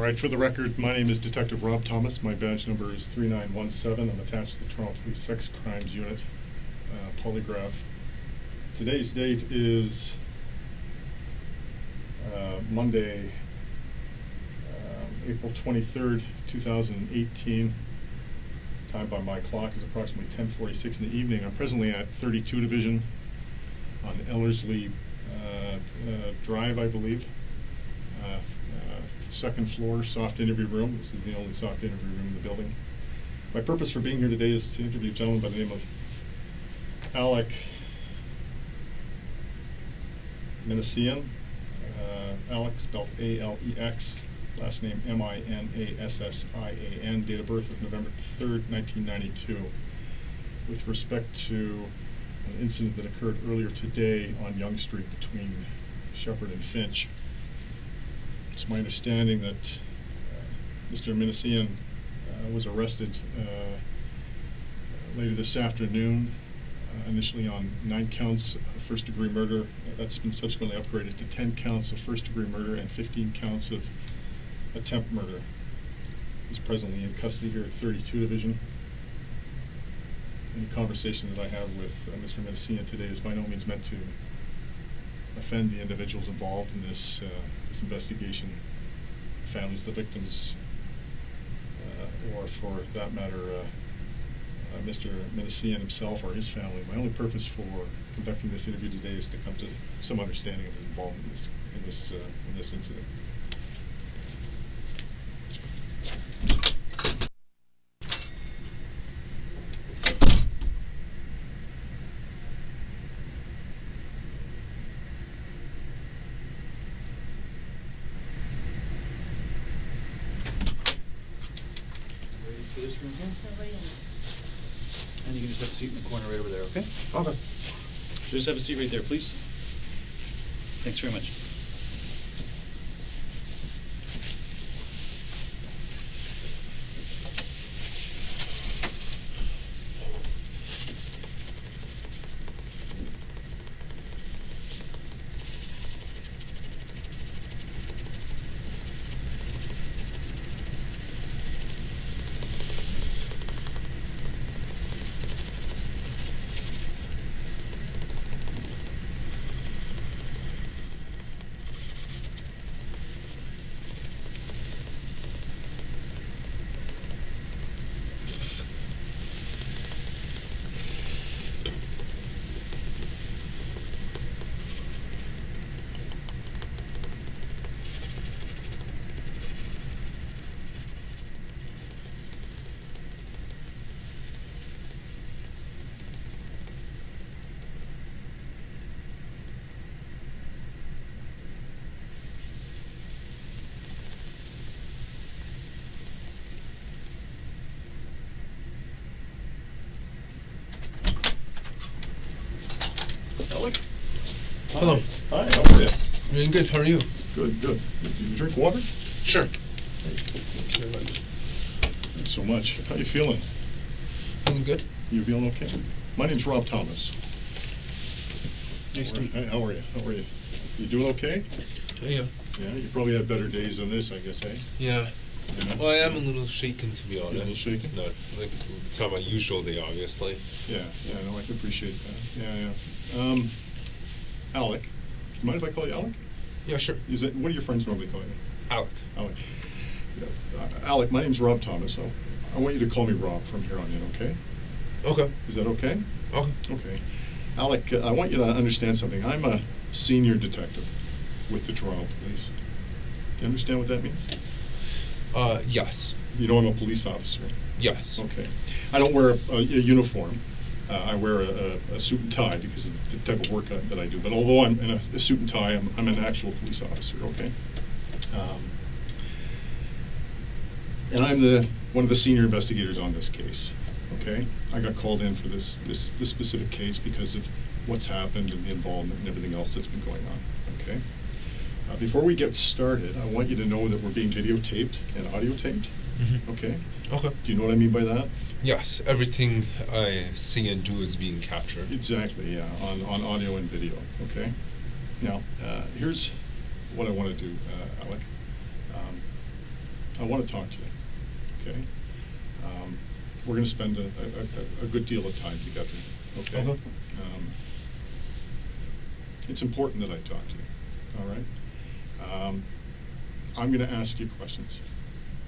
right, for the record, my name is Detective Rob Thomas. My badge number is 3917. I'm attached to the Toronto Police Sex Crimes Unit, polygraph. Today's date is Monday, April 23rd, 2018. Time by my clock is approximately 10:46 in the evening. I'm presently at 32 Division on Ellerslie Drive, I believe. Second floor, soft interview room. This is the only soft interview room in the building. My purpose for being here today is to interview a gentleman by the name of Alek Minassian. Alek spelled A-L-E-X, last name M-I-N-A-S-S-I-A-N, date of birth of November 3rd, 1992. With respect to an incident that occurred earlier today on Yonge Street between Sheppard and Finch. It's my understanding that Mr. Minassian was arrested later this afternoon, initially on 9 counts of first-degree murder. That's been subsequently upgraded to 10 counts of first-degree murder and 15 counts of attempt murder. He's presently in custody here at 32 Division. Any conversation that I have with Mr. Minassian today is by no means meant to offend the individuals involved in this investigation, families of the victims, or for that matter, Mr. Minassian himself or his family. My only purpose for conducting this interview today is to come to some understanding of his involvement in this incident. This room here? Somebody in it. And you can just have a seat in the corner right over there, okay? Okay. So just have a seat right there, please. Thanks very much. Alek? Hello. Hi, how are you? Doing good. How are you? Good, good. Did you drink water? Sure. Thanks so much. How you feeling? I'm good. You feeling okay? My name's Rob Thomas. Nice to meet you. Hey, how are you? How are you? You doing okay? Yeah. Yeah, you probably had better days than this, I guess, eh? Yeah. Yeah. Well, I am a little shaken, to be honest. little shaken? It's not like it's not my usual day, obviously. Yeah, no, I can appreciate that. Yeah. Alek, do you mind if I call you Alek? Yeah, sure. What do your friends normally call you? Alek. Alek. Yeah. Alek, my name's Rob Thomas. So I want you to call me Rob from here on in, okay? Okay. Is that okay? Okay. Okay. Alek, I want you to understand something. I'm a senior detective with the Toronto Police. Do you understand what that means? Yes. You know I'm a police officer. Yes. Okay. I don't wear a uniform. I wear a suit and tie because of the type of work that I do. But although I'm in a suit and tie, I'm an actual police officer, okay? And I'm one of the senior investigators on this case, okay? I got called in for this specific case because of what's happened and the involvement and everything else that's been going on, okay? Before we get started, I want you to know that we're being videotaped and audio taped, okay? Okay. Do you know what I mean by that? Yes. Everything I see and do is being captured. Exactly, yeah, on audio and video, okay? Now, here's what I want to do, Alek. I want to talk to you, okay? We're going to spend a good deal of time together, okay? Okay. It's important that I talk to you, all right? I'm going to ask you questions,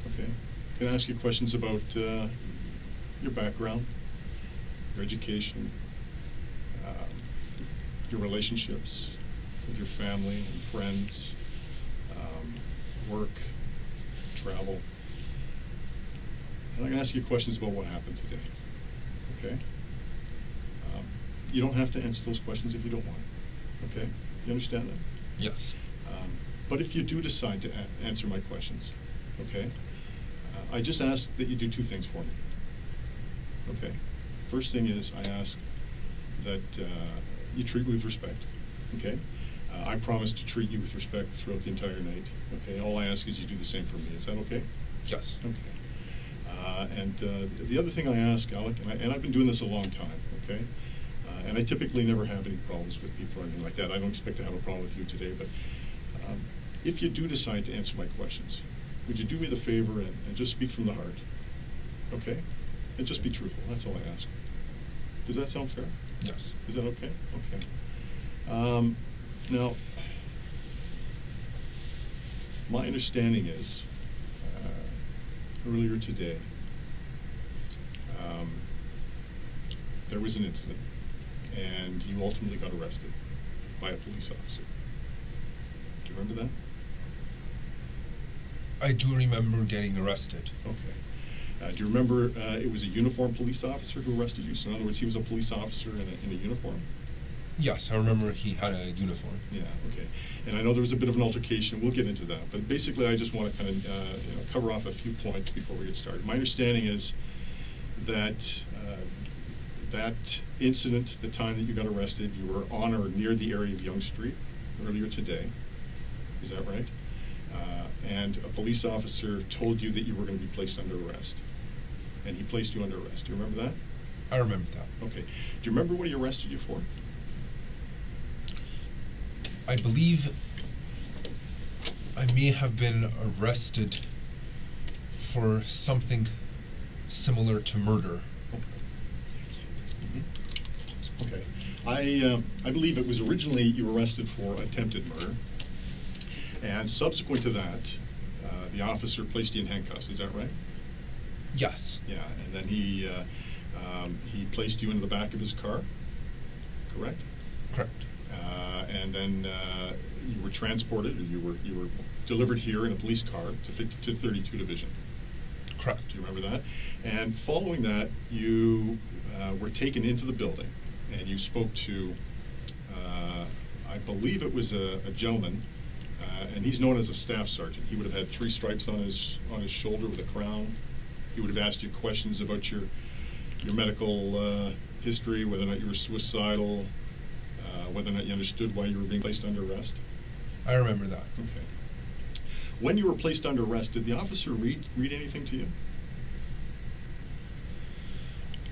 okay? I'm going to ask you questions about your background, your education, your relationships with your family and friends, work, travel. And I'm going to ask you questions about what happened today, okay? You don't have to answer those questions if you don't want to, okay? You understand that? Yes. But if you do decide to answer my questions, okay, I just ask that you do two things for me, okay? First thing is I ask that you treat me with respect, okay? I promise to treat you with respect throughout the entire night, okay? All I ask is you do the same for me. Is that okay? Yes. Okay. And the other thing I ask, Alek, and I've been doing this a long time, okay? And I typically never have any problems with people or anything like that. I don't expect to have a problem with you today, but if you do decide to answer my questions, would you do me the favor and just speak from the heart, okay? And just be truthful. That's all I ask. Does that sound fair? Yes. Is that okay? Okay. Now, my understanding is earlier today there was an incident and you ultimately got arrested by a police officer. Do you remember that? I do remember getting arrested. Okay. Do you remember it was a uniformed police officer who arrested you? So in other words, he was a police officer in a uniform? Yes, I remember he had a uniform. Yeah, okay. And I know there was a bit of an altercation. We'll get into that. But basically, I just want to kind of cover off a few points before we get started. My understanding is that that incident, the time that you got arrested, you were on or near the area of Yonge Street earlier today. Is that right? And a police officer told you that you were going to be placed under arrest. And he placed you under arrest. Do you remember that? I remember that. Okay. Do you remember what he arrested you for? I believe I may have been arrested for something similar to murder. Okay. I believe it was originally you were arrested for attempted murder, and subsequent to that, the officer placed you in handcuffs. Is that right? Yes. Yeah, and then he placed you into the back of his car. Correct. Correct. And then you were transported, or you were delivered here in a police car to 32 Division. Correct. Do you remember that? And following that, you were taken into the building, and you spoke to, I believe it was a gentleman, and he's known as a staff sergeant. He would have had 3 stripes on his shoulder with a crown. He would have asked you questions about your medical history, whether or not you were suicidal, whether or not you understood why you were being placed under arrest. I remember that. Okay. When you were placed under arrest, did the officer read anything to you?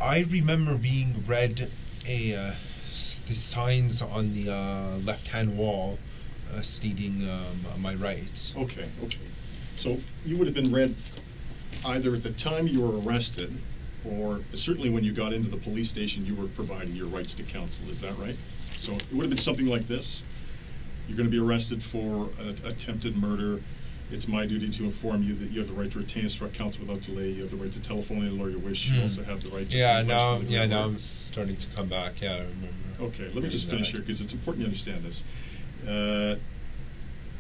I remember being read the signs on the left-hand wall stating my rights. Okay. So you would have been read either at the time you were arrested, or certainly when you got into the police station, you were provided your rights to counsel. Is that right? So it would have been something like this. You're going to be arrested for attempted murder. It's my duty to inform you that you have the right to retain instruct counsel without delay. You have the right to telephone any lawyer you wish. You also have the right to... now I'm starting to come back. Yeah, I remember. Okay, let me just finish here, because it's important you understand this.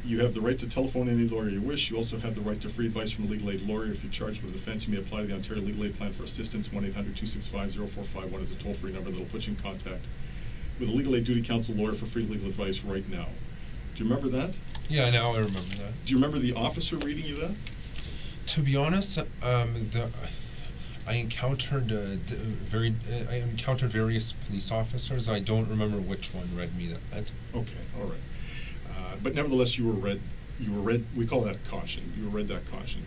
You have the right to telephone any lawyer you wish. You also have the right to free advice from a legal aid lawyer. If you're charged with an offense, you may apply to the Ontario Legal Aid Plan for assistance. 1-800-265-0451 is a toll-free number that will put you in contact with a legal aid duty counsel lawyer for free legal advice right now. Do you remember that? Yeah, now I remember that. Do you remember the officer reading you that? To be honest, I encountered various police officers. I don't remember which one read me that. Okay, all right. But nevertheless, you were read. We call that caution. You were read that caution.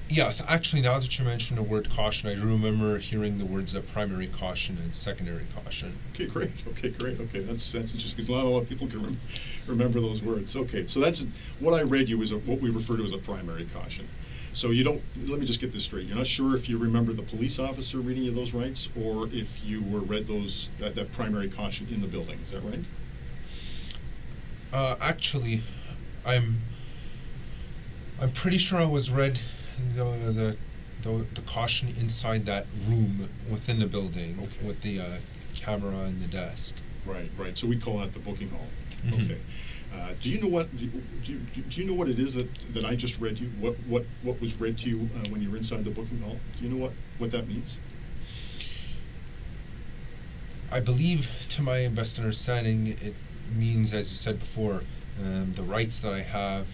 Yes, actually, now that you mentioned the word caution, I do remember hearing the words primary caution and secondary caution. Okay, great. Okay, that's interesting, because not a lot of people can remember those words. Okay, so that's what I read you was what we refer to as a primary caution. So you don't, let me just get this straight. You're not sure if you remember the police officer reading you those rights, or if you were read that primary caution in the building. Is that right? Actually, I'm pretty sure I was read the caution inside that room within the building. Okay. With the camera and the desk. Right, right. So we call that the booking hall. Mhm. Okay. Do you know what it is that I just read you? What was read to you when you were inside the booking hall? Do you know what that means? I believe, to my best understanding, it means, as you said before, the rights that I have,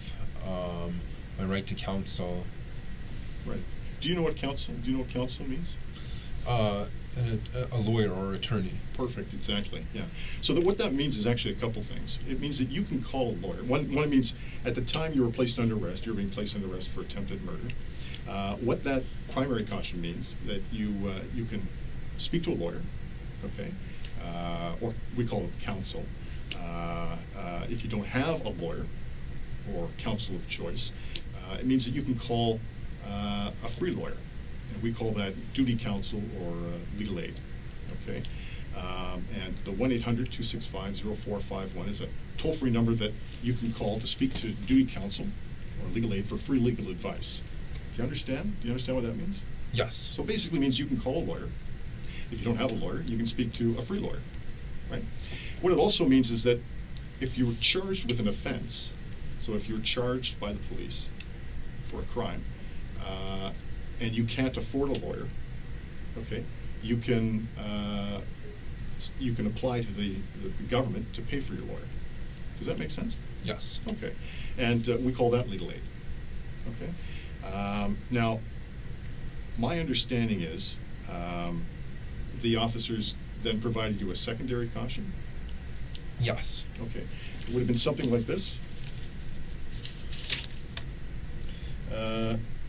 my right to counsel. Right. Do you know what counsel? Do you know what counsel means? A lawyer or attorney. Perfect, exactly, yeah. So what that means is actually a couple things. It means that you can call a lawyer. One, it means at the time you were placed under arrest, you were being placed under arrest for attempted murder. What that primary caution means, that you can speak to a lawyer, okay, or we call it counsel. If you don't have a lawyer or counsel of choice, it means that you can call a free lawyer. And we call that duty counsel or legal aid, okay? And the 1-800-265-0451 is a toll-free number that you can call to speak to duty counsel or legal aid for free legal advice. Do you understand? Do you understand what that means? Yes. So basically means you can call a lawyer. If you don't have a lawyer, you can speak to a free lawyer, right? What it also means is that if you're charged with an offense, so if you're charged by the police for a crime, and you can't afford a lawyer, okay, you can apply to the government to pay for your lawyer. Does that make sense? Yes. Okay, and we call that legal aid. Okay, now my understanding is the officers then provided you a secondary caution. Yes. Okay, it would have been something like this.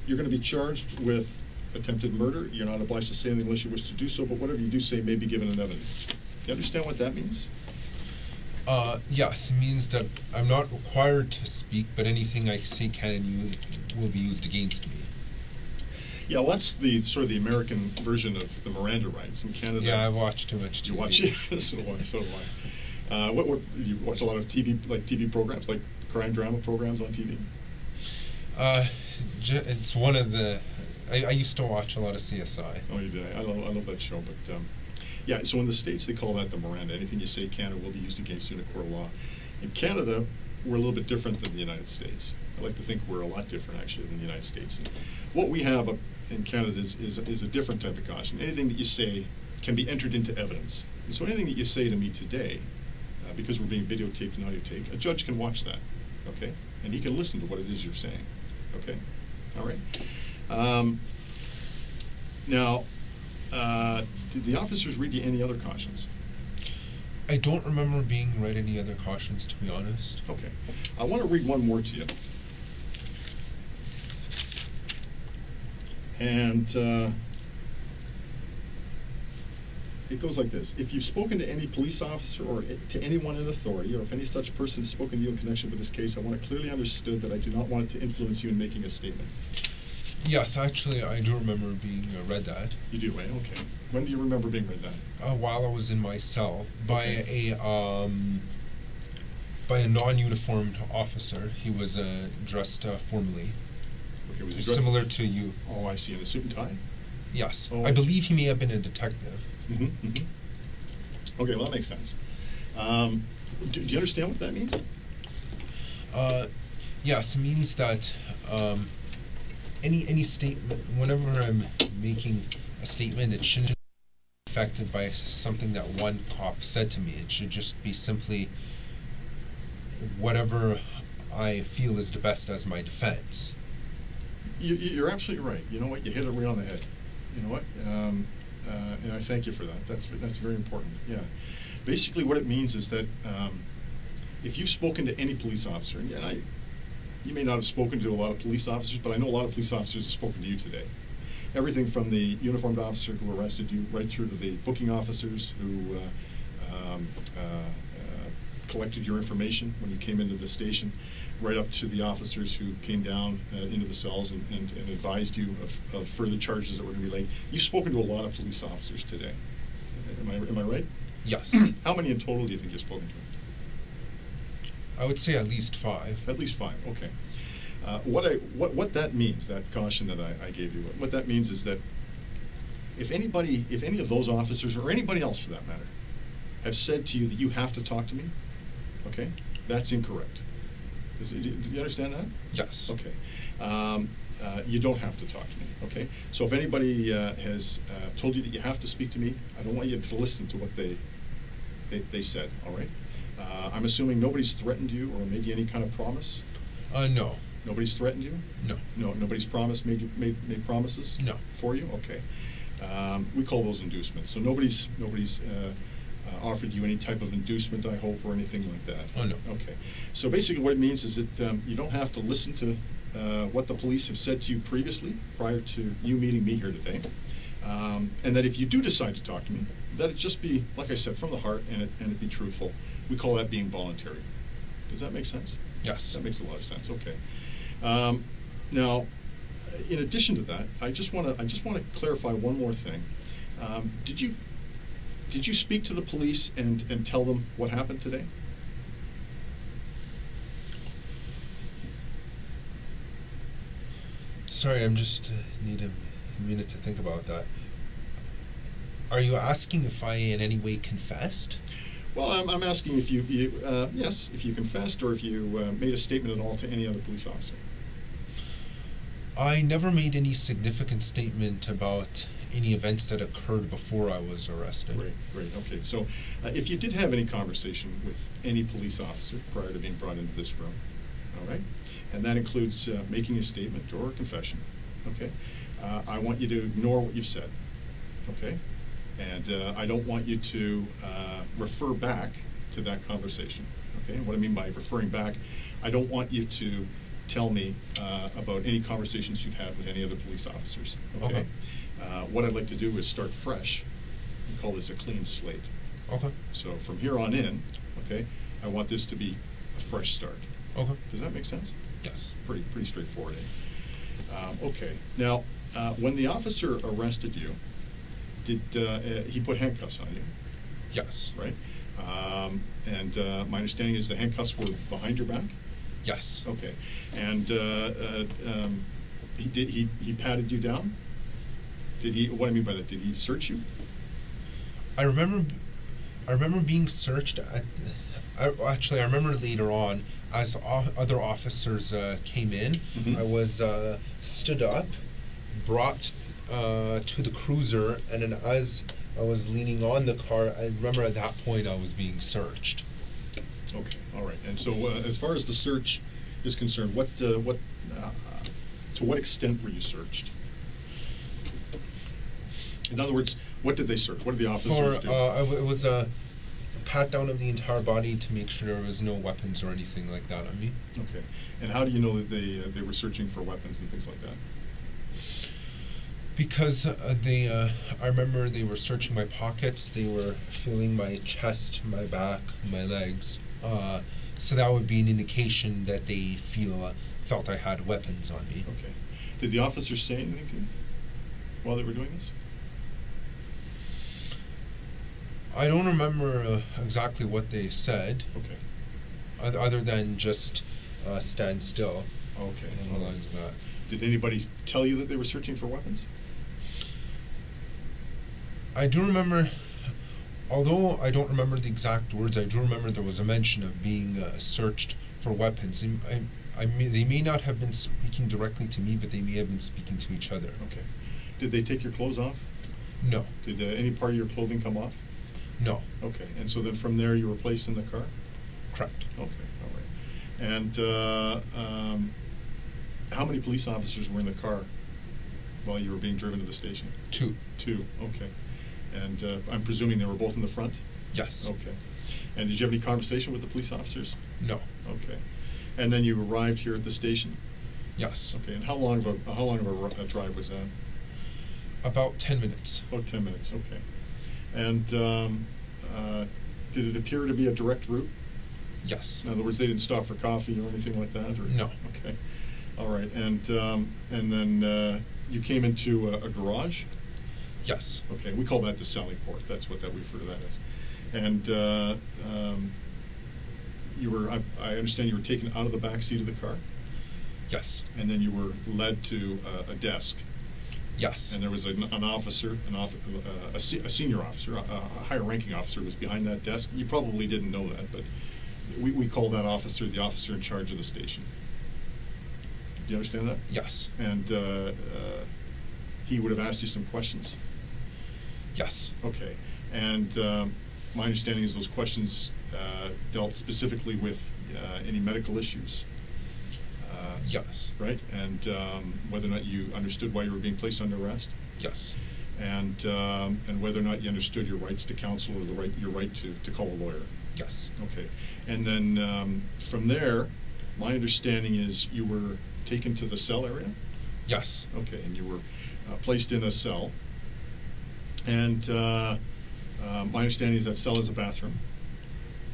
You're going to be charged with attempted murder. You're not obliged to say anything unless you wish to do so, but whatever you do say may be given in evidence. Do you understand what that means? Yes, it means that I'm not required to speak, but anything I say can and will be used against me. Yeah, well, that's the sort of the American version of the Miranda rights in Canada. Yeah, I watch too much TV. You watch it? So do I. What you watch a lot of TV, like TV programs, like crime drama programs on TV? It's one of the. I used to watch a lot of CSI. Oh, you did. I love that show. But yeah, so in the States they call that the Miranda. Anything you say can or will be used against you in a court of law. In Canada, we're a little bit different than the United States. I like to think we're a lot different actually than the United States. And what we have up in Canada is a different type of caution. Anything that you say can be entered into evidence. And so anything that you say to me today, because we're being videotaped and audiotaped, a judge can watch that, okay? And he can listen to what it is you're saying, okay? All right. Now, did the officers read you any other cautions? I don't remember being read any other cautions, to be honest. Okay. I want to read one more to you. And it goes like this. If you've spoken to any police officer or to anyone in authority, or if any such person has spoken to you in connection with this case, I want it clearly understood that I do not want it to influence you in making a statement. Yes, actually, I do remember being read that. You do, right? Okay. When do you remember being read that? While I was in my cell by Okay. a non-uniformed officer. He was dressed formally. Okay, was he Similar to you. Oh, I see. In a suit and tie? Yes. Oh, I I see. believe he may have been a detective. Mm-hmm, mm-hmm. Okay, well, that makes sense. Do you understand what that means? Yes, it means that any statement, whenever I'm making a statement, it shouldn't be affected by something that one cop said to me. It should just be simply whatever I feel is the best as my defense. You're absolutely right. You know what? You hit it right on the head. You know what? And I thank you for that. That's very important. Yeah. Basically, what it means is that if you've spoken to any police officer, and you may not have spoken to a lot of police officers, but I know a lot of police officers have spoken to you today. Everything from the uniformed officer who arrested you, right through to the booking officers who collected your information when you came into the station, right up to the officers who came down into the cells and advised you of further charges that were going to be laid. You've spoken to a lot of police officers today. Am I right? Yes. How many in total do you think you've spoken to? I would say at least 5. At least 5, okay. What that means, that caution that I gave you, what that means is that if any of those officers, or anybody else for that matter, have said to you that you have to talk to me, okay, that's incorrect. Do you understand that? Yes. Okay. You don't have to talk to me, okay? So if anybody has told you that you have to speak to me, I don't want you to listen to what they said, all right? I'm assuming nobody's threatened you or made you any kind of promise? No. Nobody's threatened you? No. No, nobody's made promises? No. For you? Okay. We call those inducements. So nobody's offered you any type of inducement, I hope, or anything like that? Oh, no. Okay. So basically what it means is that you don't have to listen to what the police have said to you previously, prior to you meeting me here today. And that if you do decide to talk to me, that it just be, like I said, from the heart, and it be truthful. We call that being voluntary. Does that make sense? Yes. That makes a lot of sense. Okay. Now, in addition to that, I just want to clarify one more thing. Did you speak to the police and tell them what happened today? Sorry, I'm just need a minute to think about that. Are you asking if I in any way confessed? Well, I'm asking if you yes, if you confessed, or if you made a statement at all to any other police officer. I never made any significant statement about any events that occurred before I was arrested. Great. Okay. So, if you did have any conversation with any police officer prior to being brought into this room, all right, and that includes making a statement or a confession, okay, I want you to ignore what you've said, okay, and I don't want you to refer back to that conversation, okay. And what I mean by referring back, I don't want you to tell me about any conversations you've had with any other police officers, okay. What I'd like to do is start fresh. We call this a clean slate. Okay. So from here on in, okay, I want this to be a fresh start. Okay. Does that make sense? Yes. Pretty straightforward. Okay. Now, when the officer arrested you, did he put handcuffs on you? Yes. Right. And my understanding is the handcuffs were behind your back. Yes. Okay. And he patted you down? Did he? What I mean by that? Did he search you? I remember being searched. Actually, I remember later on, as other officers came in, Mhm. I was stood up, brought to the cruiser, and then as I was leaning on the car, I remember at that point I was being searched. Okay, all right. And so, as far as the search is concerned, to what extent were you searched? In other words, what did they search? What did the officers do? It was a pat down of the entire body to make sure there was no weapons or anything like that on me. Okay. And how do you know that they were searching for weapons and things like that? Because I remember they were searching my pockets. They were feeling my chest, my back, my legs. So that would be an indication that they felt I had weapons on me. Okay. Did the officers say anything to you while they were doing this? I don't remember exactly what they said. Okay. Other than just stand still. Okay. Along the lines of that. Did anybody tell you that they were searching for weapons? I do remember, although I don't remember the exact words, I do remember there was a mention of being searched for weapons. They may not have been speaking directly to me, but they may have been speaking to each other. Okay. Did they take your clothes off? No. Did any part of your clothing come off? No. Okay. And so then from there you were placed in the car? Correct. Okay. All right. And how many police officers were in the car while you were being driven to the station? 2. 2. Okay. And I'm presuming they were both in the front? Yes. Okay. And did you have any conversation with the police officers? No. Okay. And then you arrived here at the station? Yes. Okay. And how long of a drive was that? About 10 minutes. About 10 minutes. Okay. And did it appear to be a direct route? Yes. In other words, they didn't stop for coffee or anything like that? Or? No. Okay. All right. And then you came into a garage? Yes. Okay. We call that the sally port. That's what we refer to that as. And you were, I understand you were taken out of the back seat of the car? Yes. And then you were led to a desk? Yes. And there was an officer, a senior officer, a higher ranking officer was behind that desk. You probably didn't know that, but we call that officer the officer in charge of the station. Do you understand that? Yes. And he would have asked you some questions? Yes. Okay. And my understanding is those questions dealt specifically with any medical issues. Yes. Right? And whether or not you understood why you were being placed under arrest? Yes. And whether or not you understood your rights to counsel or your right to call a lawyer? Yes. Okay. And then from there, my understanding is you were taken to the cell area? Yes. Okay. And you were placed in a cell. And my understanding is that cell is a bathroom.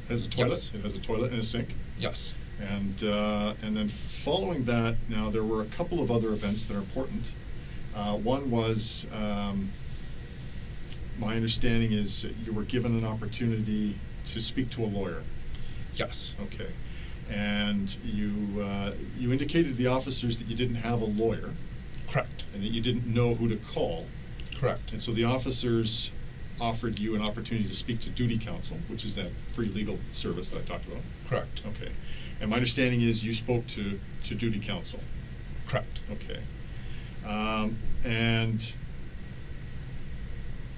It has a toilet. Yes. It has a toilet and a sink. Yes. And then following that, now there were a couple of other events that are important. One was, my understanding is that you were given an opportunity to speak to a lawyer. Yes. Okay. And you indicated to the officers that you didn't have a lawyer. Correct. And that you didn't know who to call. Correct. And so the officers offered you an opportunity to speak to duty counsel, which is that free legal service that I talked about. Correct. Okay. And my understanding is you spoke to duty counsel. Correct. Okay. And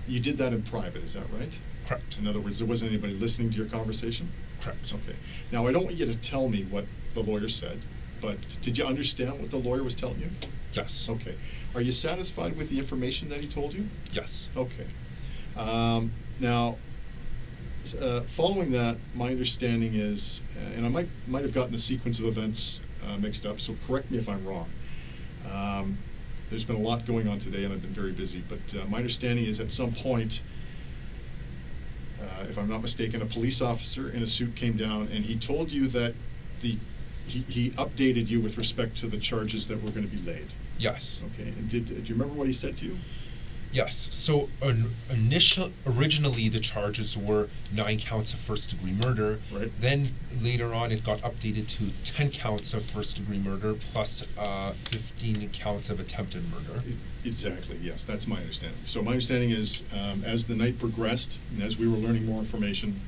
you did that in private, is that right? Correct. In other words, there wasn't anybody listening to your conversation? Correct. Okay. Now, I don't want you to tell me what the lawyer said, but did you understand what the lawyer was telling you? Yes. Okay. Are you satisfied with the information that he told you? Yes. Okay. Now, following that, my understanding is, and I might have gotten the sequence of events mixed up, so correct me if I'm wrong. There's been a lot going on today, and I've been very busy, but my understanding is at some point, if I'm not mistaken, a police officer in a suit came down, and he told you that he updated you with respect to the charges that were going to be laid. Yes. Okay. And do you remember what he said to you? Yes. So originally the charges were 9 counts of first-degree murder. Right. Then later on it got updated to 10 counts of first-degree murder plus 15 counts of attempted murder. Exactly. Yes, that's my understanding. So my understanding is, as the night progressed and as we were learning more information,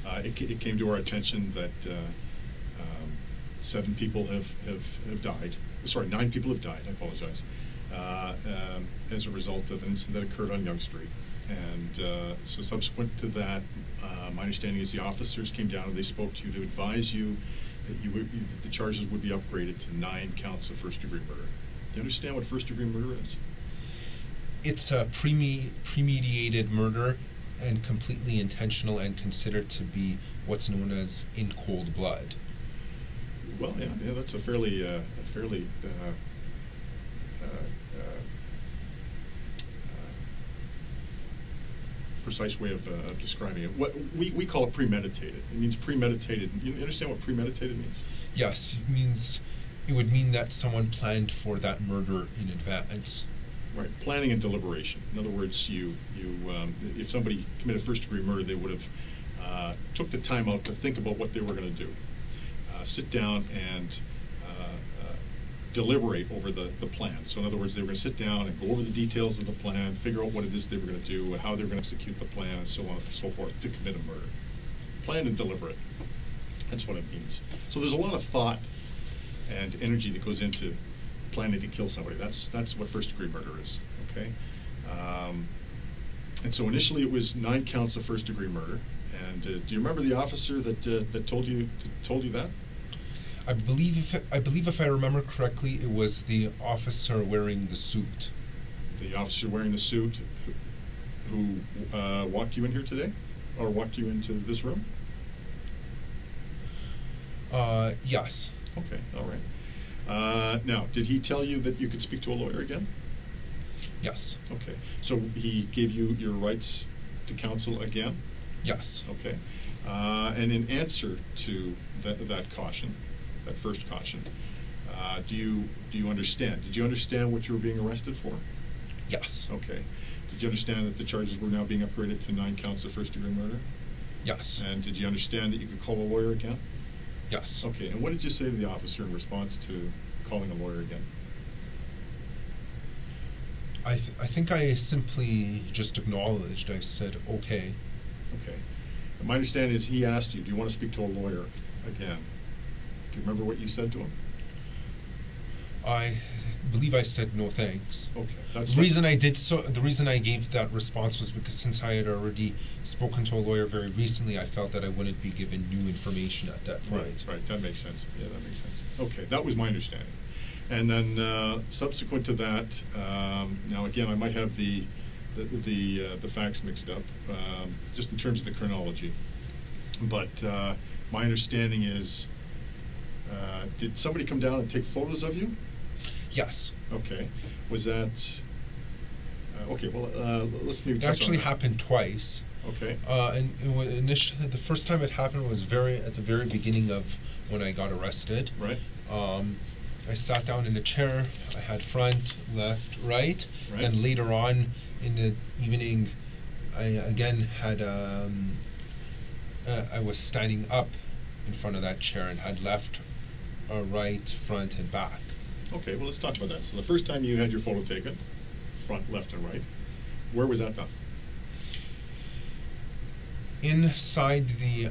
it came to our attention that 7 people have died. Sorry, 9 people have died. I apologize. As a result of an incident that occurred on Yonge Street. And so subsequent to that, my understanding is the officers came down and they spoke to you to advise you that the charges would be upgraded to 9 counts of first-degree murder. Do you understand what first-degree murder is? It's a premeditated murder and completely intentional and considered to be what's known as in cold blood. Well, yeah, that's a fairly precise way of describing it. What we call it premeditated. It means premeditated. You understand what premeditated means? Yes, it would mean that someone planned for that murder in advance. Right, planning and deliberation. In other words, if somebody committed first-degree murder, they would have took the time out to think about what they were going to do, sit down and deliberate over the plan. So in other words, they were going to sit down and go over the details of the plan, figure out what it is they were going to do, how they were going to execute the plan, and so on and so forth, to commit a murder. Planned and deliberate. That's what it means. So there's a lot of thought and energy that goes into planning to kill somebody. That's what first-degree murder is. Okay. And so initially it was 9 counts of first-degree murder. And do you remember the officer that told you that? I believe if I remember correctly, it was the officer wearing the suit. The officer wearing the suit who walked you in here today, or walked you into this room? Yes. Okay. All right. Now, did he tell you that you could speak to a lawyer again? Yes. Okay. So he gave you your rights to counsel again? Yes. Okay. And in answer to that caution, that first caution, do you understand? Did you understand what you were being arrested for? Yes. Okay. Did you understand that the charges were now being upgraded to 9 counts of first-degree murder? Yes. And did you understand that you could call a lawyer again? Yes. Okay. And what did you say to the officer in response to calling a lawyer again? I think I simply just acknowledged. I said, okay. Okay. And my understanding is he asked you, do you want to speak to a lawyer again? Do you remember what you said to him? I believe I said no thanks. Okay. The reason I gave that response was because since I had already spoken to a lawyer very recently, I felt that I wouldn't be given new information at that point. Right. That makes sense. Yeah, that makes sense. Okay, that was my understanding. And then subsequent to that, now again, I might have the facts mixed up, just in terms of the chronology. But my understanding is, did somebody come down and take photos of you? Yes. Okay. Was that okay? Well, let's maybe It touch actually on that. happened twice. Okay. And initially, the first time it happened was at the very beginning of when I got arrested. Right. I sat down in a chair. I had front, left, right. Right. Then later on in the evening, I again had I was standing up in front of that chair and had left, right, front, and back. Okay. Well, let's talk about that. So the first time you had your photo taken, front, left, and right, where was that done? Inside the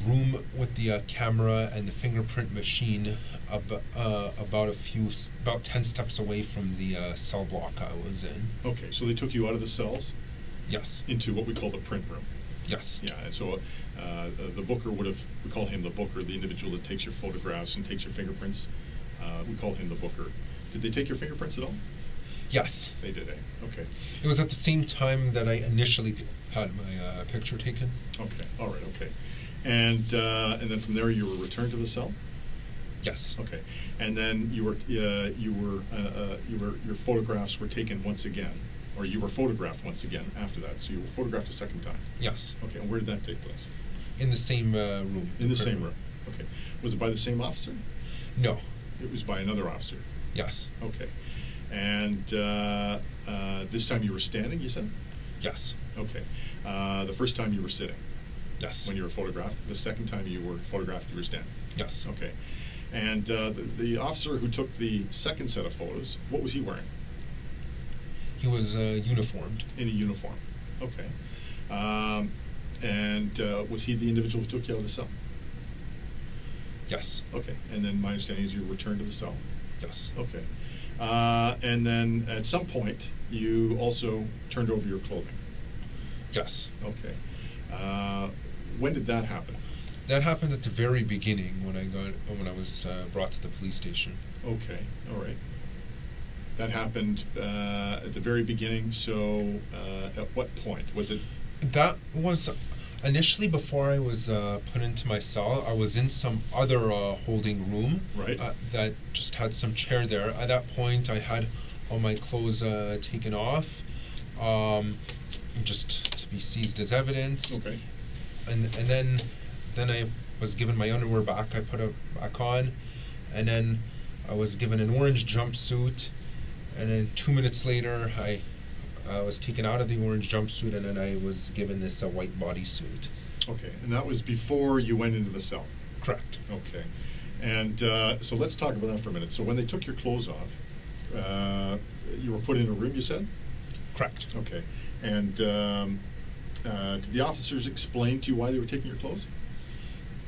room with the camera and the fingerprint machine, about 10 steps away from the cell block I was in. Okay. So they took you out of the cells Yes. into what we call the print room. Yes. Yeah, and so the booker we call him the booker, the individual that takes your photographs and takes your fingerprints. We call him the booker. Did they take your fingerprints at all? Yes. They did, eh? Okay. It was at the same time that I initially had my picture taken. Okay. All right. Okay. And then from there you were returned to the cell. Yes. Okay. And then your photographs were taken once again, or you were photographed once again after that. So you were photographed a second time. Yes. Okay. And where did that take place? In the same room. In the same room. Okay. Was it by the same officer? No. It was by another officer. Yes. Okay. And this time you were standing, you said? Yes. Okay. The first time you were sitting Yes. when you were photographed. The second time you were photographed, you were standing. Yes. Okay. And the officer who took the second set of photos, what was he wearing? He was uniformed. In a uniform. Okay. And was he the individual who took you out of the cell? Yes. Okay. And then my understanding is you returned to the cell. Yes. Okay. And then at some point you also turned over your clothing. Yes. Okay. When did that happen? That happened at the very beginning when I was brought to the police station. Okay. All right. That happened at the very beginning. So at what point was it? That was initially before I was put into my cell. I was in some other holding room. Right. That just had some chair there. At that point, I had all my clothes taken off, just to be seized as evidence. Okay. And then I was given my underwear back. I put it back on, and then I was given an orange jumpsuit. And then 2 minutes later, I was taken out of the orange jumpsuit, and then I was given this white bodysuit. Okay. And that was before you went into the cell. Correct. Okay. And so let's talk about that for a minute. So when they took your clothes off, you were put in a room, you said? Correct. Okay. And did the officers explain to you why they were taking your clothes?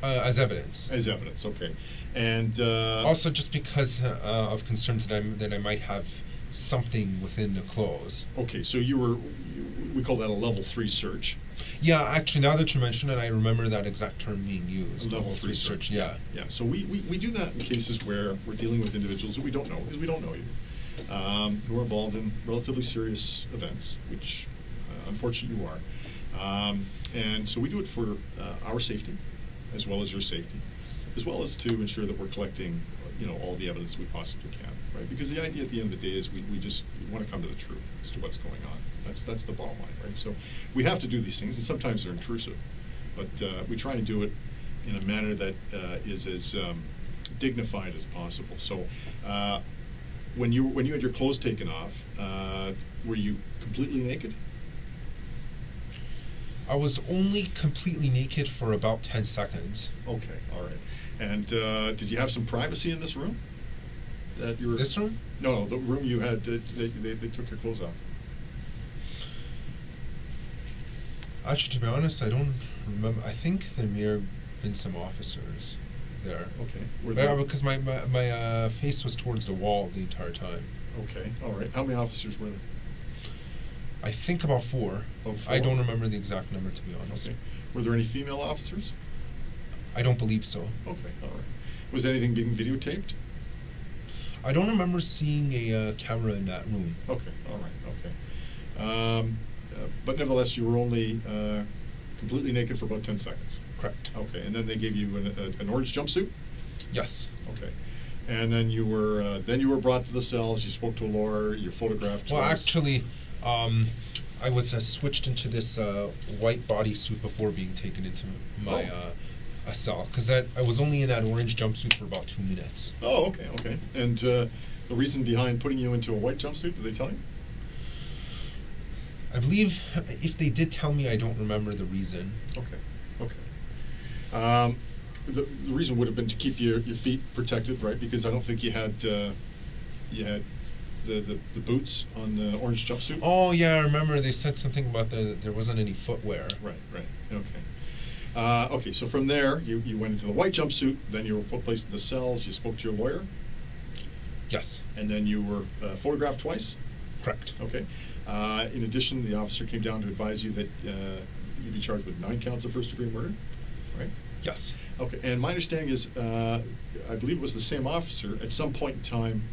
As evidence. As evidence, okay. And Also, just because of concerns that I might have something within the clothes. okay, so we call that a level 3 search. Yeah, actually, now that you mention it, I remember that exact term being used. A level 3 search. Yeah. Yeah. So we do that in cases where we're dealing with individuals that we don't know, because we don't know you, who are involved in relatively serious events, which unfortunately you are. And so we do it for our safety, as well as your safety, as well as to ensure that we're collecting, all the evidence we possibly can, right? Because the idea at the end of the day is we want to come to the truth as to what's going on. That's the bottom line, right? So we have to do these things, and sometimes they're intrusive. but we try and do it in a manner that is as dignified as possible. So, when you had your clothes taken off, were you completely naked? I was only completely naked for about 10 seconds. Okay, all right. And did you have some privacy in this room? That you were... This room? No, the room you had. They took your clothes off. Actually, to be honest, I don't remember. I think there may have been some officers there. Okay. Because my face was towards the wall the entire time. Okay, all right. How many officers were there? I think about 4. Oh, 4? I don't remember the exact number, to be honest. Okay. Were there any female officers? I don't believe so. Okay, all right. Was anything being videotaped? I don't remember seeing a camera in that room. Okay, all right, okay. But nevertheless, you were only completely naked for about 10 seconds. Correct. Okay, and then they gave you an orange jumpsuit? Yes. Okay. And then you were brought to the cells, you spoke to a lawyer, you're photographed. Well, actually, I was switched into this white bodysuit before being taken into my a cell, because I was only in that orange jumpsuit for about 2 minutes. Oh, okay, okay. And the reason behind putting you into a white jumpsuit, did they tell you? I believe if they did tell me, I don't remember the reason. Okay, okay. The reason would have been to keep your feet protected, right? Because I don't think you had the boots on the orange jumpsuit. Oh yeah, I remember they said something about there wasn't any footwear. Right, okay. Okay, so from there you went into the white jumpsuit, then you were placed in the cells, you spoke to your lawyer. Yes. And then you were photographed twice. Correct. Okay. In addition, the officer came down to advise you that you'd be charged with 9 counts of first-degree murder, right? Yes. Okay, and my understanding is, I believe it was the same officer, at some point in time,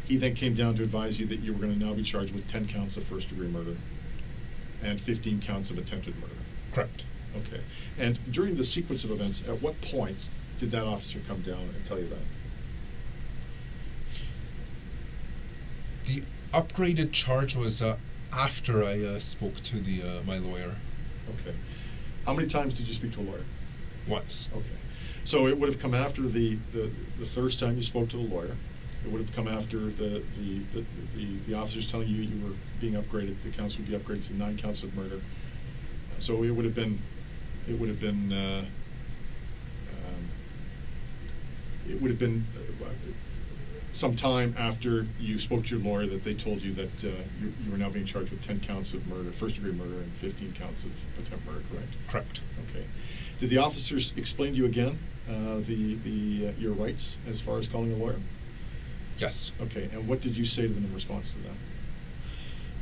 he then came down to advise you that you were going to now be charged with 10 counts of first-degree murder and 15 counts of attempted murder. Correct. Okay. And during the sequence of events, at what point did that officer come down and tell you that? The upgraded charge was after I spoke to my lawyer. Okay. How many times did you speak to a lawyer? Once. Okay. So it would have come after the first time you spoke to the lawyer. It would have come after the officers telling you you were being upgraded. The counts would be upgraded to 9 counts of murder. So it would have been some time after you spoke to your lawyer that they told you that you were now being charged with 10 counts of murder, first-degree murder, and 15 counts of attempt murder, correct? Correct. Okay. Did the officers explain to you again your rights as far as calling a lawyer? Yes. Okay. And what did you say to them in response to that?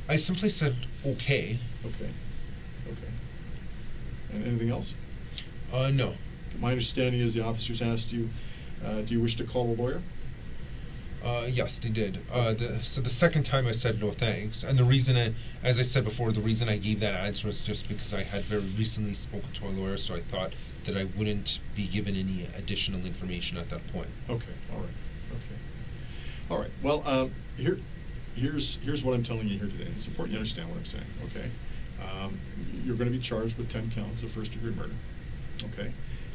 I simply said, okay. Okay. Okay. And anything else? No. My understanding is the officers asked you, do you wish to call a lawyer? Yes, they did. So the second time I said no thanks, and the reason, as I said before, the reason I gave that answer was just because I had very recently spoken to a lawyer, so I thought that I wouldn't be given any additional information at that point. Okay. All right. Okay. All right. Well, here's what I'm telling you here today. It's important you understand what I'm saying. Okay. You're going to be charged with 10 counts of first-degree murder. Okay.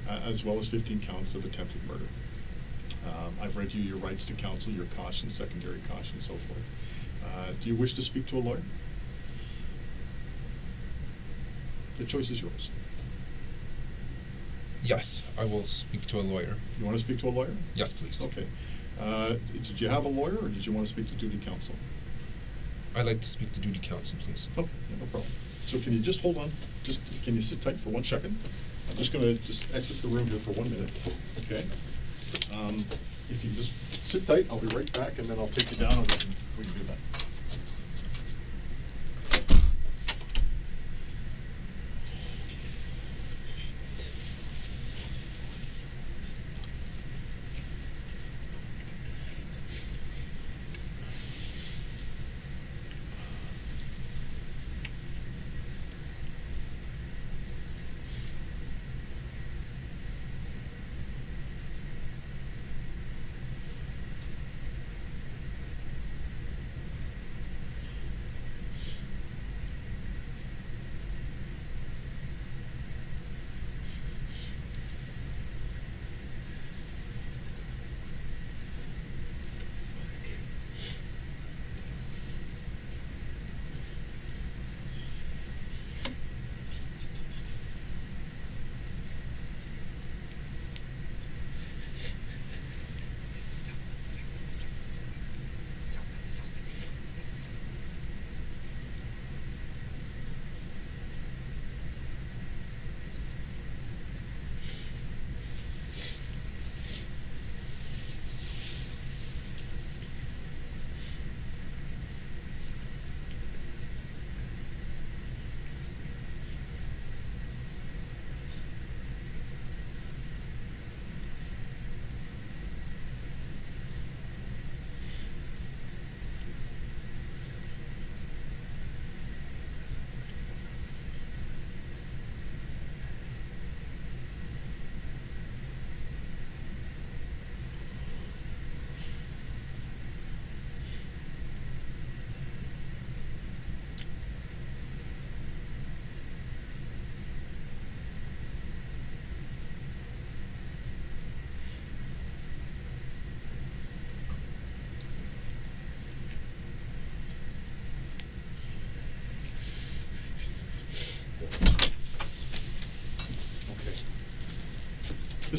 As well as 15 counts of attempted murder. I've read you your rights to counsel, your caution, secondary caution, and so forth. Do you wish to speak to a lawyer? The choice is yours. Yes, I will speak to a lawyer. You want to speak to a lawyer? Yes, please. Okay. Did you have a lawyer, or did you want to speak to duty counsel? I'd like to speak to duty counsel, please. Okay, yeah, no problem. So can you just hold on? Can you sit tight for 1 second? I'm just going to exit the room here for 1 minute. Okay. If you just sit tight, I'll be right back, and then I'll take you down, and we can do that.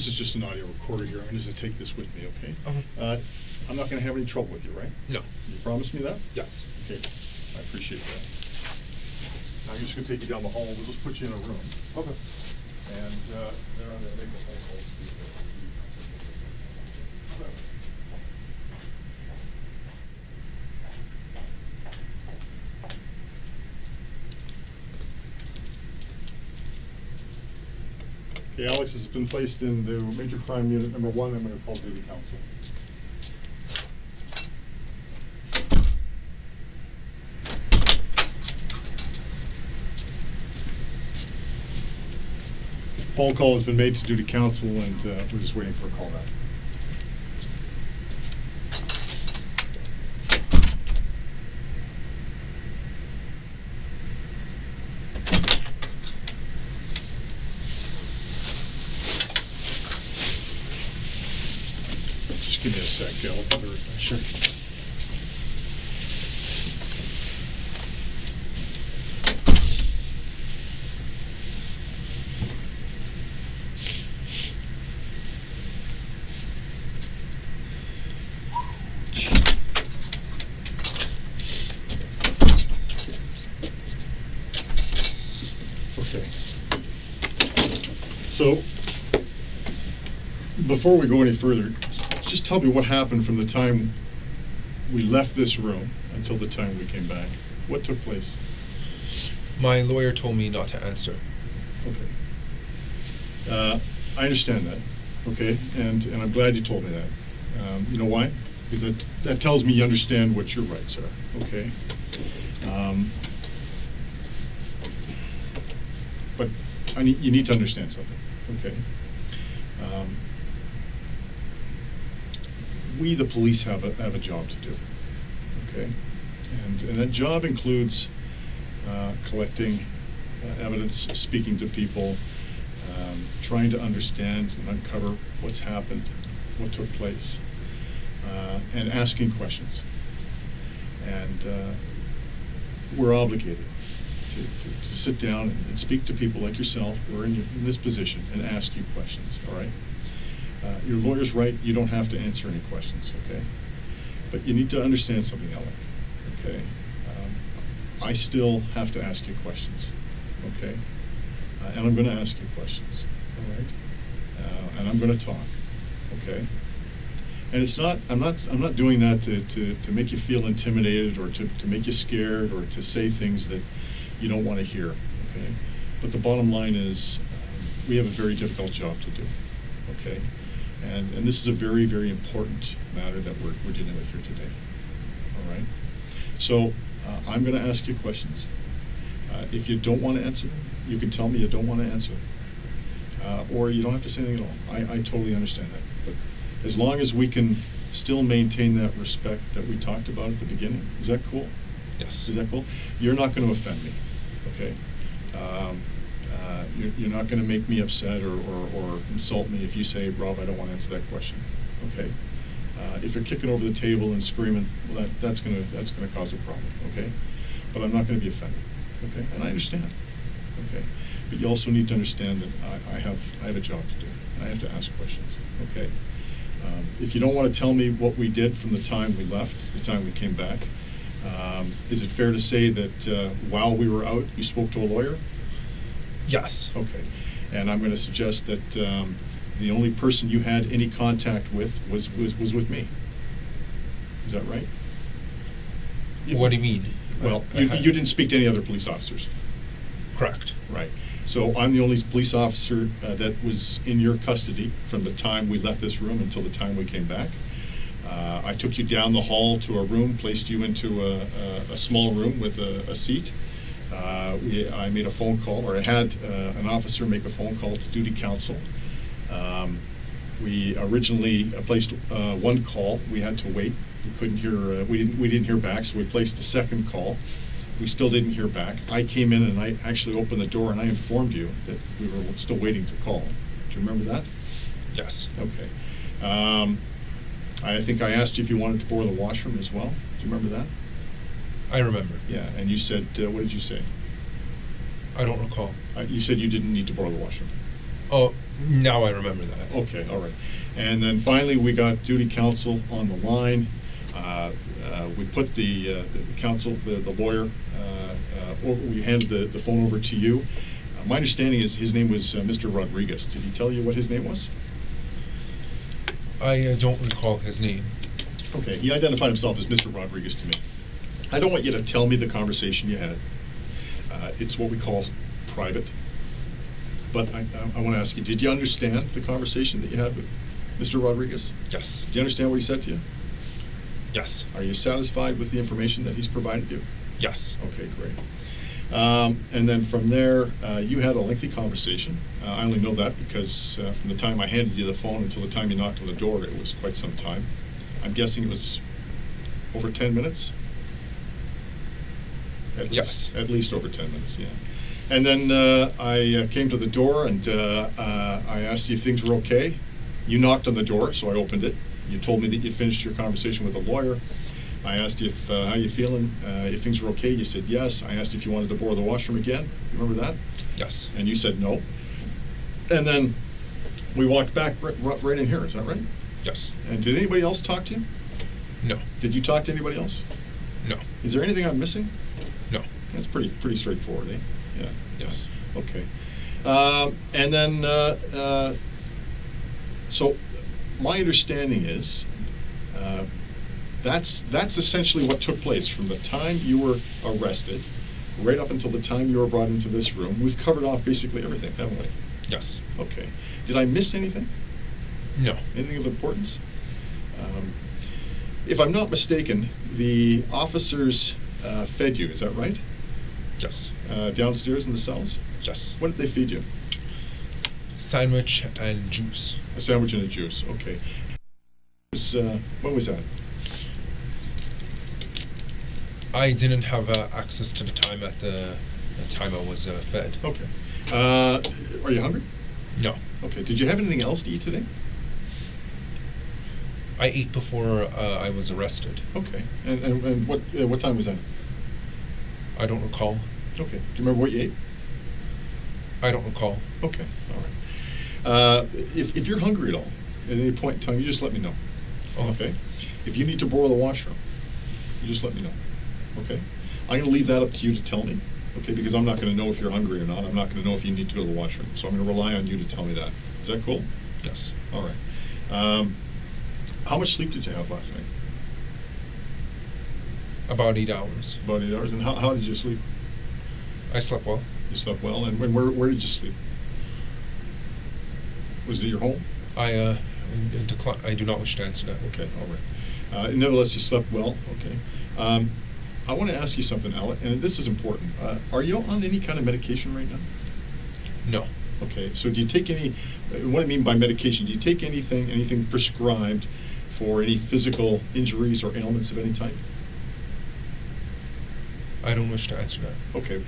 this is just an audio recorder here. I'm just going to take this with me, okay? Uh-huh. I'm not going to have any trouble with you, right? No. You promise me that? Yes. Okay, I appreciate that. I'm just going to take you down the hall. We'll just put you in a room. Okay. And then I'm going to make a phone call to Okay, Alex has been placed in the major crime unit number 1. I'm going to call duty counsel. Phone call has been made to duty counsel, and we're just waiting for a call back. Just give me a sec, I'll be right back. Sure. Okay. So, before we go any further, just tell me what happened from the time we left this room until the time we came back. What took place? My lawyer told me not to answer. Okay. I understand that. Okay, and I'm glad you told me that. You know why? Because that tells me you understand what your rights are. Okay. But you need to understand something. Okay. We, the police, have a job to do. Okay, and that job includes collecting evidence, speaking to people, trying to understand and uncover what's happened, what took place, and asking questions. And we're obligated to sit down and speak to people like yourself who are in this position and ask you questions. All right. Your lawyer's right. You don't have to answer any questions, okay? But you need to understand something, Alek, okay? I still have to ask you questions, okay? And I'm going to ask you questions, all right? And I'm going to talk, okay? And it's not. I'm not doing that to make you feel intimidated or to make you scared or to say things that you don't want to hear, okay? But the bottom line is, we have a very difficult job to do, okay? And this is a very, very important matter that we're dealing with here today. All right. So I'm going to ask you questions. If you don't want to answer them, you can tell me you don't want to answer them, or you don't have to say anything at all. I totally understand that. But as long as we can still maintain that respect that we talked about at the beginning, is that cool? Yes. Is that cool? You're not going to offend me, okay? You're not going to make me upset or insult me if you say, Rob, I don't want to answer that question. Okay. If you're kicking over the table and screaming, well, that's going to cause a problem. Okay. But I'm not going to be offended. Okay. And I understand. Okay. But you also need to understand that I have a job to do, and I have to ask questions. Okay. If you don't want to tell me what we did from the time we left to the time we came back, is it fair to say that while we were out, you spoke to a lawyer? Yes. Okay. And I'm going to suggest that the only person you had any contact with was with me. Is that right? What do you mean? Well, you didn't speak to any other police officers. Correct. Right. So I'm the only police officer that was in your custody from the time we left this room until the time we came back. I took you down the hall to a room, placed you into a small room with a seat. I made a phone call, or I had an officer make a phone call to duty counsel. We originally placed one call. We had to wait. We couldn't hear. We didn't hear back, so we placed a second call. We still didn't hear back. I came in and I actually opened the door and I informed you that we were still waiting to call. Do you remember that? Yes. Okay. I think I asked you if you wanted to borrow the washroom as well. Do you remember that? I remember. Yeah, and you said, what did you say? I don't recall. You said you didn't need to borrow the washroom. Oh, Now I remember that. Okay, all right. And then finally, we got duty counsel on the line. We put the counsel, the lawyer, we handed the phone over to you. My understanding is his name was Mr. Rodriguez. Did he tell you what his name was? I don't recall his name. Okay, he identified himself as Mr. Rodriguez to me. I don't want you to tell me the conversation you had. It's what we call private. But I want to ask you, did you understand the conversation that you had with Mr. Rodriguez? Yes. Did you understand what he said to you? Yes. Are you satisfied with the information that he's provided you? Yes. Okay, great. And then from there, you had a lengthy conversation. I only know that because from the time I handed you the phone until the time you knocked on the door, it was quite some time. I'm guessing it was over 10 minutes? Yes. At least over 10 minutes, yeah. And then I came to the door and I asked you if things were okay. You knocked on the door, so I opened it. You told me that you'd finished your conversation with a lawyer. I asked you if, how you feeling, if things were okay. You said yes. I asked if you wanted to borrow the washroom again. You remember that? Yes. And you said no. And then we walked back right in here. Is that right? Yes. And did anybody else talk to you? No. Did you talk to anybody else? No. Is there anything I'm missing? No. That's pretty straightforward, eh? Yeah. Yes. Okay. And then, so my understanding is that's essentially what took place from the time you were arrested right up until the time you were brought into this room. We've covered off basically everything, haven't we? Yes. Okay. Did I miss anything? No. Anything of importance? If I'm not mistaken, the officers fed you, is that right? Yes. Downstairs in the cells? Yes. What did they feed you? Sandwich and juice. A sandwich and a juice, okay. When was that? I didn't have access to the time at the time I was fed. Okay. Are you hungry? No. Okay. Did you have anything else to eat today? I ate before I was arrested. Okay. And what time was that? I don't recall. Okay. Do you remember what you ate? I don't recall. Okay. All right. If you're hungry at all, at any point in time, you just let me know. Oh. Okay. If you need to borrow the washroom, you just let me know. Okay. I'm going to leave that up to you to tell me. Okay, because I'm not going to know if you're hungry or not. I'm not going to know if you need to go to the washroom. So I'm going to rely on you to tell me that. Is that cool? Yes. All right. How much sleep did you have last night? About 8 hours. About 8 hours. And how did you sleep? I slept well. You slept well. And where did you sleep? Was it your home? I do not wish to answer that. Okay, all right. Nevertheless, you slept well. Okay. I want to ask you something, Alek, and this is important. Are you on any kind of medication right now? No. Okay. So do you take any? What I mean by medication, do you take anything prescribed for any physical injuries or ailments of any type? I don't wish to answer that. Okay.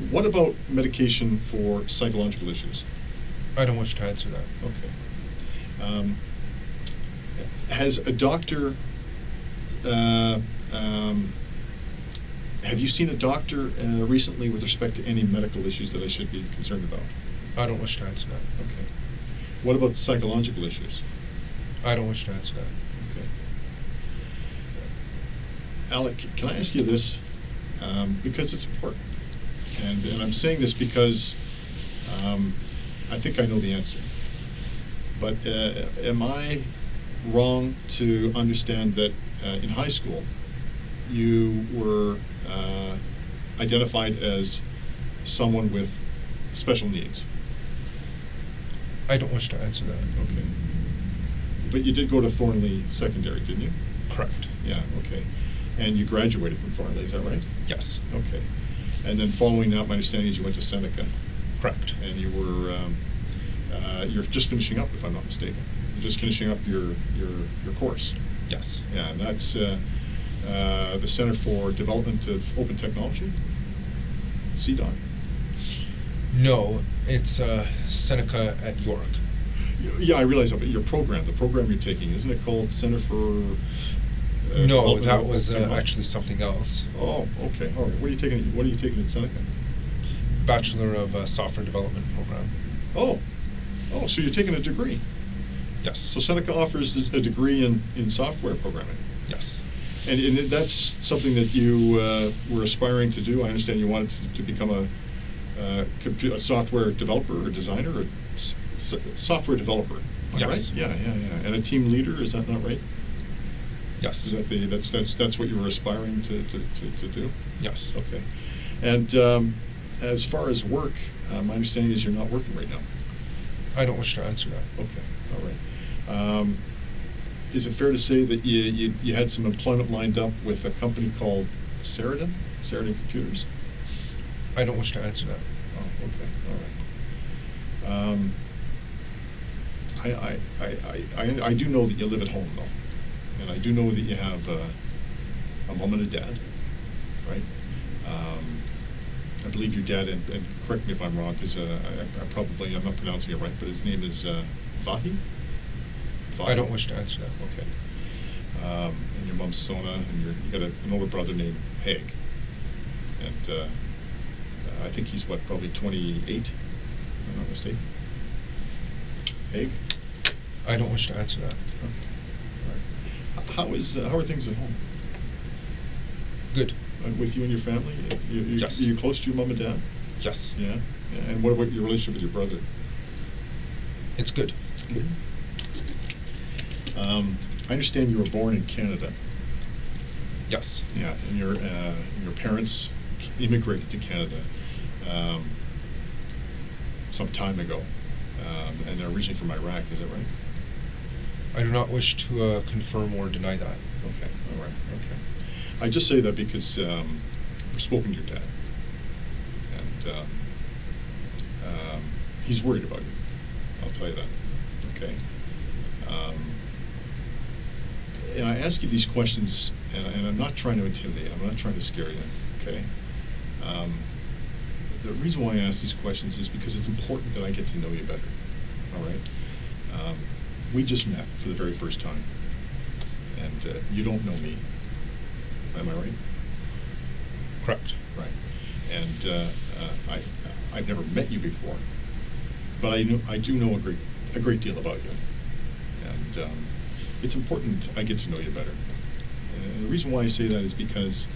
What about medication for psychological issues? I don't wish to answer that. Okay. Has a doctor, have you seen a doctor recently with respect to any medical issues that I should be concerned about? I don't wish to answer that. Okay. What about psychological issues? I don't wish to answer that. Okay. Alek, can I ask you this? Because it's important. And I'm saying this because I think I know the answer. But am I wrong to understand that in high school you were identified as someone with special needs? I don't wish to answer that. Okay. But you did go to Thornley Secondary, didn't you? Correct. Yeah, okay. And you graduated from Thornley, is that right? Yes. Okay. And then following that, my understanding is you went to Seneca. Correct. And you were, you're just finishing up, if I'm not mistaken. You're just finishing up your course. Yes. Yeah, and that's the Center for Development of Open Technology, CDOT. No, it's Seneca at York. Yeah, I realize that, but your program, the program you're taking, isn't it called Center for No, Development that of was Open actually something else. Oh, okay. All right. What are you taking at Seneca? Bachelor of Software Development program. Oh, Oh, so you're taking a degree? Yes. So Seneca offers a degree in software programming? Yes. And that's something that you were aspiring to do? I understand you wanted to become a software developer or designer or software developer, Yes. right? Yeah. And a team leader, is that not right? Yes. Is that that's what you were aspiring to do? Yes. Okay. And as far as work, my understanding is you're not working right now. I don't wish to answer that. Okay. All right. Is it fair to say that you had some employment lined up with a company called Sheridan Computers? I don't wish to answer that. Oh, okay. All right. I do know that you live at home, though, and I do know that you have a mom and a dad, right? I believe your dad, and correct me if I'm wrong, because I'm not pronouncing it right, but his name is Vahi? I don't wish to answer that. Okay. And your mom's Sona, and you got an older brother named Haig, and I think he's probably 28, if I'm not mistaken. Haig? I don't wish to answer that. Okay. All right. How are things at home? Good. With you and your family? Yes. Are you close to your mom and dad? Yes. Yeah? And what about your relationship with your brother? It's good. Good. I understand you were born in Canada. Yes. Yeah, and your parents immigrated to Canada some time ago, and they're originally from Iraq. Is that right? I do not wish to confirm or deny that. Okay. All right. Okay. I just say that because we've spoken to your dad, and he's worried about you. I'll tell you that. Okay. And I ask you these questions, and I'm not trying to intimidate. I'm not trying to scare you. Okay. The reason why I ask these questions is because it's important that I get to know you better. All right. We just met for the very first time, and you don't know me. Am I right? Correct. Right. And I've never met you before, but I do know a great deal about you, and it's important I get to know you better. And the reason why I say that is because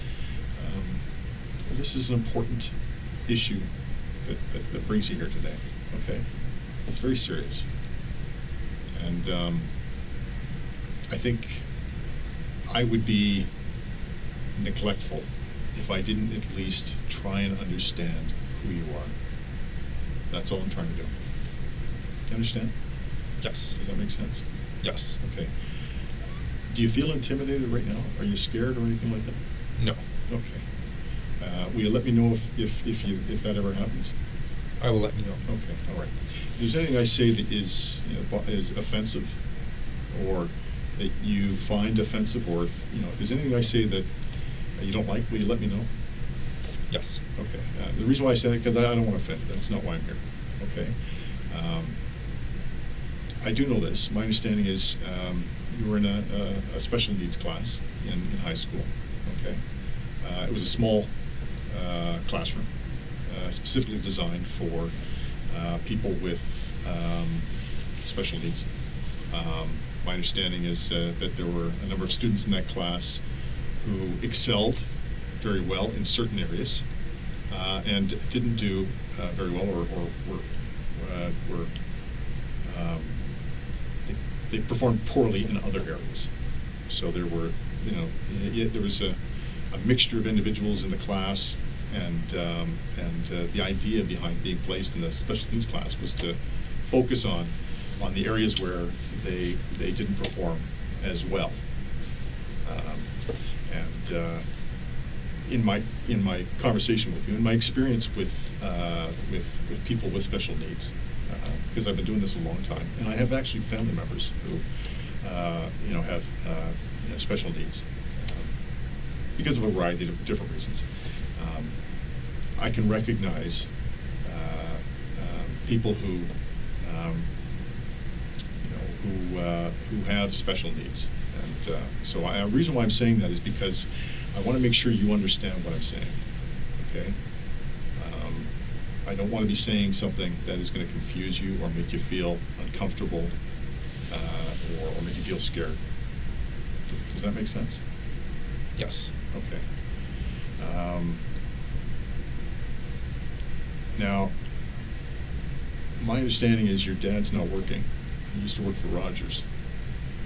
this is an important issue that brings you here today. Okay, it's very serious, and I think I would be neglectful if I didn't at least try and understand who you are. That's all I'm trying to do. You understand? Yes. Does that make sense? Yes. Okay. Do you feel intimidated right now? Are you scared or anything like that? No. Okay. Will you let me know if that ever happens? I will let you know. Okay. All right. If there's anything I say that is offensive, or that you find offensive, or if there's anything I say that you don't like, will you let me know? Yes. Okay. The reason why I said it because I don't want to offend you. That's not why I'm here. Okay. I do know this. My understanding is you were in a special needs class in high school. Okay. It was a small classroom, specifically designed for people with special needs. My understanding is that there were a number of students in that class who excelled very well in certain areas and didn't do very well, or were they performed poorly in other areas. So there were, there was a mixture of individuals in the class, and the idea behind being placed in the special needs class was to focus on the areas where they didn't perform as well. In my conversation with you, in my experience with people with special needs, because I've been doing this a long time, and I have actually family members who have special needs because of a variety of different reasons. I can recognize people who have special needs, and so the reason why I'm saying that is because I want to make sure you understand what I'm saying. Okay. I don't want to be saying something that is going to confuse you or make you feel uncomfortable, or make you feel scared. Does that make sense? Yes. Okay. Now, my understanding is your dad's not working. He used to work for Rogers,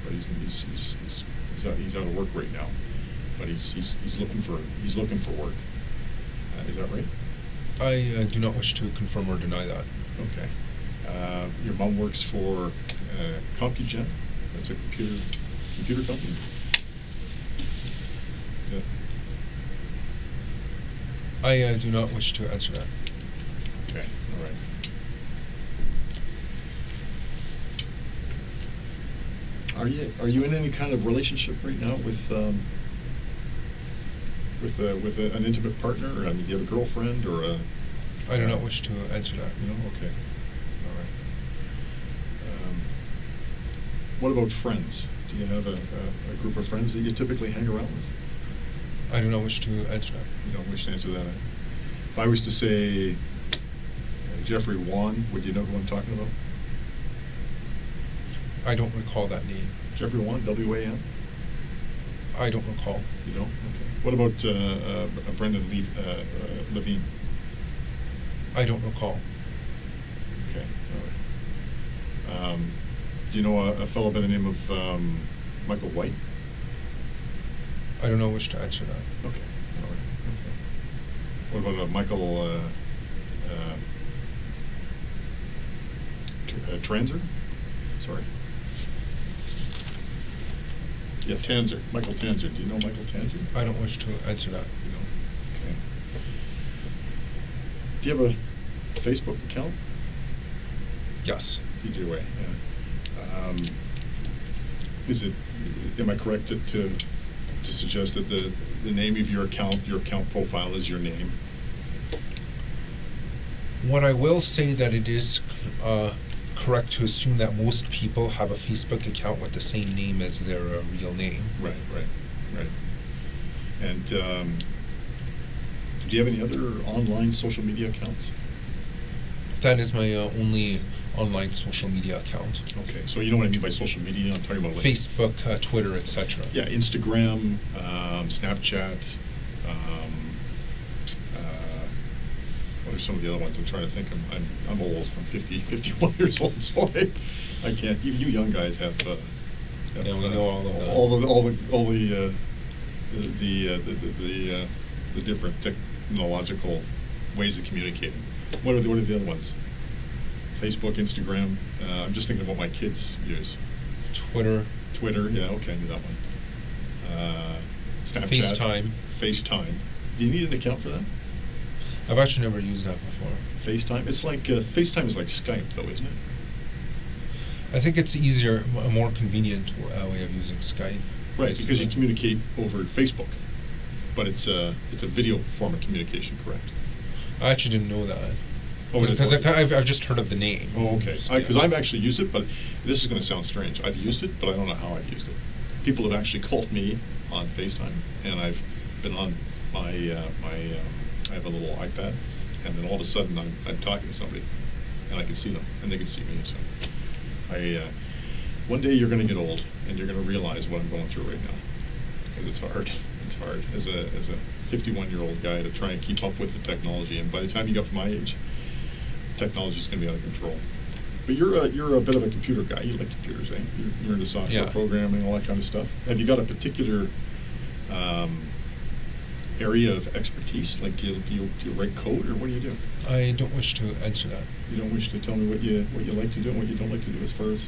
but he's out of work right now. But he's looking for work. Is that right? I do not wish to confirm or deny that. Okay. Your mom works for CompuGen. That's a computer company. Is that? I do not wish to answer that. Okay. All right. Are you in any kind of relationship right now with an intimate partner? I mean, do you have a girlfriend or a? I do not wish to answer that. No. Okay. All right. What about friends? Do you have a group of friends that you typically hang around with? I do not wish to answer that. You don't wish to answer that. If I was to say Jeffrey Wan, would you know who I'm talking about? I don't recall that name. Jeffrey Wan, W-A-N? I don't recall. You don't? Okay. What about Brendan Levine? I don't recall. Okay. All right. Do you know a fellow by the name of Michael White? I do not wish to answer that. Okay. All right. Okay. What about Michael Transer? Sorry. Yeah, Tanzer. Michael Tanzer. Do you know Michael Tanzer? I don't wish to answer that. You don't? Okay. Do you have a Facebook account? Yes. You do, right? Yeah. Am I correct to suggest that the name of your account profile is your name? What I will say that it is correct to assume that most people have a Facebook account with the same name as their real name. Right. And do you have any other online social media accounts? That is my only online social media account. Okay, so you know what I mean by social media? I'm talking about like Facebook, Twitter, etc. Yeah, Instagram, Snapchat. What are some of the other ones? I'm trying to think. I'm old. I'm 51 years old, so I can't. You young guys have. Yeah, we know all of that. The different technological ways of communicating. What are the other ones? Facebook, Instagram. I'm just thinking of what my kids use. Twitter. Yeah, okay, I knew that one. Snapchat. FaceTime. Do you need an account for that? I've actually never used that before. FaceTime? It's like FaceTime is like Skype, though, isn't it? I think it's easier, a more convenient way of using Skype. Right, because you communicate over Facebook, but it's a video form of communication, correct? I actually didn't know that. Oh, because I've just heard of the name. Oh, okay. Because I've actually used it, but this is going to sound strange. I've used it, but I don't know how I've used it. People have actually called me on FaceTime, and I've been on my I have a little iPad, and then all of a sudden I'm talking to somebody, and I can see them, and they can see me. So one day you're going to get old, and you're going to realize what I'm going through right now, because it's hard. It's hard as a 51-year-old guy to try and keep up with the technology, and by the time you get up to my age, technology is going to be out of control. But you're a bit of a computer guy. You like computers, eh? You're into software programming, all that kind of stuff. Have you got a particular area of expertise? Like, do you write code, or what do you do? I don't wish to answer that. You don't wish to tell me what you like to do and what you don't like to do as far as?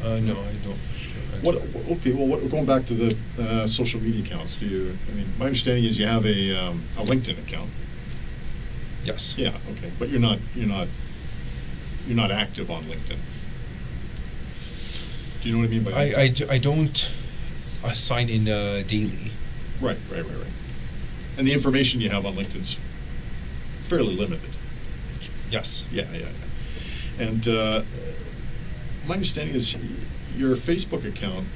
No, I don't wish to answer that. Okay. Well, going back to the social media accounts, I mean, my understanding is you have a LinkedIn account. Yes. Yeah. Okay. But you're not active on LinkedIn. Do you know what I mean by that? I don't sign in daily. Right. And the information you have on LinkedIn's fairly limited. Yes. Yeah. And my understanding is your Facebook account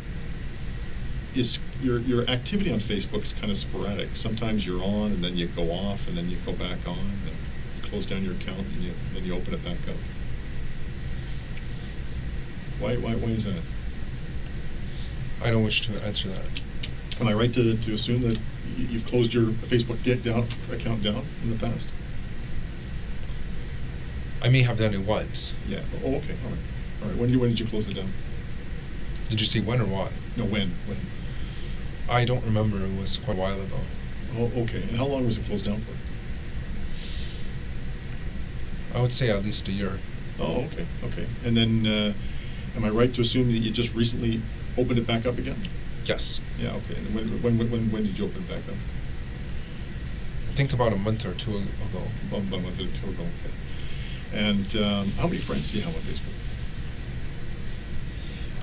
is your activity on Facebook is kind of sporadic. Sometimes you're on, and then you go off, and then you go back on. close down your account and then you open it back up. Why is that? I don't wish to answer that. Am I right to assume that you've closed your Facebook account down in the past? I may have done it once. Yeah. Oh, okay. All right. All right. When did you close it down? Did you say when or why? No, when? I don't remember. It was quite a while ago. Oh, okay. And how long was it closed down for? I would say at least a year. Oh, okay. Okay. And then, am I right to assume that you just recently opened it back up again? Yes. Yeah. Okay. And when did you open it back up? I think about a month or two ago. About a month or two ago. Okay. And how many friends do you have on Facebook?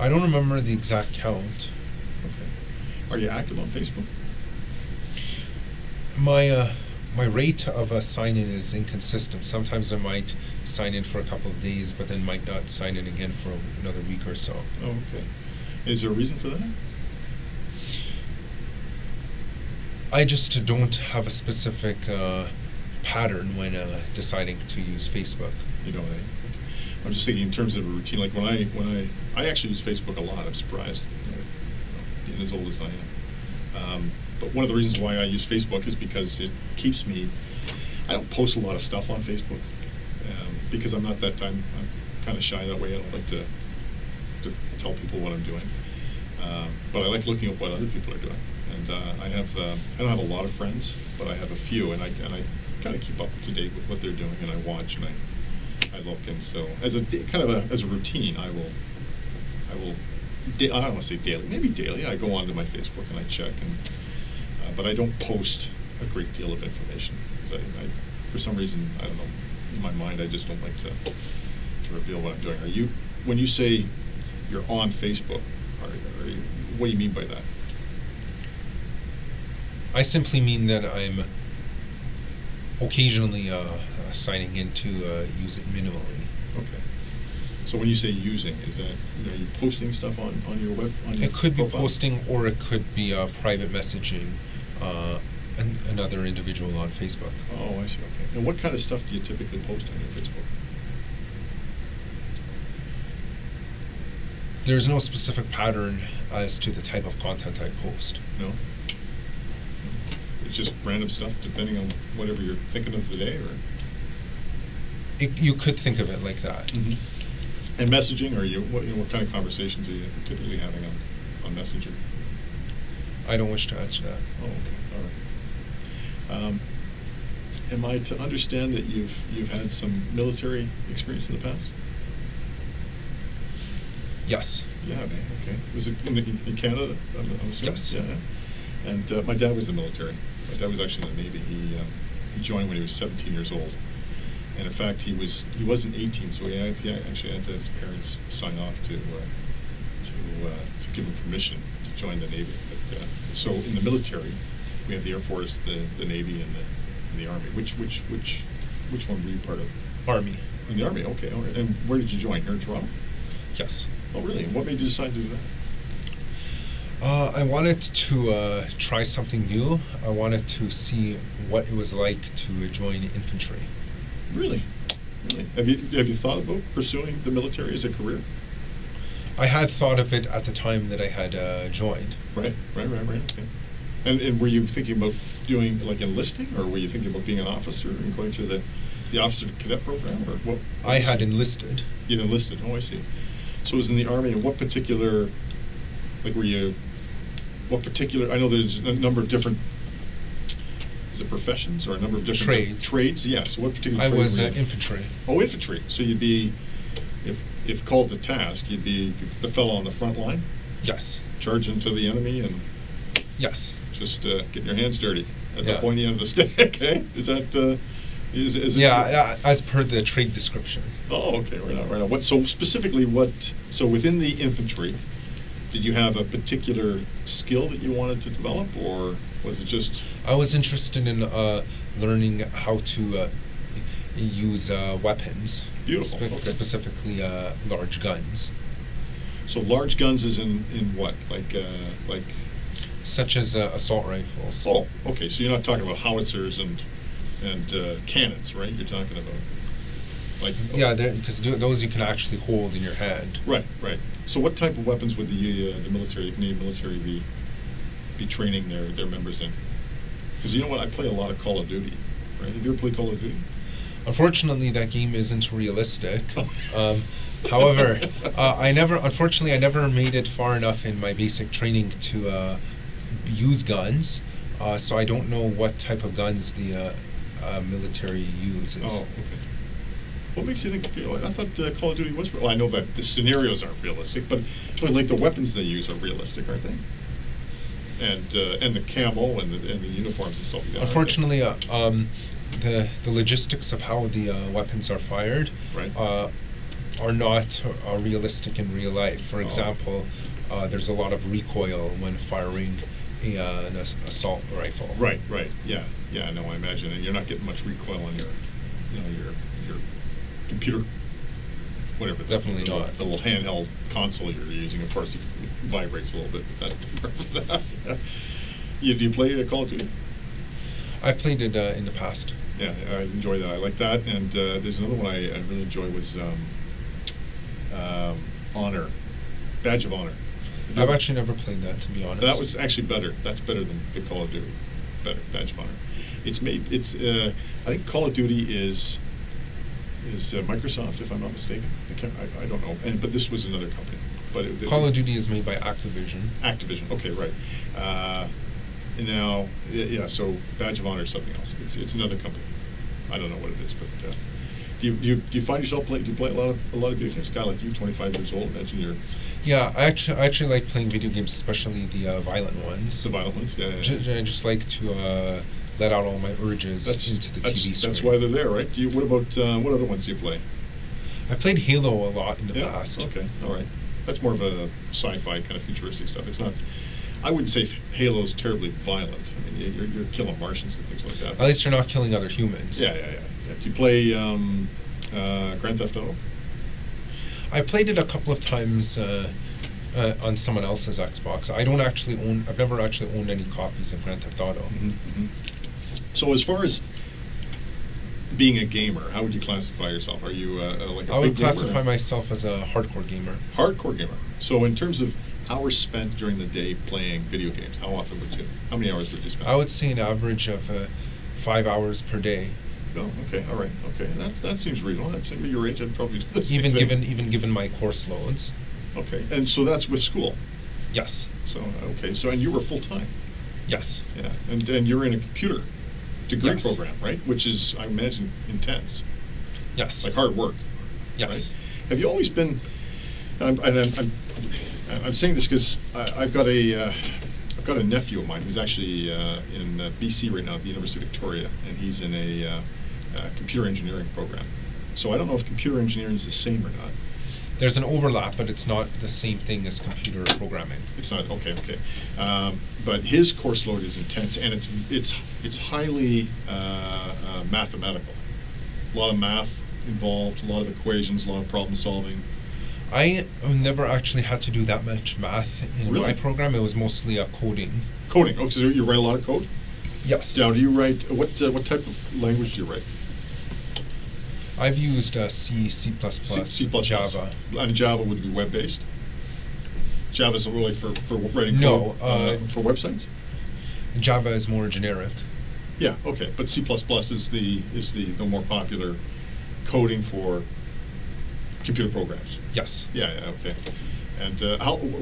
I don't remember the exact count. Okay. Are you active on Facebook? My rate of sign-in is inconsistent. Sometimes I might sign in for a couple of days, but then might not sign in again for another week or so. Oh, okay. Is there a reason for that? I just don't have a specific pattern when deciding to use Facebook. You know, I'm just thinking in terms of a routine. Like when I actually use Facebook a lot. I'm surprised, being as old as I am. But one of the reasons why I use Facebook is because it keeps me. I don't post a lot of stuff on Facebook because I'm not that time. I'm kind of shy that way. I don't like to tell people what I'm doing. But I like looking at what other people are doing. And I don't have a lot of friends, but I have a few, and I kind of keep up to date with what they're doing, and I watch and I look, and so as a routine, I don't want to say daily, maybe daily. I go onto my Facebook and I check, but I don't post a great deal of information because I for some reason, I don't know, in my mind, I just don't like to reveal what I'm doing. When you say you're on Facebook, what do you mean by that? I simply mean that I'm occasionally signing in to use it minimally. Okay. So when you say using, is that are you posting stuff on your web? It could be profile? posting, or it could be private messaging another individual on Facebook. Oh, I see. Okay. And what kind of stuff do you typically post on your Facebook? There's no specific pattern as to the type of content I post. No. It's just random stuff depending on whatever you're thinking of the day, or. You could think of it like that. Mm-hmm. And messaging, or what kind of conversations are you typically having on Messenger? I don't wish to answer that. Oh, okay, all right. Am I to understand that you've had some military experience in the past? Yes. Yeah, okay. Was it in Canada? I'm assuming? Yes. Yeah. And my dad was in the military. My dad was actually in the Navy. He joined when he was 17 years old. And in fact, he wasn't 18, so he actually had to have his parents sign off to give him permission to join the Navy. But, so in the military, we have the Air Force, the Navy, and the Army. Which one were you part of? Army. In the Army, okay. All right. And where did you join? Here in Toronto? Yes. Oh, really? And what made you decide to do that? I wanted to try something new. I wanted to see what it was like to join infantry. Really? Really? Have you thought about pursuing the military as a career? I had thought of it at the time that I had joined. Right. Okay. And were you thinking about doing like enlisting, or were you thinking about being an officer and going through the officer cadet program, or what? I had enlisted. You enlisted. Oh, I see. So it was in the Army. And what particular, like, what particular? I know there's a number of different. Is it professions or a number of different trades? Yes. What particular? I trade was were you? infantry. Oh, infantry. So you'd be, if called to task, you'd be the fellow on the front line. Yes. Charge into the enemy and. Yes. Just getting your hands dirty at the pointy end of the stick. Okay. Is that? Is it? Yeah, as per the trade description. Oh, okay. Right on. What? So specifically, so within the infantry, did you have a particular skill that you wanted to develop, or was it just? I was interested in learning how to use weapons. Beautiful. Okay. Specifically, large guns. So large guns is in what? Like. Such as assault rifles. Oh, okay. So you're not talking about howitzers and and cannons, right? You're talking about, like. Yeah, because those you can actually hold in your hand. Right, right. So what type of weapons would the military, the Canadian military, be training their members in? Because you know what, I play a lot of Call of Duty, right? Have you ever played Call of Duty? Unfortunately, that game isn't realistic. However, unfortunately, I never made it far enough in my basic training to use guns. So I don't know what type of guns the military uses. Oh, okay. What makes you think? I thought Call of Duty was. Well, I know that the scenarios aren't realistic, but like the weapons they use are realistic, aren't they? And the camo and the uniforms and stuff like that. Unfortunately, the logistics of how the weapons are fired, right, are not realistic in real life. For example, there's a lot of recoil when firing an assault rifle. Right, right, yeah, no, I imagine, and you're not getting much recoil on your computer, whatever. Definitely not. The little handheld console you're using, of course, it vibrates a little bit. But do you play Call of Duty? I played it in the past. Yeah, I enjoy that. I like that. And there's another one I really enjoy was Honor, Badge of Honor. I've actually never played that, to be honest. That was actually better. That's better than the Call of Duty. Better, Badge of Honor. I think Call of Duty is Microsoft, if I'm not mistaken. I don't know. But this was another company. But Call of Duty is made by Activision. Activision. Okay, right. And now, yeah. So Badge of Honor is something else. It's another company. I don't know what it is, but do you find yourself play? Do you play a lot of video games? A guy like you, 25 years old. Imagine you're. Yeah, I actually like playing video games, especially the violent ones. The violent ones, yeah. I just like to let out all my urges into the TV screen. That's why they're there, right? What about what other ones do you play? I played Halo a lot in the past. Okay, all right. That's more of a sci-fi kind of futuristic stuff. It's not. I wouldn't say Halo's terribly violent. I mean, you're killing Martians and things like that. At least you're not killing other humans. Yeah. Do you play Grand Theft Auto? I played it a couple of times on someone else's Xbox. I've never actually owned any copies of Grand Theft Auto. Mm-hmm, mm-hmm. So as far as being a gamer, how would you classify yourself? Are you like a big gamer? I would classify myself as a hardcore gamer. Hardcore gamer. So in terms of hours spent during the day playing video games, how many hours would you spend? I would say an average of 5 hours per day. Oh, okay, all right, okay. That seems reasonable. That's at your age, I'd probably do the same thing. Even given my course loads. Okay, and so that's with school. Yes. So okay, and you were full time. Yes. Yeah, and you're in a computer degree program, right? Which is, I imagine, intense. Yes. Like hard work. Yes. Right? Have you always been? I'm saying this because I've got a nephew of mine who's actually in BC right now at the University of Victoria, and he's in a computer engineering program. So I don't know if computer engineering is the same or not. There's an overlap, but it's not the same thing as computer programming. It's not, okay. But his course load is intense, and it's highly mathematical. A lot of math involved, a lot of equations, a lot of problem solving. I never actually had to do that much math in my program. It was mostly coding. Coding. Oh, so you write a lot of code? Yes. Now, do you write what type of language do you write? I've used C, C++, Java. And Java would be web-based? Java is really for writing code? No. For websites? Java is more generic. Yeah, okay. But C++ is the more popular coding for computer programs? Yes. Yeah, okay. And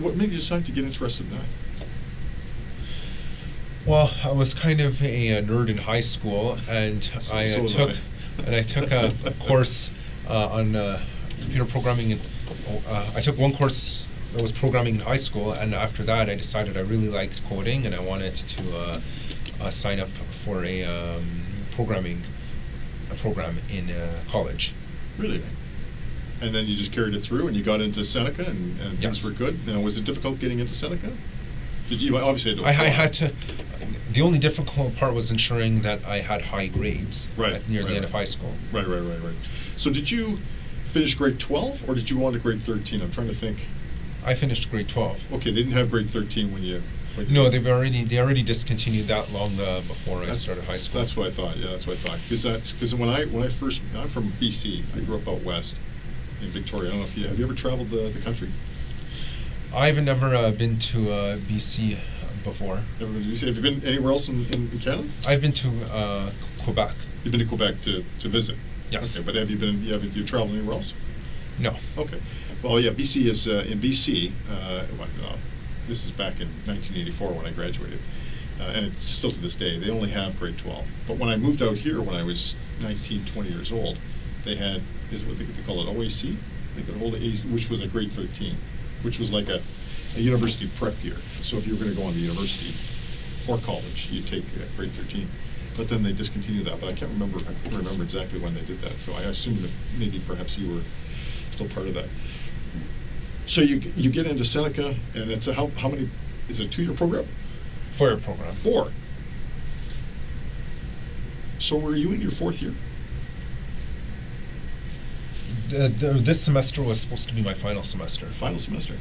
what made you decide to get interested in that? Well, I was kind of a nerd in high school, and I took a course on computer programming. And I took one course that was programming in high school, and after that, I decided I really liked coding, and I wanted to sign up for a program in college. Really? And then you just carried it through, and you got into Seneca, and things were good. Now, was it difficult getting into Seneca? Did you obviously had to apply? I had to. The only difficult part was ensuring that I had high grades near the end of high school. Right. So did you finish grade 12, or did you go on to grade 13? I'm trying to think. I finished grade 12. Okay, they didn't have grade 13 when you. No, they already discontinued that long before I started high school. That's what I thought. Yeah, that's what I thought. Because when I first, I'm from BC. I grew up out west in Victoria. I don't know if have you ever traveled the country? I've never been to BC before. Never been to BC. Have you been anywhere else in Canada? I've been to Quebec. You've been to Quebec to visit. Yes. Okay, but have you traveled anywhere else? No. Okay. Well, yeah, BC is in BC. This is back in 1984 when I graduated, and it's still to this day. They only have grade 12. But when I moved out here when I was 19, 20 years old, they had what they call it OAC. They could hold AC, which was a grade 13, which was like a university prep year. So if you were going to go on to university or college, you'd take grade 13. But then they discontinued that. But I can't remember exactly when they did that. So I assume that maybe perhaps you were still part of that. So you get into Seneca, and it's how many? Is it a 2-year program? 4-year program. 4. So were you in your 4th year? This semester was supposed to be my final semester. Final semester.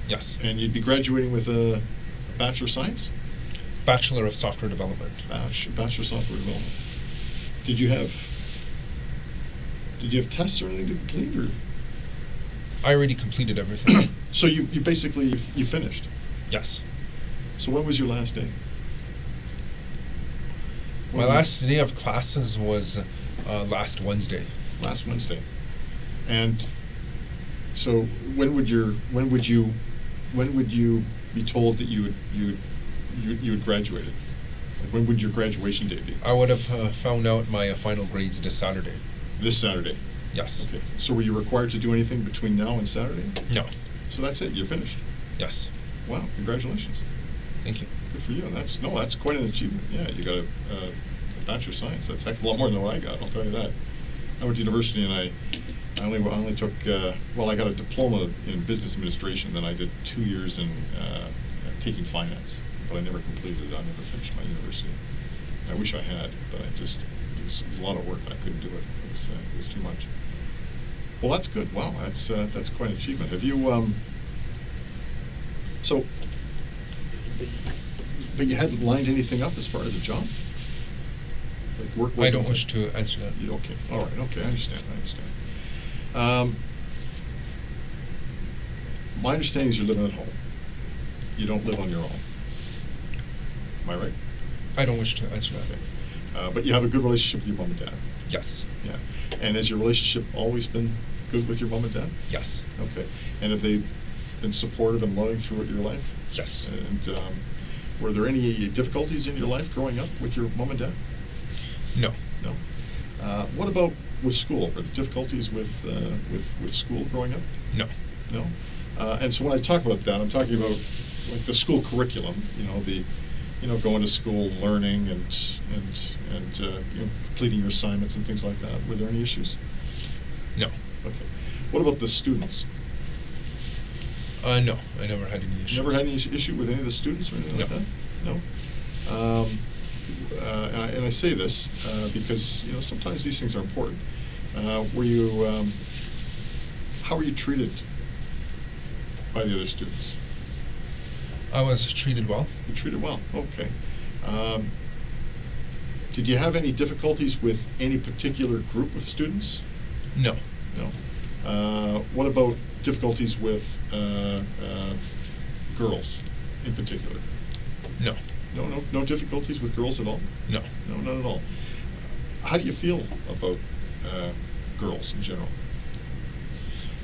Yes. And you'd be graduating with a Bachelor of Science? Bachelor of Software Development. Bachelor of Software Development. Did you have tests or anything to complete, or? I already completed everything. So you basically you finished? Yes. So when was your last day? My last day of classes was last Wednesday. Last Wednesday. And so when would you be told that you had graduated? Like when would your graduation date be? I would have found out my final grades this Saturday. This Saturday? Yes. Okay. So were you required to do anything between now and Saturday? No. So that's it. You're finished. Yes. Wow. Congratulations. Thank you. Good for you. That's quite an achievement. Yeah, you got a Bachelor of Science. That's a heck of a lot more than what I got. I'll tell you that. I went to university and I only took I got a diploma in business administration. Then I did 2 years in taking finance, but I never completed it. I never finished my university. I wish I had, but it was a lot of work. I couldn't do it. It was too much. Well, that's good. Wow, that's quite an achievement. Have you but you hadn't lined anything up as far as a job? Like work wasn't. I don't wish to answer that. Okay. All right. Okay. I understand. My understanding is you're living at home. You don't live on your own. Am I right? I don't wish to answer that. Okay. But you have a good relationship with your mom and dad. Yes. Yeah. And has your relationship always been good with your mom and dad? Yes. Okay. And have they been supportive and loving throughout your life? Yes. And were there any difficulties in your life growing up with your mom and dad? No. No. What about with school? Were there difficulties with school growing up? No. No. And so when I talk about that, I'm talking about like the school curriculum. Going to school, learning, and completing your assignments and things like that. Were there any issues? No. Okay. What about the students? No, I never had any issues. Never had any issue with any of the students or anything like that? No. And I say this because sometimes these things are important. How were you treated by the other students? I was treated well. You treated well. Okay. Did you have any difficulties with any particular group of students? No. No. What about difficulties with girls in particular? No. No difficulties with girls at all? No. No, not at all. How do you feel about girls in general?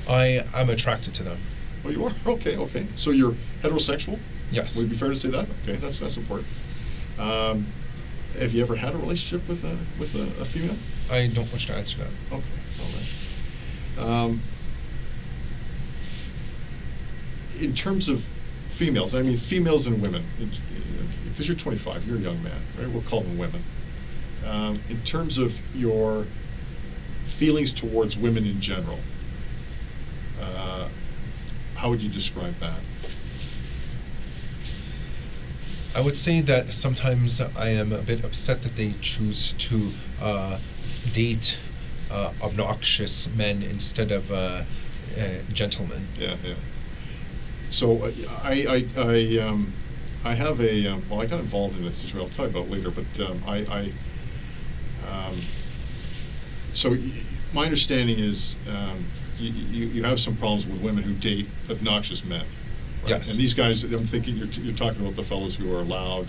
I'm attracted to them. Oh, you are? Okay. So you're heterosexual? Yes. Would it be fair to say that? Okay, that's important. Have you ever had a relationship with a female? I don't wish to answer that. Okay, all right. In terms of females, I mean females and women, because you're 25, you're a young man, right? We'll call them women. In terms of your feelings towards women in general, how would you describe that? I would say that sometimes I am a bit upset that they choose to date obnoxious men instead of gentlemen. Yeah. So I have a well, I got involved in this situation. I'll tell you about it later, but so my understanding is you have some problems with women who date obnoxious men. Right? Yes. And these guys, I'm thinking you're talking about the fellows who are loud,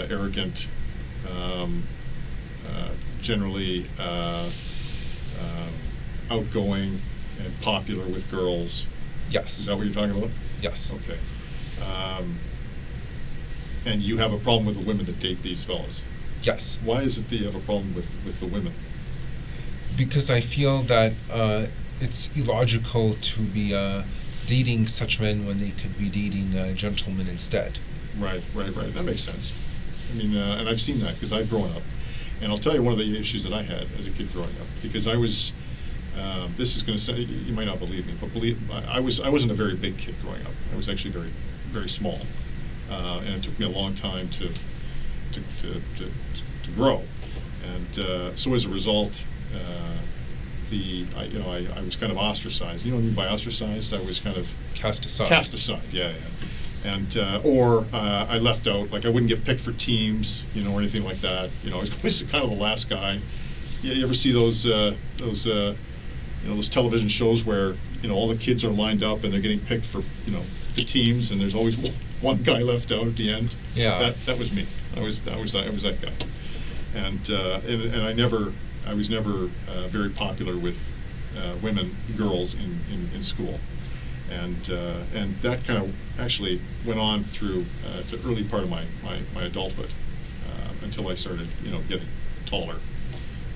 arrogant, generally outgoing and popular with girls. Yes. Is that what you're talking about? Yes. Okay. And you have a problem with the women that date these fellas. Yes. Why is it that you have a problem with the women? Because I feel that it's illogical to be dating such men when they could be dating gentlemen instead. Right. That makes sense. I mean, and I've seen that because I've grown up. And I'll tell you one of the issues that I had as a kid growing up, because I was, this is going to say, you might not believe me, but I wasn't a very big kid growing up. I was actually very, very small. And it took me a long time to grow. And so as a result, I was kind of ostracized. You know what I mean by ostracized? I was kind of Cast aside. Cast aside, yeah. And or I left out, like I wouldn't get picked for teams, or anything like that. I was always kind of the last guy. You ever see those television shows where all the kids are lined up and they're getting picked for the teams, and there's always one guy left out at the end. Yeah. That was me. I was that guy. And I was never very popular with girls in school. And that kind of actually went on through the early part of my adulthood, until I started, getting taller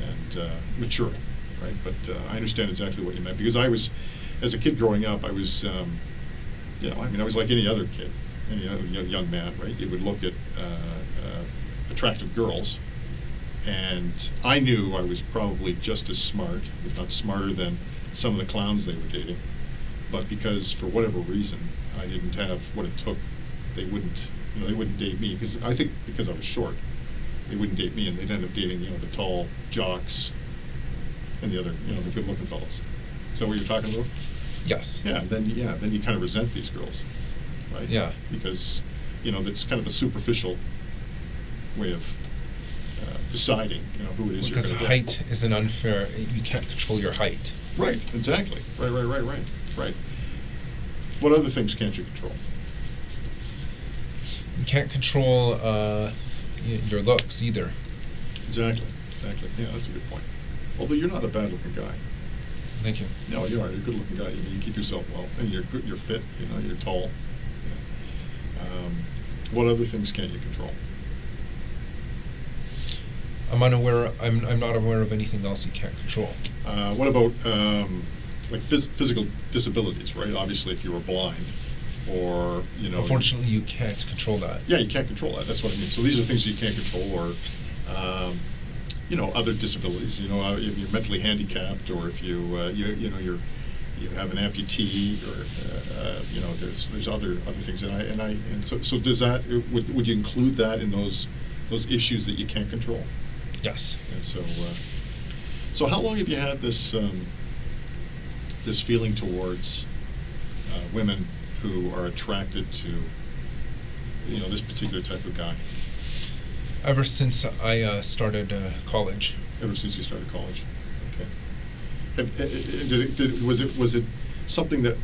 and maturing, right? But I understand exactly what you meant, because I was, as a kid growing up, I was, I was like any other kid, any other young man, right? You would look at attractive girls, and I knew I was probably just as smart, if not smarter, than some of the clowns they were dating. But because for whatever reason I didn't have what it took, they wouldn't date me, because I think because I was short, they wouldn't date me, and they'd end up dating the tall jocks and the other the good-looking fellows. Is that what you're talking about? Yes. Then you kind of resent these girls, right? Yeah. Because that's kind of a superficial way of deciding who it is Because you're going to height is an unfair. You can't control your height. Right. Exactly. Right. What other things can't you control? You can't control your looks either. Exactly. Yeah, that's a good point. Although you're not a bad-looking guy. Thank you. No, you are. You're a good-looking guy. You keep yourself well, and you're good. You're fit. You're tall. Yeah. What other things can't you control? I'm not aware of anything else you can't control. What about like physical disabilities? Right. Obviously, if you were blind, or Unfortunately, you can't control that. Yeah, you can't control that. That's what I mean. So these are things you can't control, or other disabilities. If you're mentally handicapped, or if you have an amputee, or there's other things. So does that would you include that in those issues that you can't control? Yes. And so how long have you had this this feeling towards women who are attracted to this particular type of guy? Ever since I started college. Ever since you started college, okay. Was it something that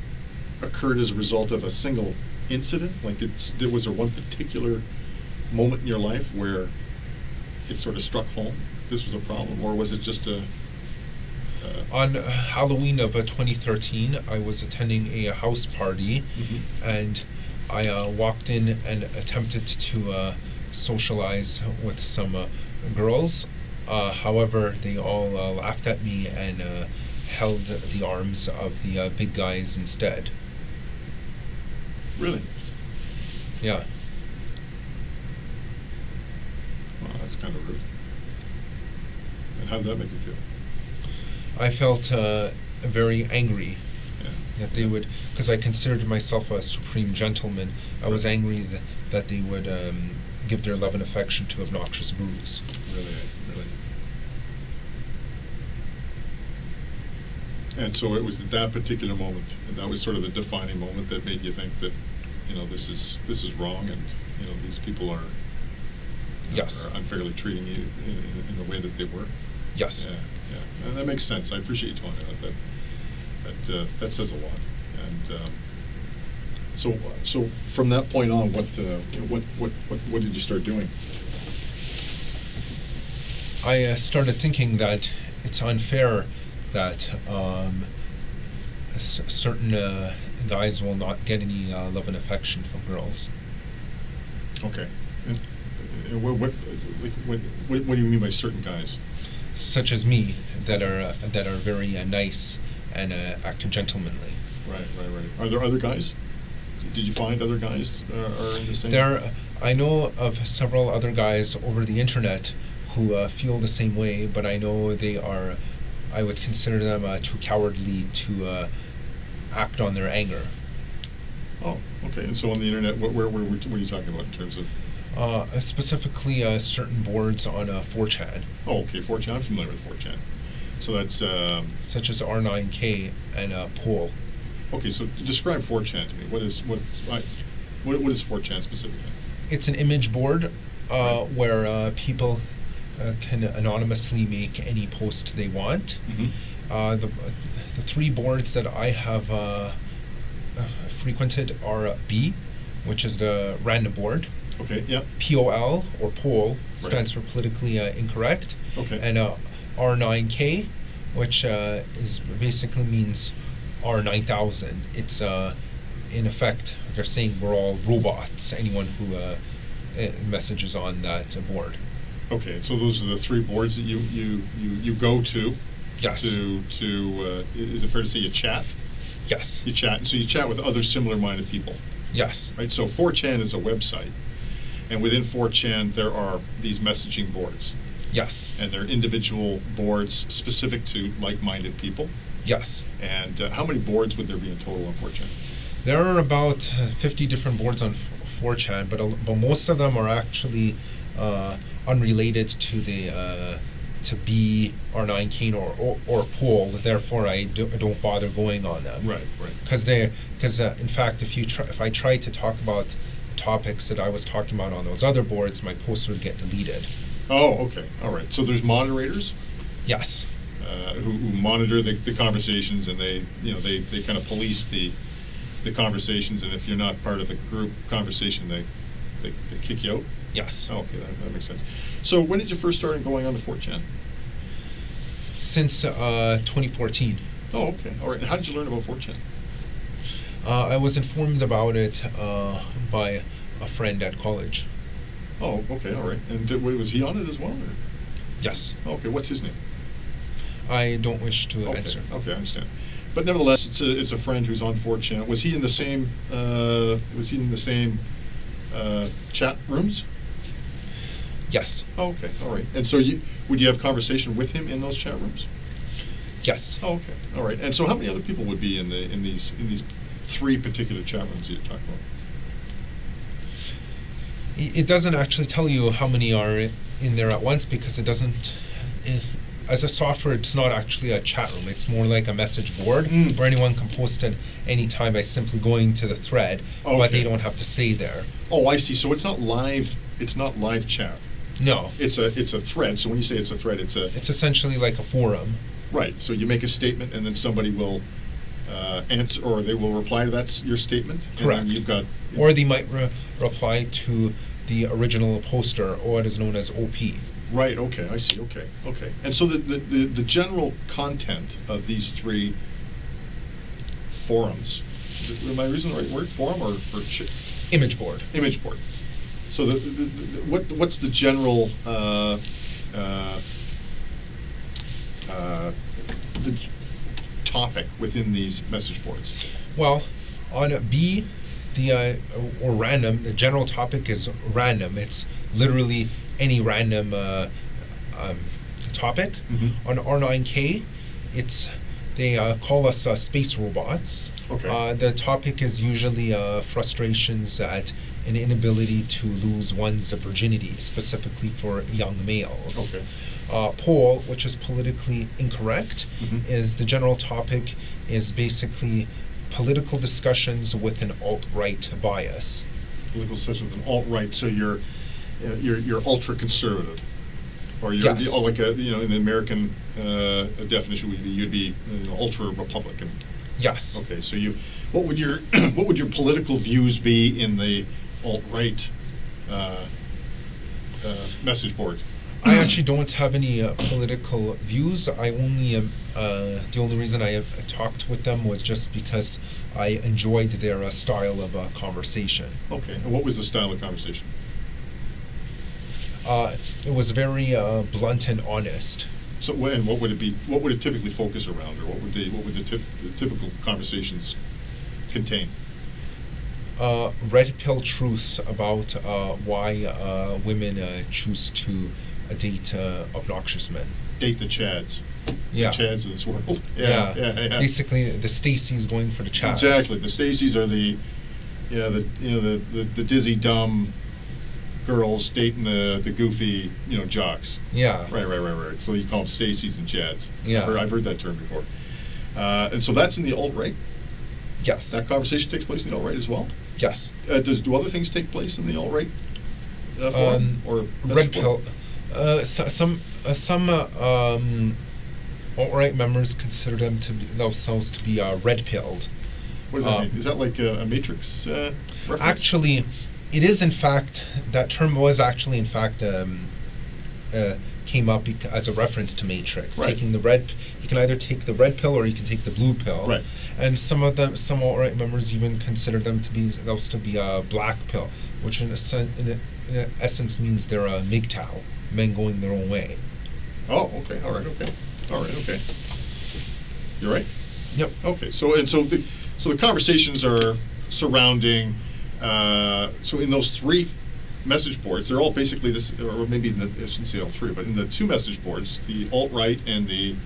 occurred as a result of a single incident? Like, was there one particular moment in your life where it sort of struck home this was a problem, or was it just on Halloween of 2013, I was attending a house party, and I walked in and attempted to socialize with some girls. However, they all laughed at me and held the arms of the big guys instead. Really? Yeah. Well, that's kind of rude. And how did that make you feel? I felt very angry. Yeah. That they would, because I considered myself a supreme gentleman. I was angry that they would give their love and affection to obnoxious brutes. Really. And so it was at that particular moment, and that was sort of the defining moment that made you think that, this is wrong, and these people are Yes. are unfairly treating you in the way that they were. Yes. Yeah, and that makes sense. I appreciate you telling me that. That says a lot. And so from that point on, what did you start doing? I started thinking that it's unfair that certain guys will not get any love and affection from girls. Okay. And what do you mean by certain guys? Such as me, that are very nice and act gentlemanly. Right. Are there other guys? Did you find other guys are in the same? I know of several other guys over the internet who feel the same way, but I know I would consider them too cowardly to act on their anger. Oh, okay. And so on the internet, what are you talking about in terms of? Specifically, certain boards on 4chan. Oh, okay, 4chan. I'm familiar with 4chan. So that's such as R9K and Pol. Okay, so describe 4chan to me. What is 4chan specifically? It's an image board Right. where people can anonymously make any post they want. Mm-hmm. The three boards that I have frequented are B, which is the random board. Okay, yeah. POL, or Pol, Right. stands for politically incorrect. Okay. And R9K, which is basically means R9000. It's in effect, they're saying we're all robots. Anyone who messages on that board. Okay, so those are the three boards that you go to. Yes. To is it fair to say you chat? Yes. You chat, so you chat with other similar-minded people, Yes. right? So 4chan is a website, and within 4chan there are these messaging boards, Yes. and they're individual boards specific to like-minded people. Yes. And how many boards would there be in total on 4chan? There are about 50 different boards on 4chan, but most of them are actually unrelated to the to B R9K or Pol. Therefore, I don't bother going on them. Right. Because in fact, if I tried to talk about topics that I was talking about on those other boards, my post would get deleted. Oh, okay, all right. So there's moderators Yes. who monitor the conversations, and they kind of police the conversations. And if you're not part of the group conversation, they kick you out. Yes. Oh, okay, that makes sense. So when did you first start going on to 4chan? Since 2014. Oh, okay, all right. And how did you learn about 4chan? I was informed about it by a friend at college. Oh, okay, all right. And was he on it as well? Or? Yes. Okay, what's his name? I don't wish to Okay, answer. okay, I understand. But nevertheless, it's a friend who's on 4chan. Was he in the same? Chat rooms? Yes. Oh, okay, all right. And so would you have conversation with him in those chat rooms? Yes. Oh, okay, all right. And so how many other people would be in these three particular chat rooms you talked about? It doesn't actually tell you how many are in there at once, because it doesn't. As a software, it's not actually a chat room. It's more like a message board where anyone can post at any time by simply going to the thread, but Okay. they don't have to stay there. Oh, I see. So it's not live. It's not live chat. No. It's a thread. So when you say it's a thread, it's essentially like a forum. right. So you make a statement, and then somebody will answer, or they will reply to your statement. Correct. And then you've got. Or they might reply to the original poster, or what is known as OP. Right. Okay. I see. Okay. And so the general content of these three forums. Am I using the right word? Forum or Image board. image board. So what's the general the topic within these message boards? Well, on B, or random, the general topic is random. It's literally any random topic. Mhm. On R9K, they call us space robots. Okay. The topic is usually frustrations at an inability to lose one's virginity, specifically for young males. Okay. Poll, which is politically incorrect, Mhm. is the general topic is basically political discussions with an alt-right bias. Political discussion with an alt-right, so you're ultra-conservative. Or you're Yes. like in the American definition, you'd be ultra-Republican. Yes. Okay, so what would your what would your political views be in the alt-right message board? I actually don't have any political views. I only the only reason I have talked with them was just because I enjoyed their style of conversation. Okay, and what was the style of conversation? It was very blunt and honest. So when what would it be? What would it typically focus around, or what would the typical conversations contain? Red pill truths about why women choose to date obnoxious men. Date the Chads. Yeah. The Chads of this world. Yeah. Yeah. Basically, the Stacey's going for the Chads. Exactly. The Stacys are the dizzy dumb girls dating the goofy jocks. Yeah. Right. So you call them Stacys and Chads. Yeah. I've heard that term before. And so that's in the alt-right. Yes. That conversation takes place in the alt-right as well. Yes. Do other things take place in the alt-right forum or red message pill. board? Some alt-right members consider themselves to be red pilled. What does that mean? Is that like a Matrix reference? Actually, it is in fact, that term was actually in fact came up as a reference to Matrix. Right. Taking the you can either take the red pill or you can take the blue pill. Right. And some alt-right members even consider themselves to be a black pill, which in essence means they're a MGTOW, men going their own way. Oh, okay. All right. Okay. You're right. Yep. Okay. So the conversations are surrounding. So in those three message boards, they're all basically this, or maybe I shouldn't say all three, but in the two message boards, the alt-right and the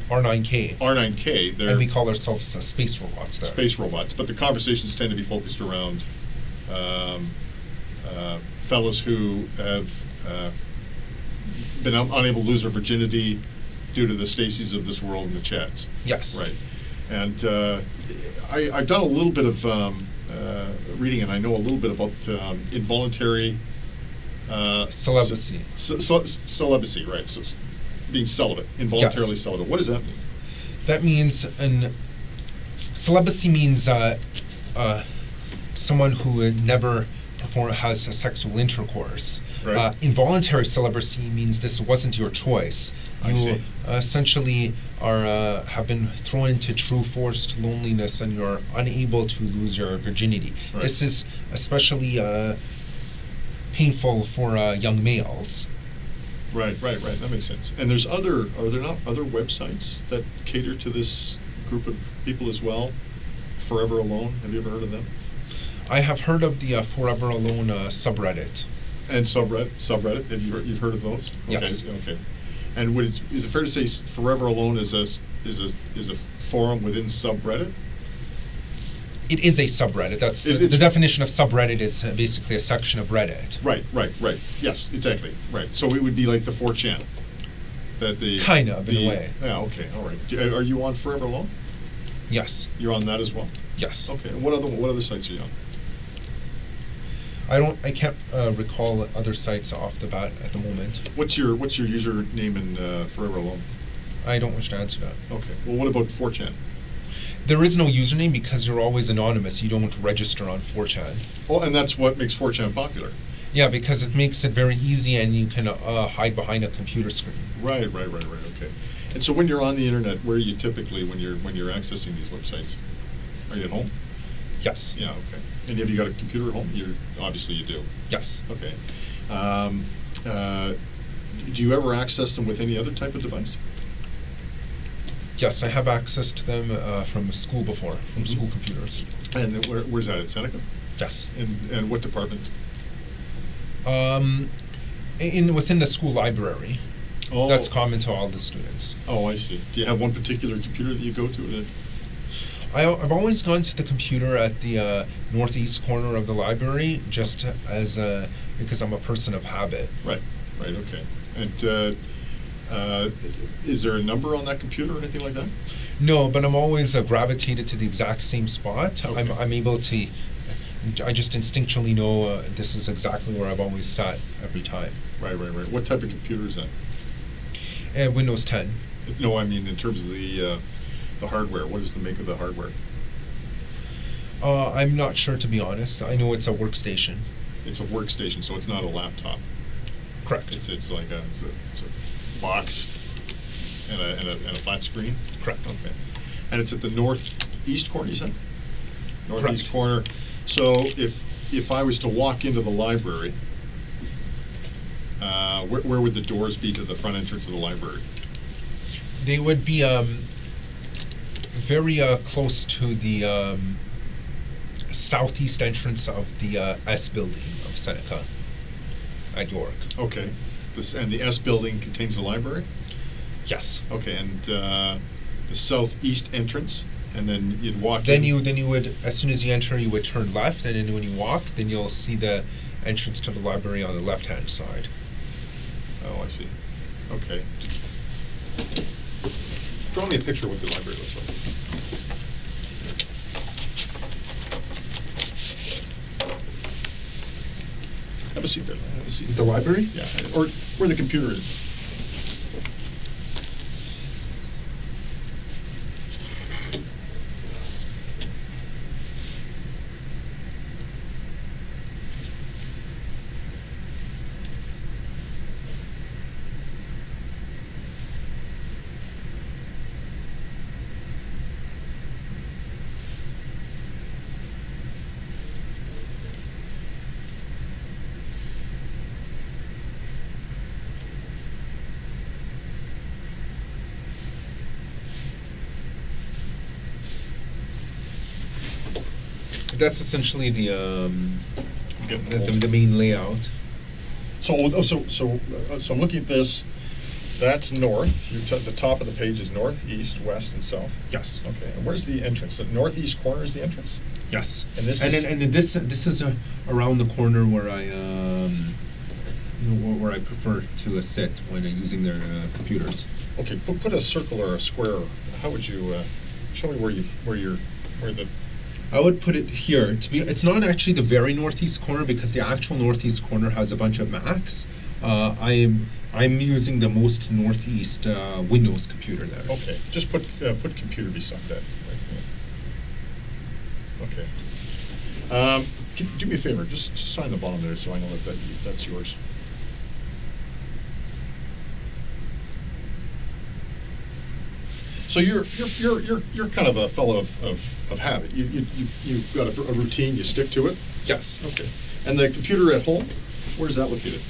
R9K. R9K, And we call ourselves space robots there. Space robots, but the conversations tend to be focused around fellas who have been unable to lose their virginity due to the Stacys of this world and the Chads. Yes. Right. And I've done a little bit of reading, and I know a little bit about involuntary Celibacy. Celibacy, right? So being celibate, involuntarily Yes. celibate. What does that mean? That means celibacy means someone who never has sexual intercourse. Right. Involuntary celibacy means this wasn't your choice. I You see. essentially have been thrown into true forced loneliness, and you're unable to lose your virginity. Right. This is especially painful for young males. Right. That makes sense. And are there not other websites that cater to this group of people as well? Forever Alone. Have you ever heard of them? I have heard of the Forever Alone subreddit. And subreddit. You've heard of those? Yes. Okay. And is it fair to say Forever Alone is a forum within subreddit? It is a subreddit. That's the definition of subreddit is basically a section of Reddit. Right. Yes, exactly. Right. So it would be like the 4chan. Kind of, in a way. Yeah. Okay. All right. Are you on Forever Alone? Yes. You're on that as well. Yes. Okay. And what other sites are you on? I can't recall other sites off the bat at the moment. What's your username in Forever Alone? I don't wish to answer that. Okay. Well, what about 4chan? There is no username because you're always anonymous. You don't register on 4chan. Oh, and that's what makes 4chan popular. Yeah, because it makes it very easy, and you can hide behind a computer screen. Right. Okay. And so when you're on the internet, where are you typically when you're accessing these websites? Are you at home? Yes. Yeah. Okay. And have you got a computer at home? Obviously you do. Yes. Okay. Do you ever access them with any other type of device? Yes, I have access to them from school before, from school computers. And where's that, at Seneca? Yes. And what department? Within the school library. Oh. That's common to all the students. Oh, I see. Do you have one particular computer that you go to? I've always gone to the computer at the northeast corner of the library, just as because I'm a person of habit. Right, okay. And is there a number on that computer or anything like that? No, but I'm always gravitated to the exact same spot. Okay. I'm able to. I just instinctually know this is exactly where I've always sat every time. Right. What type of computer is that? Windows 10. No, I mean in terms of the hardware. What is the make of the hardware? I'm not sure, to be honest. I know it's a workstation. It's a workstation, so it's not a laptop. Correct. It's like it's a box and a flat screen. Correct. Okay. And it's at the northeast corner, you said? Northeast Correct. corner. So if I was to walk into the library, where would the doors be to the front entrance of the library? They would be very close to the southeast entrance of the S building of Seneca at York. Okay. And the S building contains the library? Yes. Okay, and the southeast entrance, and then you'd walk Then in. you would, as soon as you enter, you would turn left, and then when you walk, then you'll see the entrance to the library on the left-hand side. Oh, I see. Okay. Draw me a picture of what the library looks like. Have a seat there. Have a seat. The library? Yeah, or where the computer is. That's essentially the Getting the whole- the main layout. So I'm looking at this. That's north. The top of the page is north, east, west, and south. Yes. Okay. And where's the entrance? The northeast corner is the entrance. Yes. And this and is. then, and this is around the corner where I where I prefer to sit when using their computers. Okay. Put a circle or a square. How would you show me where the. I would put it here. It's not actually the very northeast corner because the actual northeast corner has a bunch of Macs. I'm using the most northeast Windows computer there. Okay. Just put computer beside that. Right there. Okay. Do me a favor. Just sign the bottom there so I know that's yours. So you're kind of a fellow of habit. You've got a routine. You stick to it. Yes. Okay. And the computer at home, where's that located?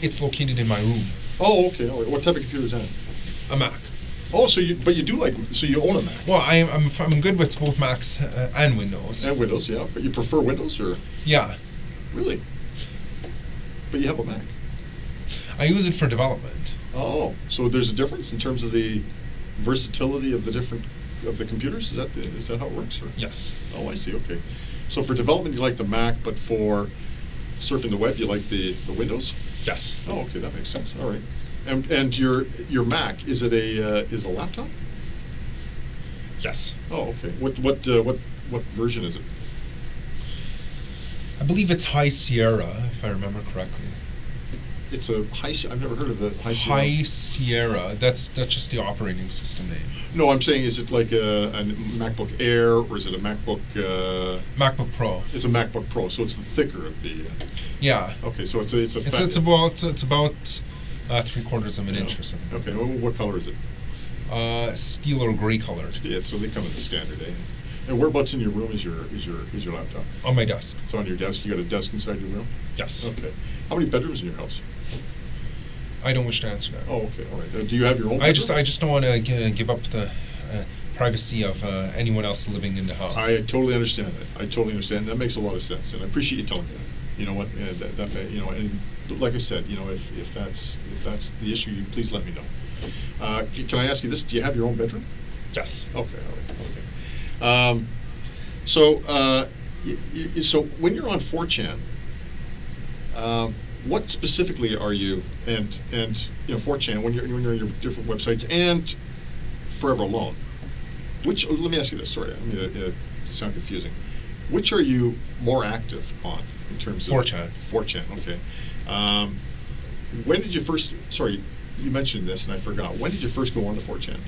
It's located in my room. Oh, okay. All right. What type of computer is that? A Mac. Oh, so you own a Mac. Well, I'm good with both Macs and Windows. And Windows, yeah. But you prefer Windows, or Yeah. really? But you have a Mac. I use it for development. Oh, so there's a difference in terms of the versatility of the computers? Is that how it works? Or? Yes. Oh, I see. Okay. So for development, you like the Mac, but for surfing the web, you like the Windows? Yes. Oh, okay, that makes sense. All right. And your Mac, is it a laptop? Yes. Oh, okay. What version is it? I believe it's High Sierra, if I remember correctly. It's a I've never heard of the High Sierra. High Sierra. That's just the operating system name. No, I'm saying, is it like a MacBook Air, or is it a MacBook? MacBook Pro. It's a MacBook Pro, so it's the thicker of the. Yeah. Okay, so it's a. It's about 3/4 of an inch or something. Okay, what color is it? Steel or gray colored. Yeah, so they come in the standard, eh? And whereabouts in your room is your laptop? On my desk. It's on your desk. You got a desk inside your room? Yes. Okay. How many bedrooms in your house? I don't wish to answer that. Oh, okay, all right. Do you have your own? I bedroom? just don't want to give up the privacy of anyone else living in the house. I totally understand that. I totally understand. That makes a lot of sense, and I appreciate you telling me that. You know what? And like I said, if that's the issue, please let me know. Can I ask you this? Do you have your own bedroom? Yes. Okay, all right, okay. So when you're on 4chan, what specifically are you, and 4chan, when you're on your different websites, and Forever Alone, which, let me ask you this, sorry, I mean, it sound confusing. Which are you more active on in terms of 4chan? 4chan, okay. When did you first, sorry, you mentioned this and I forgot, when did you first go on to 4chan?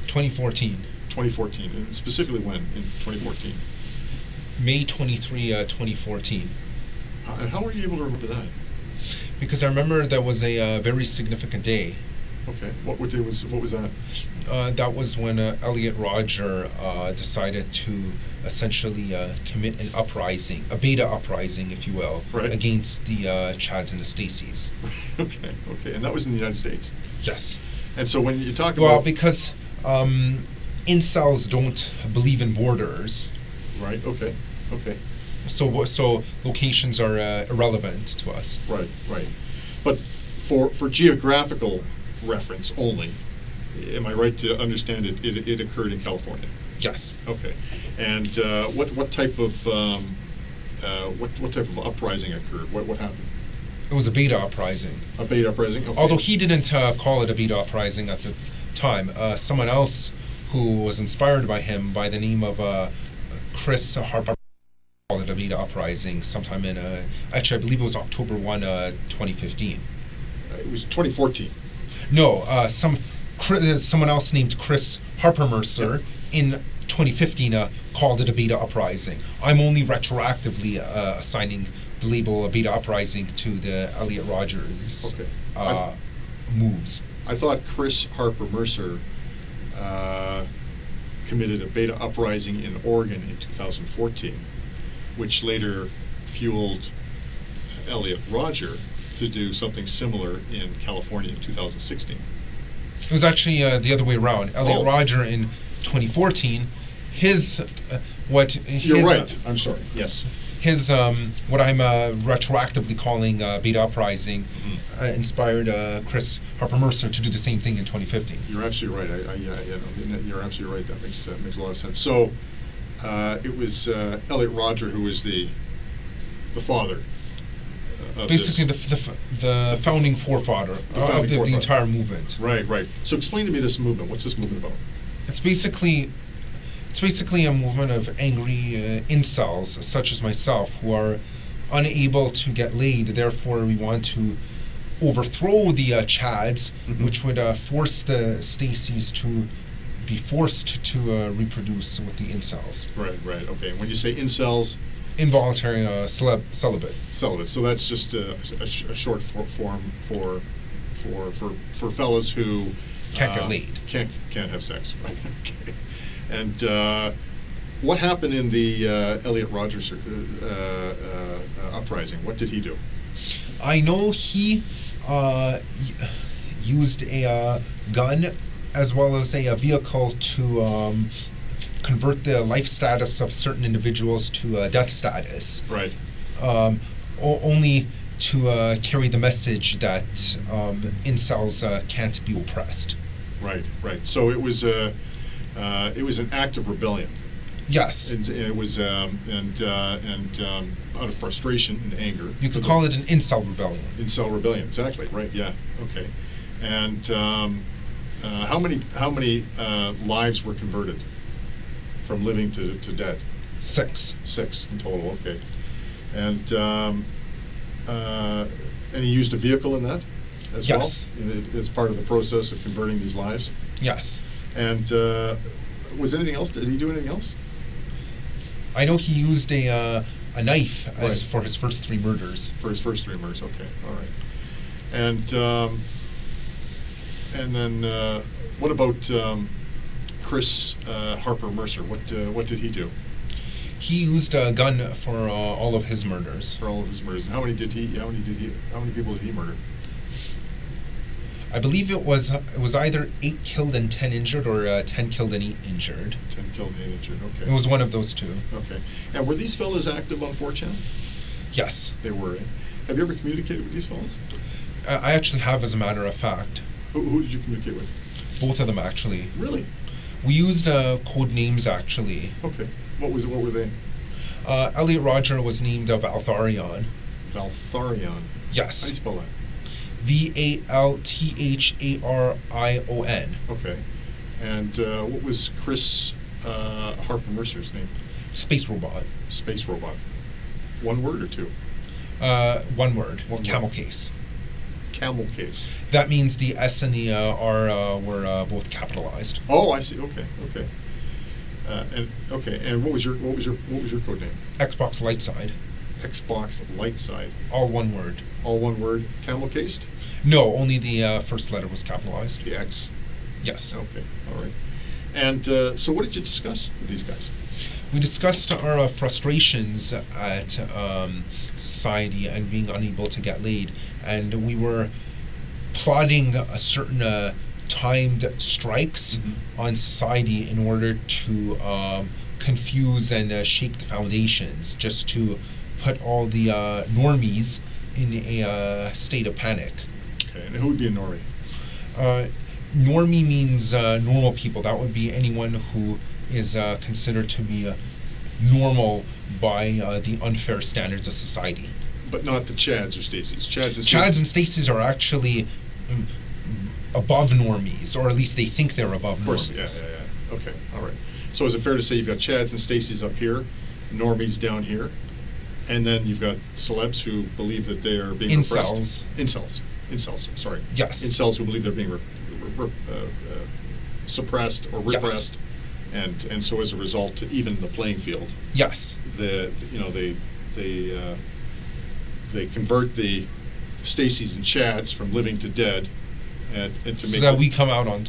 2014. 2014, and specifically when in 2014? May 23, 2014. And how were you able to remember that? Because I remember that was a very significant day. Okay, what was that? That was when Elliot Rodger decided to essentially commit an uprising, a beta uprising, if you will, right, against the Chads and the Stacys. Okay, and that was in the United States? Yes. And so when you talk about... Well, because incels don't believe in borders. Right, okay. So locations are irrelevant to us. Right. But for geographical reference only, am I right to understand it occurred in California? Yes. Okay. And what type of uprising occurred? What happened? It was a beta uprising. A beta uprising? Okay. Although he didn't call it a beta uprising at the time. Someone else who was inspired by him, by the name of Chris Harper, called it a beta uprising sometime in, actually I believe it was October 1, 2015. It was 2014. No, someone else named Chris Harper Mercer in 2015 called it a beta uprising. I'm only retroactively assigning the label a beta uprising to the Elliot Rodgers moves. I thought Chris Harper Mercer committed a beta uprising in Oregon in 2014, which later fueled Elliot Rodger to do something similar in California in 2016. It was actually the other way around. Elliot Rodger in 2014, You're right. I'm sorry. Yes. His what I'm retroactively calling beta uprising inspired Chris Harper Mercer to do the same thing in 2015. You're absolutely right. You're absolutely right. That makes a lot of sense. So it was Elliot Rodger who was the father. Basically, the founding forefather of the entire movement. Right. So explain to me this movement. What's this movement about? It's basically a movement of angry incels, such as myself, who are unable to get laid. Therefore, we want to overthrow the Chads, which would force the Stacys to be forced to reproduce with the incels. Right. Okay. When you say incels, involuntary celibate. So that's just a short form for fellas who can't get laid. Can't have sex. Right. Okay. And what happened in the Elliot Rodgers uprising? What did he do? I know he used a gun as well as a vehicle to convert the life status of certain individuals to death status. Right. Only to carry the message that incels can't be oppressed. Right. So it was an act of rebellion. Yes. And it was out of frustration and anger. You could call it an incel rebellion. Incel rebellion, exactly. Right. Yeah. Okay. And how many lives were converted from living to dead? 6. 6 in total. Okay. And he used a vehicle in that as well? As part of the process of converting these lives? Yes. And was anything else? Did he do anything else? I know he used a knife for his first 3 murders. For his first 3 murders, okay, all right. And then what about Chris Harper Mercer? What did he do? He used a gun for all of his murders. For all of his murders. And how many people did he murder? I believe it was either 8 killed and 10 injured, or 10 killed and 8 injured. 10 killed and 8 injured. Okay. It was one of those 2. Okay. And were these fellas active on 4chan? Yes. They were. Eh? Have you ever communicated with these fellas? I actually have, as a matter of fact. Who did you communicate with? Both of them, actually. Really? We used code names actually. Okay. What were they? Elliot Roger was named Valtharion. Valtharion. Yes. How do you spell that? Valtharion. Okay. And what was Chris Harper Mercer's name? Space robot. Space robot. One word or two? One word. One Camel word. case. Camel case. That means the S and the R were both capitalized. Oh, I see. Okay. And what was your code name? Xbox light side. Xbox light side. All one word. All one word. Camel cased. No, only the first letter was capitalized. The X. Yes. Okay. All right. And so, what did you discuss with these guys? We discussed our frustrations at society and being unable to get laid, and we were plotting a certain timed strikes on society in order to confuse and shake the foundations, just to put all the normies in a state of panic. Okay, and who would be a normie? Normie means normal people. That would be anyone who is considered to be normal by the unfair standards of society. But not the Chads or Stacys. Chads and Stacys are actually above normies, or at least they think they're above normies. Of course, normies. yeah. Okay, all right. So is it fair to say you've got Chads and Stacys up here, normies down here, and then you've got celebs who believe that they are being repressed? Incels, sorry. Yes. Incels who believe they're being suppressed or repressed, yes. and so as a result, to even the playing field. Yes. They convert the Stacys and Chads from living to dead, and to make so that we come out on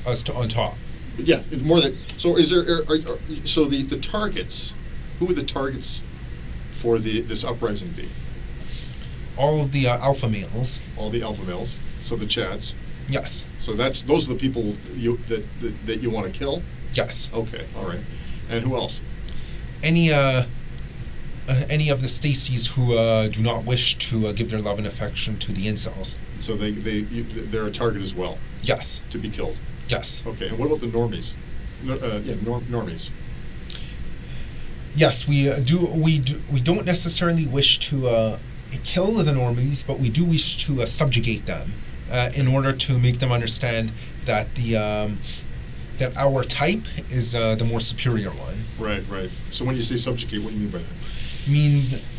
top. Yeah, more than so. Is there so the targets? Who would the targets for this uprising be? All of the alpha males. All the alpha males. So the Chads. Yes. So those are the people that you want to kill. Yes. Okay. All right. And who else? Any of the Stacys who do not wish to give their love and affection to the incels. So they're a target as well. Yes. To be killed. Yes. Okay. And what about the normies? Normies. Yes, we don't necessarily wish to kill the normies, but we do wish to subjugate them in order to make them understand that that our type is the more superior one. Right. So when you say subjugate, what do you mean by that?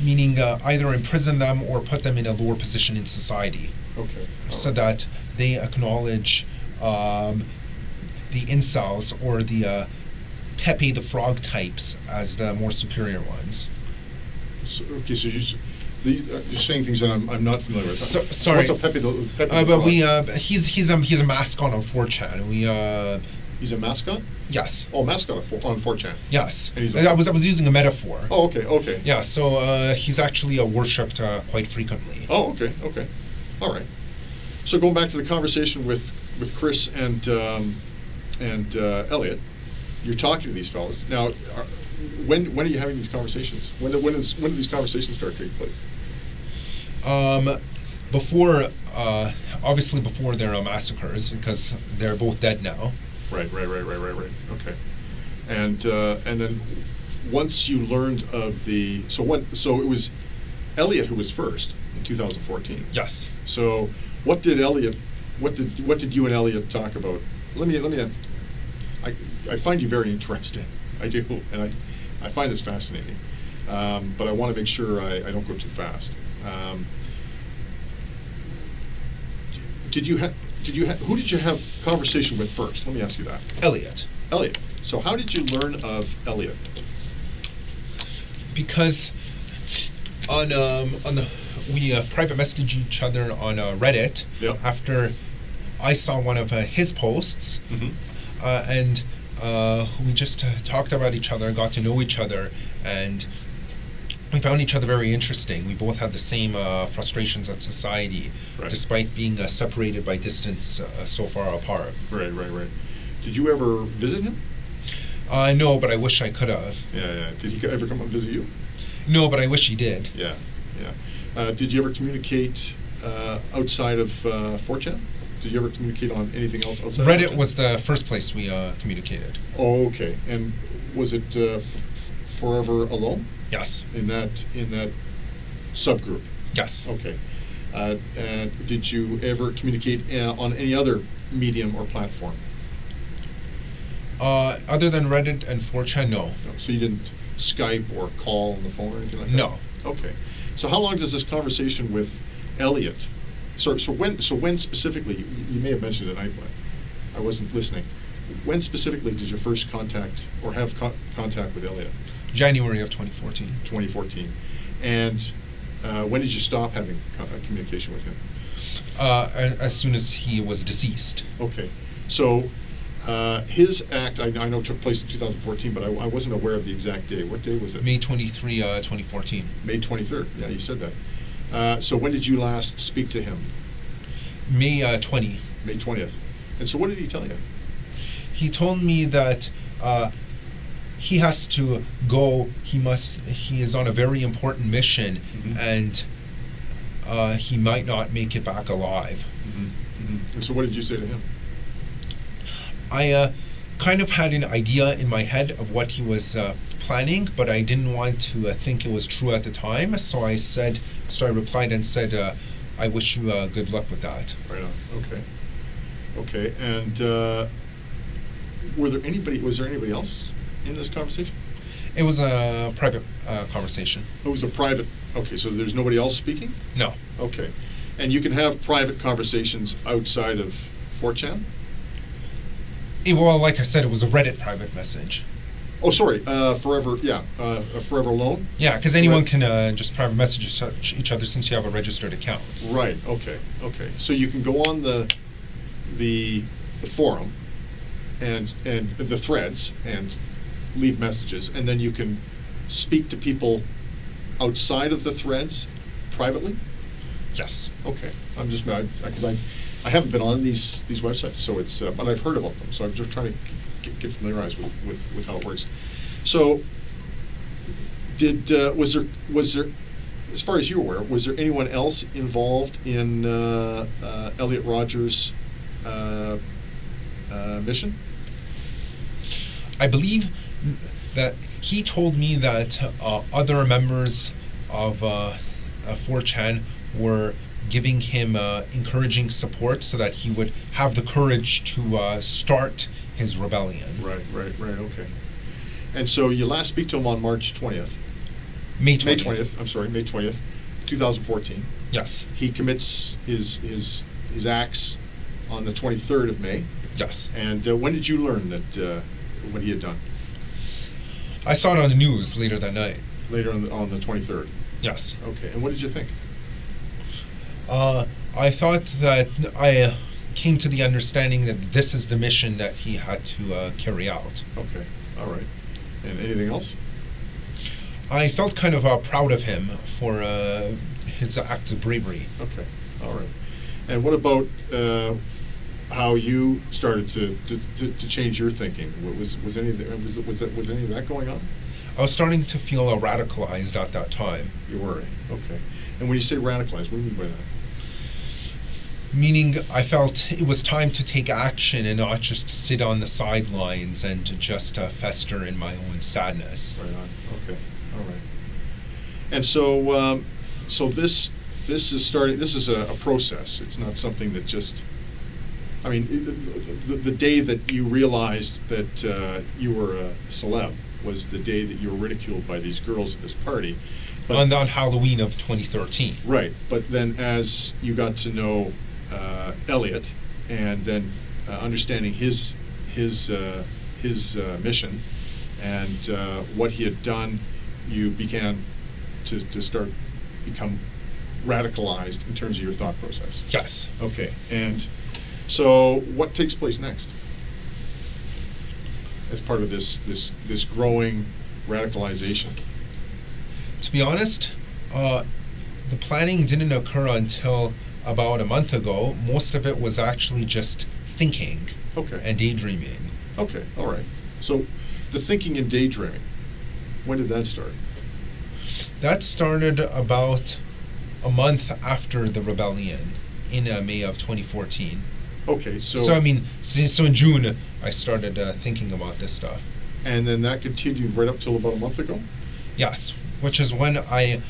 Meaning either imprison them or put them in a lower position in society. Okay. So that they acknowledge the incels or the Pepe the Frog types as the more superior ones. So you're saying things that I'm not familiar with. Sorry. So what's a Pepe the but Frog? He's a mascot on 4chan. He's a mascot? Yes. Oh, mascot on 4chan. Yes. And I was using a metaphor. Oh, okay. Yeah, so he's actually worshipped quite frequently. Oh, okay. All right. So going back to the conversation with Chris and Elliot, you're talking to these fellas. Now, when are you having these conversations? When do these conversations start taking place? Obviously before their massacres, because they're both dead now. Right. Okay. And then once you learned of so it was Elliot who was first in 2014. Yes. So what did you and Elliot talk about? I find you very interesting. I do, and I find this fascinating. But I want to make sure I don't go too fast. Who did you have conversation with first? Let me ask you that. Elliot. So how did you learn of Elliot? Because we private messaged each other on Reddit. Yep. After I saw one of his posts, and we just talked about each other, got to know each other, and we found each other very interesting. We both had the same frustrations at society, right. Despite being separated by distance so far apart. Right. Did you ever visit him? No, but I wish I could have. Yeah. Did he ever come and visit you? No, but I wish he did. Yeah. Did you ever communicate outside of 4chan? Did you ever communicate on anything else outside? Reddit 4chan? was the first place we communicated. Oh, okay. And was it Forever Alone Yes. in that subgroup? Yes. Okay. And did you ever communicate on any other medium or platform? Other than Reddit and 4chan, no. No. So you didn't Skype or call on the phone or anything like that? No. Okay. So how long does this conversation with Elliot? So when specifically? You may have mentioned it. I wasn't listening. When specifically did you first contact or have contact with Elliot? January of 2014. 2014. And when did you stop having communication with him? As soon as he was deceased. Okay. So his act, I know, took place in 2014, but I wasn't aware of the exact day. What day was it? May 23, 2014. May 23rd. Yeah, you said that. So when did you last speak to him? May 20. May 20th. And so what did he tell you? He told me that he has to go. He is on a very important mission, Mhm. and he might not make it back alive. Mm-hmm. Mm-hmm. And so what did you say to him? I kind of had an idea in my head of what he was planning, but I didn't want to think it was true at the time. So I replied and said, "I wish you good luck with that." Right on. Okay. Okay. And was there anybody else in this conversation? It was a private conversation. It was a private. Okay, so there's nobody else speaking? No. Okay. And you can have private conversations outside of 4chan? Well, like I said, it was a Reddit private message. Oh, sorry. Forever Alone? Yeah, because anyone Right. can just private message each other since you have a registered account. Right. Okay. Okay. So you can go on the forum and the threads and leave messages, and then you can speak to people outside of the threads privately. Yes. Okay. I'm just because I haven't been on these websites, so it's but I've heard about them, so I'm just trying to get familiarized with how it works. So was there, as far as you're aware, was there anyone else involved in Elliot Rogers' mission? I believe that he told me that other members of 4chan were giving him encouraging support so that he would have the courage to start his rebellion. Right. Okay. And so you last speak to him on March 20th. May 20th. May 20th. I'm sorry, May 20th, 2014. Yes. He commits his acts on the 23rd of May. Yes. And when did you learn that what he had done? I saw it on the news later that night. Later on the 23rd. Yes. Okay. And what did you think? I thought that I came to the understanding that this is the mission that he had to carry out. Okay. All right. And anything else? I felt kind of proud of him for his acts of bravery. Okay. All right. And what about how you started to change your thinking? Was any of that going on? I was starting to feel radicalized at that time. You were. Okay. And when you say radicalized, what do you mean by that? Meaning I felt it was time to take action and not just sit on the sidelines and to just fester in my own sadness. Right on. Okay. All right. And so, this is starting. This is a process. It's not something that just. I mean, the day that you realized that you were a celeb was the day that you were ridiculed by these girls at this party. But, on Halloween of 2013. Right. But then as you got to know Elliot, and then understanding his mission and what he had done, you began to become radicalized in terms of your thought process. Yes. Okay. And so what takes place next as part of this growing radicalization? To be honest, the planning didn't occur until about a month ago. Most of it was actually just thinking and daydreaming. Okay, all right. So the thinking and daydreaming, when did that start? That started about a month after the rebellion in May of 2014. Okay, so. So I mean, so in June I started thinking about this stuff. And then that continued right up till about a month ago? Yes, which is when I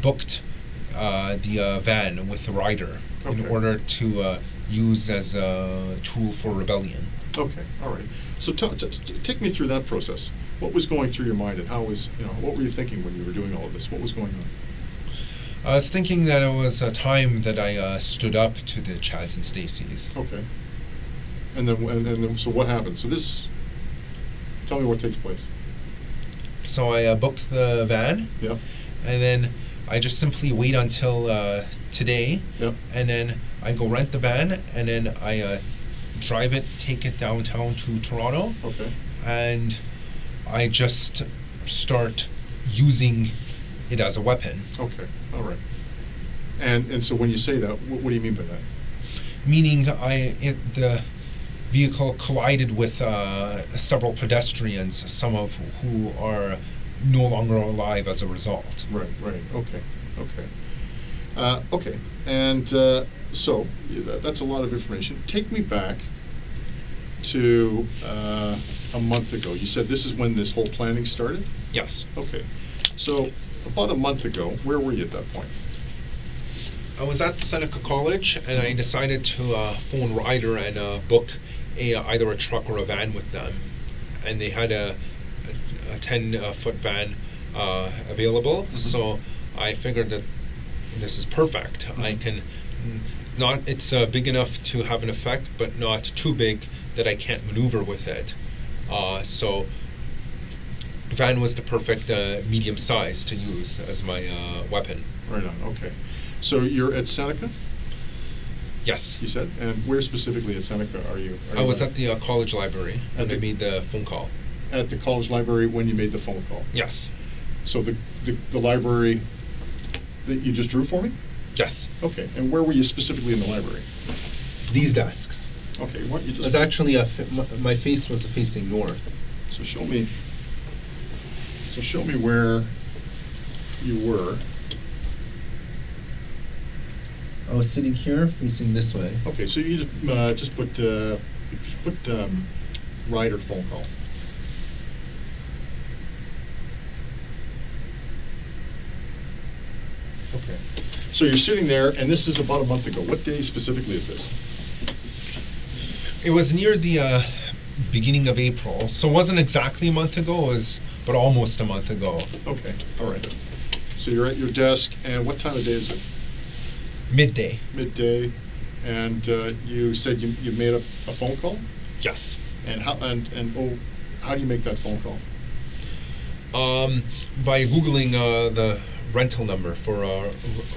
booked the van with the rider in Okay. order to use as a tool for rebellion. Okay, all right. So take me through that process. What was going through your mind, and how was, what were you thinking when you were doing all of this? What was going on? I was thinking that it was a time that I stood up to the Chads and Stacys. Okay. And then, so what happened? So tell me what takes place. So I booked the van, Yep. and then I just simply wait until today, Yep. and then I go rent the van, and then I drive it, take it downtown to Toronto, Okay. and I just start using it as a weapon. Okay, all right. And so when you say that, what do you mean by that? Meaning the vehicle collided with several pedestrians, some of who are no longer alive as a result. Right, okay. Okay, and so that's a lot of information. Take me back to a month ago. You said this is when this whole planning started? Yes. Okay, so about a month ago, where were you at that point? I was at Seneca College, and I decided to phone Ryder and book either a truck or a van with them. And they had a 10-foot van available, Mhm. so I figured that this is perfect. Mhm. I can it's big enough to have an effect, but not too big that I can't maneuver with it. So van was the perfect medium size to use as my weapon. Right on, okay. So you're at Seneca, Yes. you said? And where specifically at Seneca are you? I was at the college library At when I the- made the phone call. At the college library when you made the phone call? Yes. So the library that you just drew for me? Yes. Okay, and where were you specifically in the library? These desks. Okay, why don't you It just... was actually my face was facing north. So show me where you were. I was sitting here facing this way. Okay, so you just put Ryder phone call. Okay. So you're sitting there, and this is about a month ago. What day specifically is this? It was near the beginning of April, so it wasn't exactly a month ago, but almost a month ago. Okay, all right. So you're at your desk, and what time of day is it? Midday. Midday, and you said you made a phone call? Yes. And how do you make that phone call? By Googling the rental number for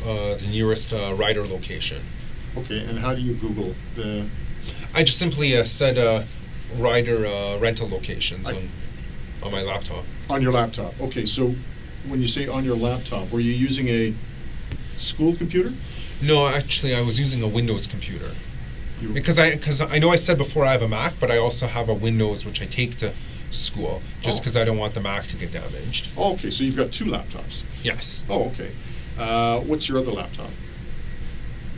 the nearest Ryder location. Okay, and how do you Google the... I just simply said Ryder rental locations I- on my laptop. On your laptop. Okay, so when you say on your laptop, were you using a school computer? No, actually, I was using a Windows computer. You- Because I know I said before I have a Mac, but I also have a Windows which I take to school just Oh. because I don't want the Mac to get damaged. Oh, okay, so you've got two laptops. Yes. Oh, okay. What's your other laptop?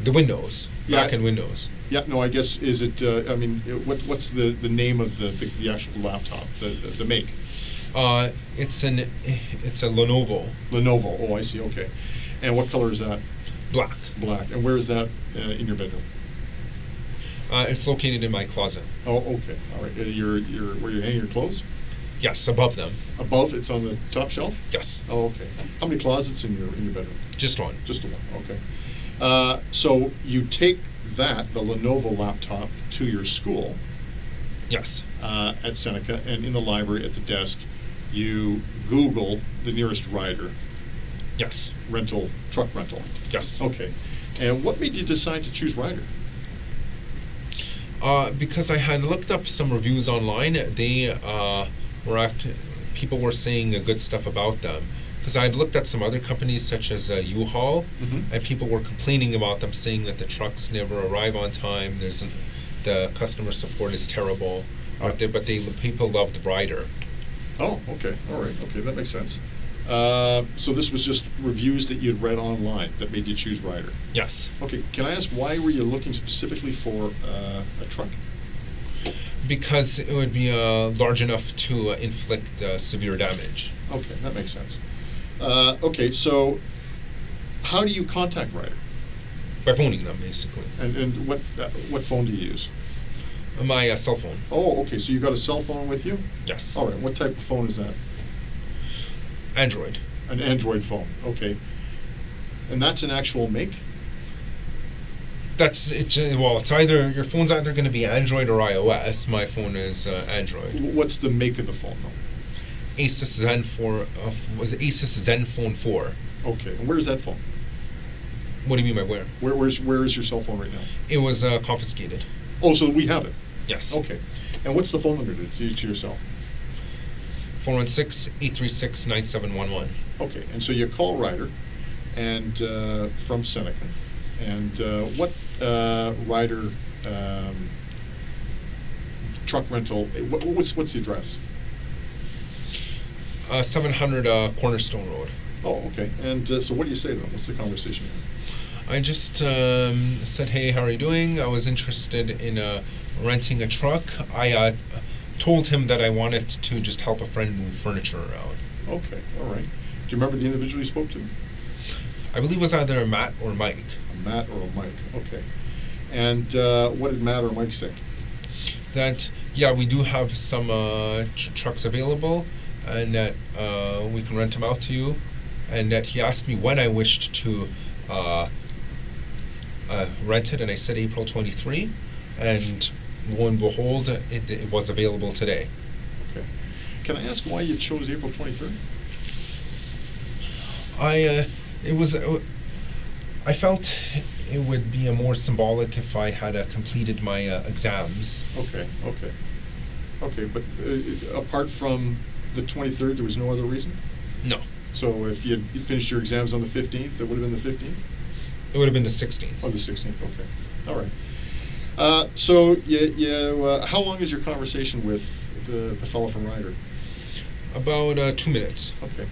The Windows. Yeah. Mac and Windows. Yeah, no, I guess, is it, what's the name of the actual laptop, the make? It's a Lenovo. Lenovo, oh, I see, okay. And what color is that? Black. Black. And where is that in your bedroom? It's located in my closet. Oh, okay, all right. Where you're hanging your clothes? Yes, above them. Above, it's on the top shelf? Yes. Oh, okay. How many closets in your bedroom? Just one. Just the one, okay. So you take the Lenovo laptop, to your school Yes. at Seneca, and in the library at the desk, you Google the nearest Ryder Yes. truck rental. Yes. Okay. And what made you decide to choose Ryder? Because I had looked up some reviews online. They people were saying good stuff about them. Because I had looked at some other companies such as U-Haul, Mhm. and people were complaining about them, saying that the trucks never arrive on time. The customer support is terrible. But people love the Ryder. Oh, okay. All right. Okay, that makes sense. So this was just reviews that you'd read online that made you choose Ryder. Yes. Okay, can I ask why were you looking specifically for a truck? Because it would be large enough to inflict severe damage. Okay, that makes sense. Okay, so how do you contact Ryder? By phoning them, basically. And what phone do you use? My cell phone. Oh, okay, so you got a cell phone with you? Yes. All right, what type of phone is that? Android. An Android phone, okay. And that's an actual make? It's either your phone's either going to be Android or iOS. My phone is Android. What's the make of the phone, though? Asus Zen 4 was it Asus Zen Phone 4. Okay, and where's that phone? What do you mean by where? Where is your cell phone right now? It was confiscated. Oh, so we have it? Yes. Okay. And what's the phone number to your cell? 416-836-9711. Okay, and so you call Ryder, and from Seneca, and what Ryder truck rental? What's the address? 700 Cornerstone Road. Oh, okay. And so what do you say to them? What's the conversation here? I just said, hey, how are you doing? I was interested in renting a truck. I told him that I wanted to just help a friend move furniture around. Okay, all right. Do you remember the individual you spoke to? I believe it was either Matt or Mike. A Matt or a Mike, okay. And what did Matt or Mike say? That, yeah, we do have some trucks available, and that we can rent them out to you, and that he asked me when I wished to rent it, and I said April 23, and lo and behold, it was available today. Okay. Can I ask why you chose April 23rd? I felt it would be more symbolic if I had completed my exams. Okay, okay. Okay, but apart from the 23rd, there was no other reason? No. So if you finished your exams on the 15th, it would have been the 15th? It would have been the 16th. Oh, the 16th, okay. All right. So how long is your conversation with the fellow from Ryder? About 2 minutes. Okay.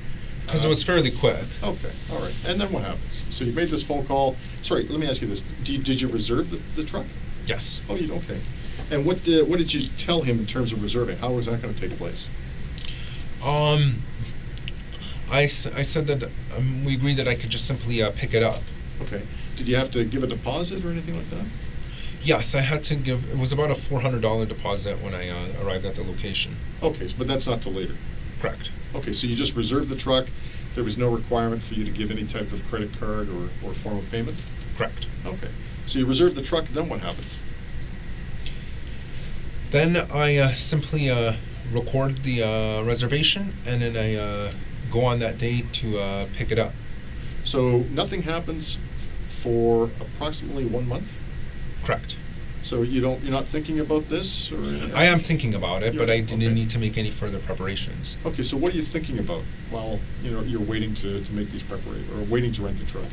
Because it was fairly quick. Okay, all right. And then what happens? So you made this phone call. Sorry, let me ask you this. Did you reserve the truck? Yes. Oh, you okay. And what did you tell him in terms of reserving? How was that going to take place? I said that we agreed that I could just simply pick it up. Okay. Did you have to give a deposit or anything like that? Yes, I had to give. It was about a $400 deposit when I arrived at the location. Okay, but that's not till later. Correct. Okay, so you just reserved the truck. There was no requirement for you to give any type of credit card or form of payment? Correct. Okay. So you reserved the truck, then what happens? Then I simply record the reservation, and then I go on that day to pick it up. So nothing happens for approximately 1 month? Correct. So you're not thinking about this, or? I am thinking about it, but I didn't okay. need to make any further preparations. Okay, so what are you thinking about while you're waiting to make these preparations, or waiting to rent the truck?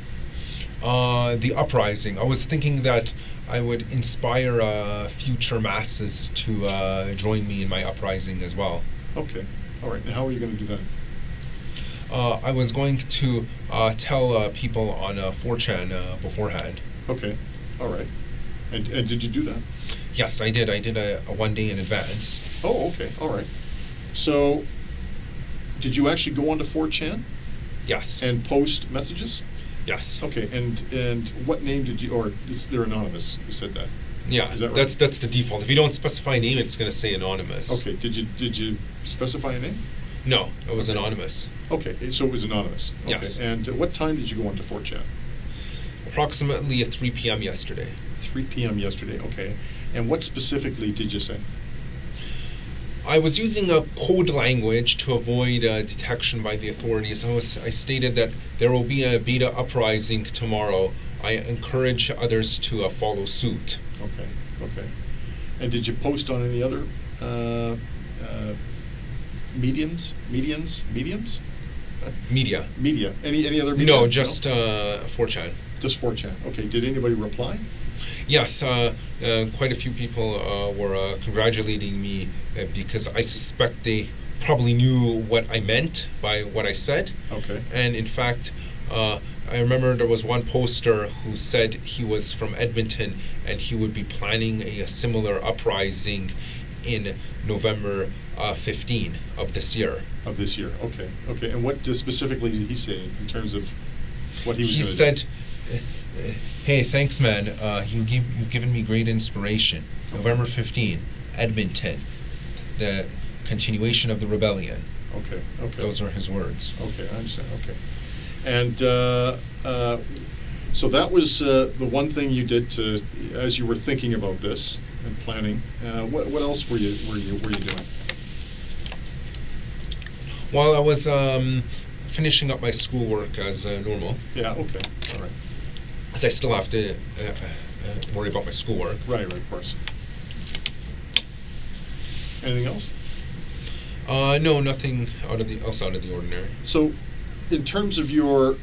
The uprising. I was thinking that I would inspire future masses to join me in my uprising as well. Okay, all right. And how are you going to do that? I was going to tell people on 4chan beforehand. Okay, all right. And did you do that? Yes, I did. I did a 1 day in advance. Oh, okay, all right. So, did you actually go onto 4chan? Yes. And post messages? Yes. Okay, and what name did you, or they're anonymous, you said that? Yeah, is that right? That's the default. If you don't specify a name, it's going to say anonymous. Okay, did you specify a name? No, it was anonymous. Okay, so it was anonymous. Okay. Yes. And what time did you go onto 4chan? Approximately at 3 p.m. yesterday. 3 p.m. yesterday, okay. And what specifically did you say? I was using a code language to avoid detection by the authorities. I stated that there will be a beta uprising tomorrow. I encourage others to follow suit. Okay, okay. And did you post on any other mediums? Media. Any other media? No, just 4chan. Just 4chan. Okay. Did anybody reply? Yes, quite a few people were congratulating me because I suspect they probably knew what I meant by what I said. Okay. And in fact, I remember there was one poster who said he was from Edmonton and he would be planning a similar uprising in November 15 of this year. Of this year, okay. Okay, and what specifically did he say in terms of what he was He gonna said, do? hey, thanks, man. You've given me great inspiration. Okay. November 15, Edmonton, the continuation of the rebellion. Okay, okay. Those are his words. Okay, I understand, okay. And so that was the one thing you did to, as you were thinking about this and planning. What else were you doing? While I was finishing up my schoolwork as normal, Yeah, okay, all right. as I still have to worry about my schoolwork. Right, of course. Anything else? No, nothing else out of the ordinary. So, in terms of your,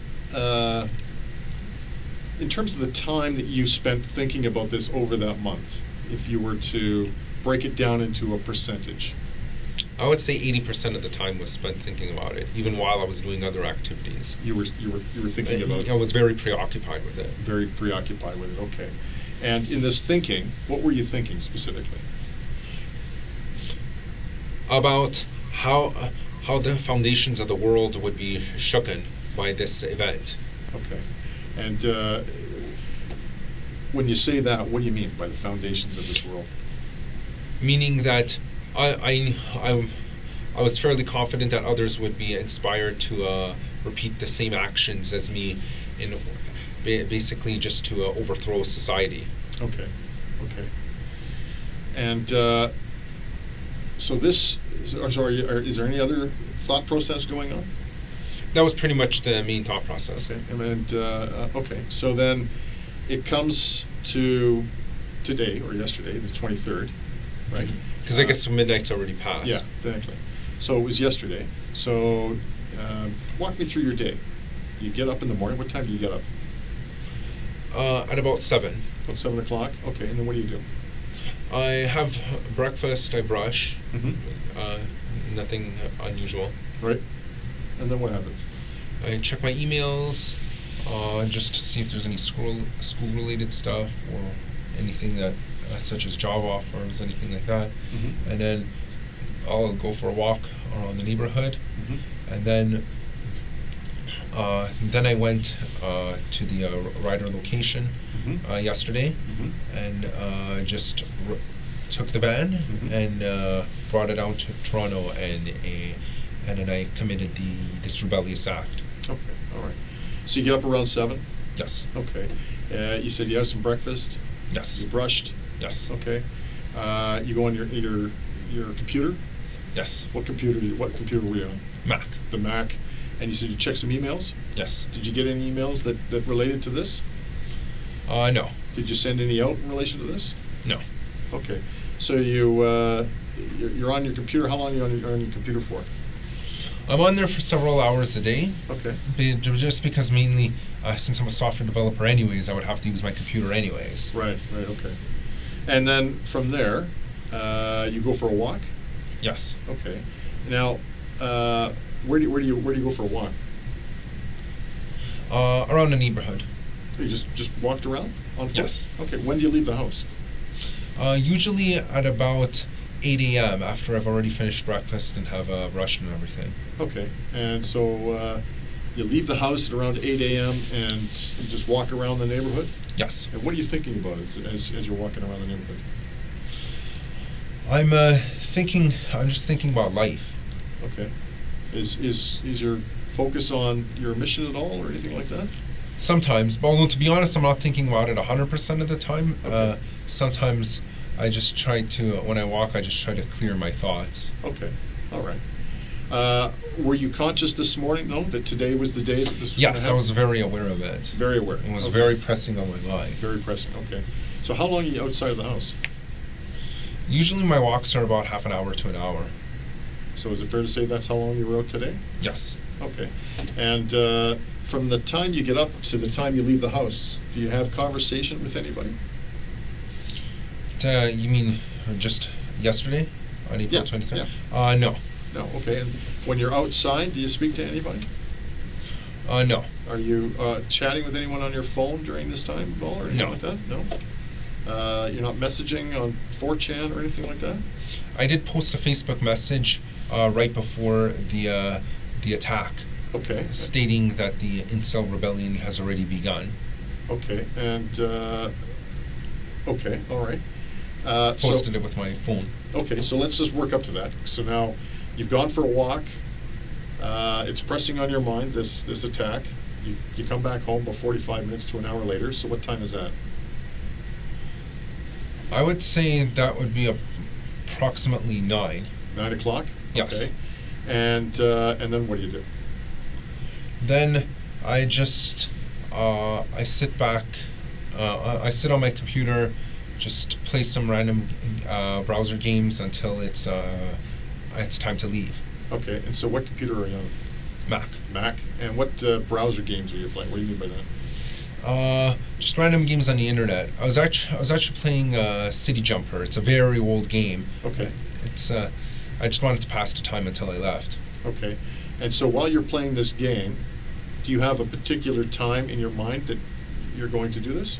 in terms of the time that you spent thinking about this over that month, if you were to break it down into a percentage. I would say 80% of the time was spent thinking about it, even while I was doing other activities. You were thinking about. I was very preoccupied with it. Very preoccupied with it. Okay. And in this thinking, what were you thinking specifically? About how the foundations of the world would be shooken by this event. Okay. And when you say that, what do you mean by the foundations of this world? Meaning that I was fairly confident that others would be inspired to repeat the same actions as me, in basically just to overthrow society. Okay. Okay. And so this, sorry, is there any other thought process going on? That was pretty much the main thought process. Okay. And okay. So then it comes to today or yesterday, the 23rd, right? Because I guess midnight's already passed. Yeah, exactly. So it was yesterday. So walk me through your day. You get up in the morning. What time do you get up? At about 7. About 7 o'clock. Okay, and then what do you do? I have breakfast. I brush. Mm-hmm. Nothing unusual. Right. And then what happens? I check my emails, just to see if there's any school-related stuff or anything that, such as job offers, anything like that. Mm-hmm. And then I'll go for a walk around the neighborhood, Mm-hmm. and then I went to the rider location Mm-hmm. yesterday, Mm-hmm. and just took the van Mhm. and brought it out to Toronto, and then I committed this rebellious act. Okay, all right. So you get up around 7? Yes. Okay. You said you had some breakfast? Yes. You brushed? Yes. Okay. You go on your computer? Yes. What computer were you on? Mac. The Mac. And you said you checked some emails? Yes. Did you get any emails that related to this? No. Did you send any out in relation to this? No. Okay. So you're on your computer. How long are you on your computer for? I'm on there for several hours a day. Okay. Just because mainly, since I'm a software developer anyways, I would have to use my computer anyways. Right, okay. And then from there, you go for a walk? Yes. Okay. Now, where do you go for a walk? Around the neighborhood. You just walked around on foot? Yes. Okay. When do you leave the house? Usually at about 8 a.m. after I've already finished breakfast and have brushed and everything. Okay. And so you leave the house at around 8 a.m. and you just walk around the neighborhood? Yes. And what are you thinking about as you're walking around the neighborhood? I'm just thinking about life. Okay. Is your focus on your mission at all or anything like that? Sometimes, but although to be honest, I'm not thinking about it 100% of the time. Okay. Sometimes I just try to, when I walk, I just try to clear my thoughts. Okay, all right. Were you conscious this morning, though, that today was the day that this was going to Yes, happen? I was very aware of it. Very aware. It was Okay. very pressing on my mind. Very pressing, okay. So how long are you outside of the house? Usually my walks are about half an hour to an hour. So is it fair to say that's how long you were out today? Yes. Okay. And from the time you get up to the time you leave the house, do you have conversation with anybody? You mean just yesterday on April 23rd? Yeah. No. No, okay. And when you're outside, do you speak to anybody? No. Are you chatting with anyone on your phone during this time at all, or anything No. like that? No. You're not messaging on 4chan or anything like that? I did post a Facebook message right before the attack, Okay. stating that the incel rebellion has already begun. Okay. And okay, all right. Posted it with my phone. Okay, so let's just work up to that. So now you've gone for a walk. It's pressing on your mind, this attack. You come back home about 45 minutes to an hour later. So what time is that? I would say that would be approximately 9. 9 o'clock? Yes. Okay. And then what do you do? Then I just I sit back. I sit on my computer, just play some random browser games until it's time to leave. Okay, and so what computer are you on? Mac. Mac? And what browser games are you playing? What do you mean by that? Just random games on the internet. I was actually playing City Jumper. It's a very old game. Okay. It's I just wanted to pass the time until I left. Okay. And so while you're playing this game, do you have a particular time in your mind that you're going to do this?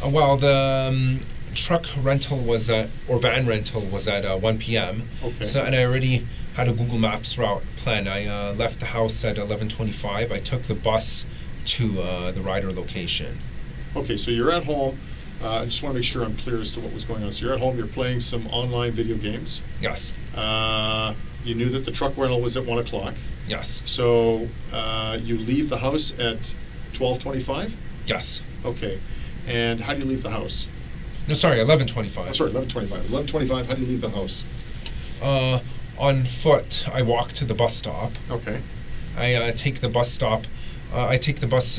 Well, the truck rental was or van rental was at 1 p.m. Okay. So, and I already had a Google Maps route planned. I left the house at 11:25. I took the bus to the rider location. Okay, so you're at home. I just want to make sure I'm clear as to what was going on. So you're at home, you're playing some online video games. Yes. You knew that the truck rental was at 1 o'clock. Yes. So you leave the house at 12:25? Yes. Okay. And how do you leave the house? No, sorry, 11:25. Oh, sorry, 11:25. 11:25, how do you leave the house? On foot, I walk to the bus stop. Okay. I take the bus stop. I take the bus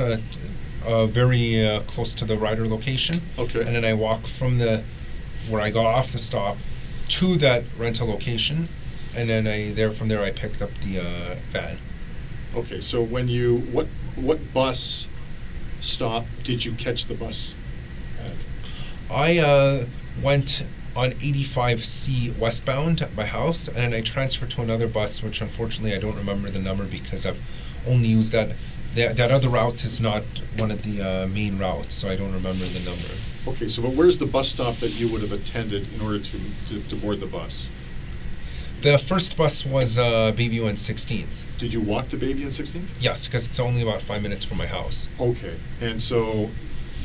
very close to the rider location. Okay. And then I walk from where I got off the stop to that rental location, and then from there I picked up the van. Okay, so when what bus stop did you catch the bus at? I went on 85C westbound at my house, and then I transferred to another bus, which unfortunately I don't remember the number because I've only used that. That other route is not one of the main routes, so I don't remember the number. Okay, so but where's the bus stop that you would have attended in order to board the bus? The first bus was Bayview and 16th. Did you walk to Bayview and 16th? Yes, because it's only about 5 minutes from my house. Okay, and so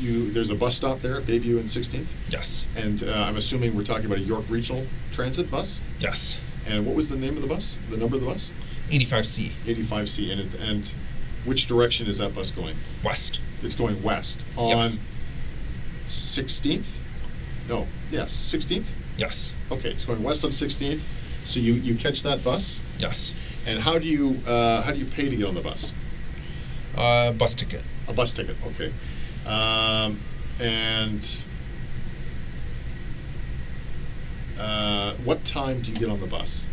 there's a bus stop there at Bayview and 16th? Yes. And I'm assuming we're talking about a York Regional Transit bus? Yes. And what was the name of the bus? The number of the bus? 85C. 85C. And which direction is that bus going? West. It's going west. On 16th? No. Yes, 16th? Yes. Okay, it's going west on 16th. So you catch that bus? Yes. And how do you pay to get on the bus? Bus ticket. A bus ticket, okay. And what time do you get on the bus?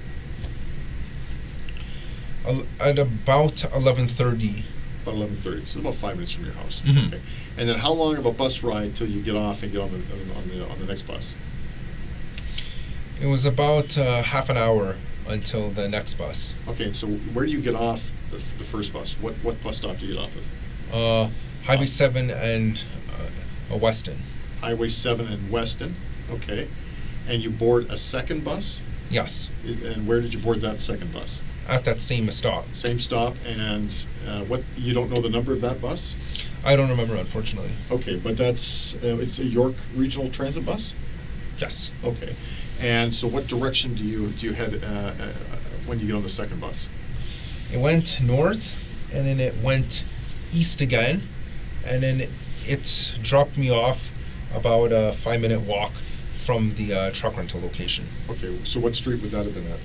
At about 11:30. About 11:30. So about 5 minutes from your house. Mhm. Okay. And then how long of a bus ride till you get off and get on the next bus? It was about half an hour until the next bus. Okay. So where do you get off the first bus? What bus stop do you get off of? Highway 7 and Weston. Highway 7 and Weston. Okay. And you board a second bus? Yes. And where did you board that second bus? At that same stop. Same stop. And you don't know the number of that bus? I don't remember, unfortunately. Okay, but it's a York Regional Transit bus? Yes. Okay. And so what direction do you head when you get on the second bus? It went north, and then it went east again, and then it dropped me off about a 5-minute walk from the truck rental location. Okay, so what street would that have been at?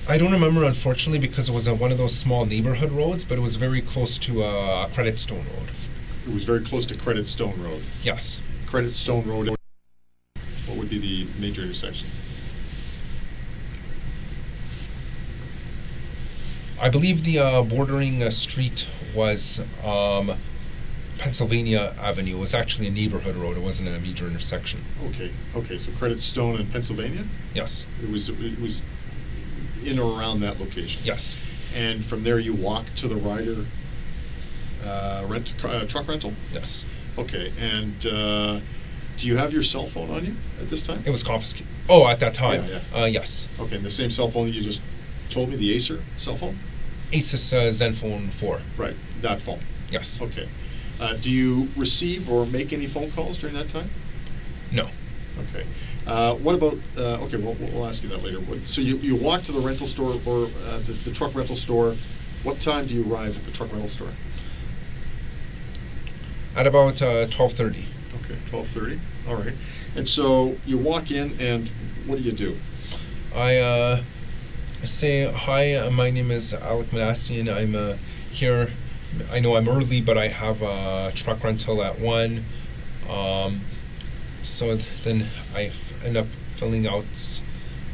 I don't remember, unfortunately, because it was one of those small neighborhood roads, but it was very close to Credit Stone Road. It was very close to Credit Stone Road. Yes. Credit Stone Road, what would be the major intersection? I believe the bordering street was Pennsylvania Avenue. It was actually a neighborhood road. It wasn't a major intersection. Okay, so Credit Stone in Pennsylvania? Yes. It was in or around that location? Yes. And from there you walk to the Ryder truck rental? Yes. Okay, and do you have your cell phone on you at this time? It was confiscated. Oh, at that time? Yeah. Yes. Okay, and the same cell phone that you just told me, the Acer cell phone? Asus Zenfone 4. Right, that phone. Yes. Okay. Do you receive or make any phone calls during that time? No. Okay. What about, okay, we'll ask you that later. So you walk to the rental store or the truck rental store. What time do you arrive at the truck rental store? At about 12:30. Okay, 12:30. All right. And so you walk in, and what do you do? I say, hi, my name is Alek Minassian. I'm here. I know I'm early, but I have a truck rental at 1. So then I end up filling out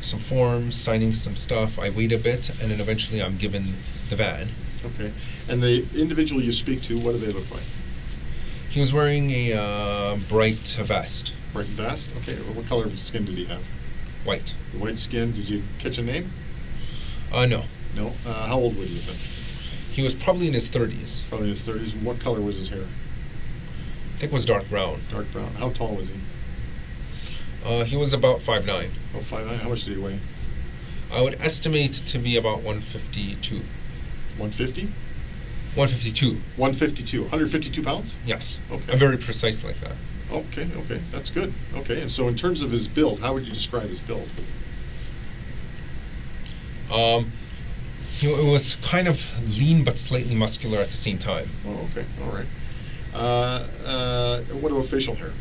some forms, signing some stuff. I wait a bit, and then eventually I'm given the van. Okay. And the individual you speak to, what do they look like? He was wearing a bright vest. Bright vest? Okay. Well, what color of skin did he have? White. White skin. Did you catch a name? No. No? How old would he have been? He was probably in his 30s. Probably in his 30s. And what color was his hair? I think it was dark brown. Dark brown. How tall was he? He was about 5'9". Oh, 5'9". How much did he weigh? I would estimate to be about 152. 150? 152. 152. 152 pounds? Yes. Okay. I'm very precise like that. Okay, that's good. Okay, and so in terms of his build, how would you describe his build? It was kind of lean but slightly muscular at the same time. Oh, okay, all right. What about facial hair?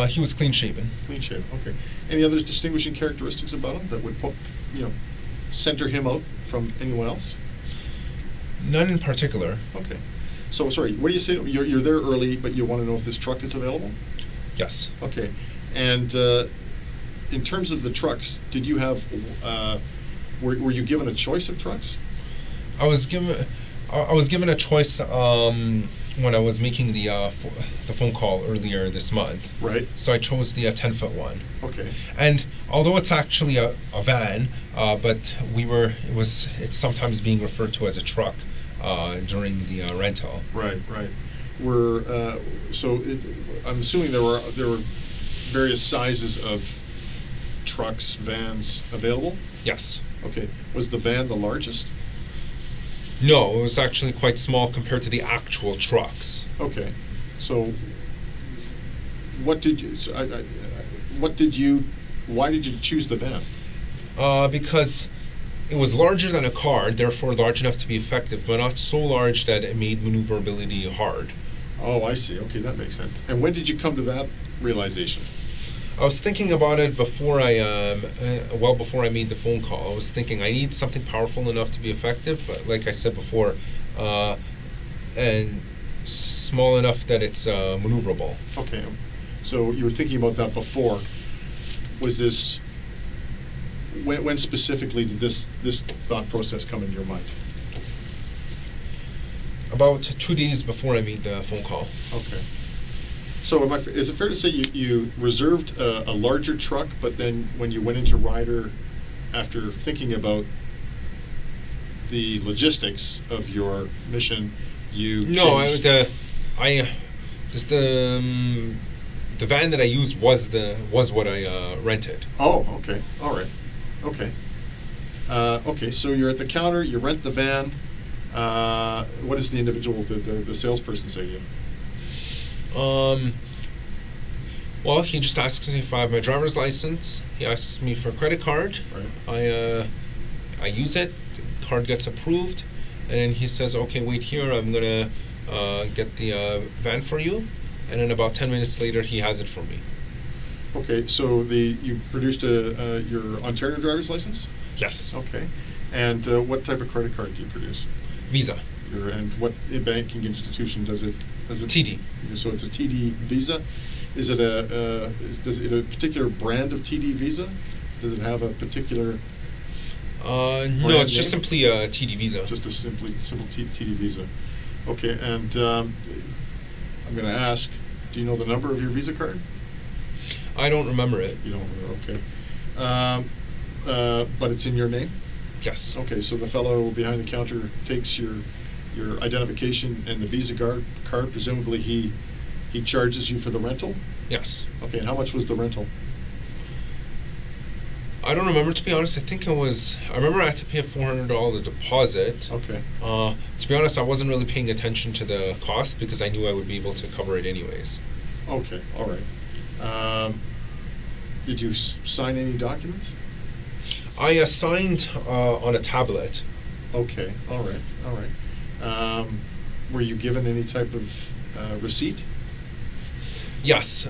He was clean shaven. Clean shaven. Okay. Any other distinguishing characteristics about him that would, center him out from anyone else? None in particular. Okay. So, sorry, what do you say? You're there early, but you want to know if this truck is available? Yes. Okay. And in terms of the trucks, did you have, were you given a choice of trucks? I was given a choice when I was making the phone call earlier this month. Right. So I chose the 10-foot one. Okay. And although it's actually a van, but it's sometimes being referred to as a truck during the rental. Right. I'm assuming there were various sizes of trucks, vans available? Yes. Okay. Was the van the largest? No, it was actually quite small compared to the actual trucks. Okay. So why did you choose the van? Because it was larger than a car, therefore large enough to be effective, but not so large that it made maneuverability hard. Oh, I see. Okay, that makes sense. And when did you come to that realization? I was thinking about it before before I made the phone call. I was thinking I need something powerful enough to be effective, but like I said before, and small enough that it's maneuverable. Okay, so you were thinking about that before. Was this, when specifically did this thought process come into your mind? About 2 days before I made the phone call. Okay. So is it fair to say you reserved a larger truck, but then when you went into Ryder, after thinking about the logistics of your mission, you changed? No, the van that I used was what I rented. Oh, okay, all right, okay. Okay, so you're at the counter, you rent the van. What does the individual, the salesperson say to you? Well, he just asks me if I have my driver's license. He asks me for a credit card. Right. I use it. The card gets approved, and then he says, "Okay, wait here. I'm gonna get the van for you." And then about 10 minutes later, he has it for me. Okay, so you produced your Ontario driver's license? Yes. Okay, and what type of credit card do you produce? Visa. And what banking institution does it? TD. So it's a TD Visa. Is it a particular brand of TD Visa? Does it have a particular? No, it's just simply a TD Visa. Just a simple TD Visa. Okay, and I'm going to ask, do you know the number of your Visa card? I don't remember it. You don't remember, okay. But it's in your name? Yes. Okay, so the fellow behind the counter takes your identification and the Visa card. Presumably he charges you for the rental? Yes. Okay, and how much was the rental? I don't remember, to be honest. I remember I had to pay a $400 deposit. Okay. To be honest, I wasn't really paying attention to the cost because I knew I would be able to cover it anyways. Okay, all right. Did you sign any documents? I signed on a tablet. Okay, all right. Were you given any type of receipt? Yes,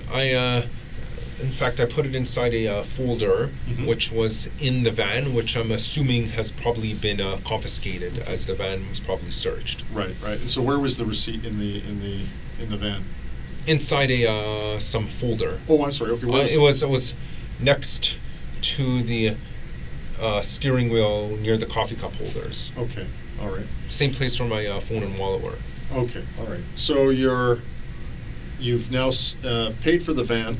in fact, I put it inside a folder, Mhm. which was in the van, which I'm assuming has probably been confiscated, as the van was probably searched. Right. And so where was the receipt in the van? Inside some folder. Oh, I'm sorry. Okay, where It was next to the steering wheel near the coffee cup holders. Okay, all right. Same place where my phone and wallet were. Okay, all right. So you've now paid for the van.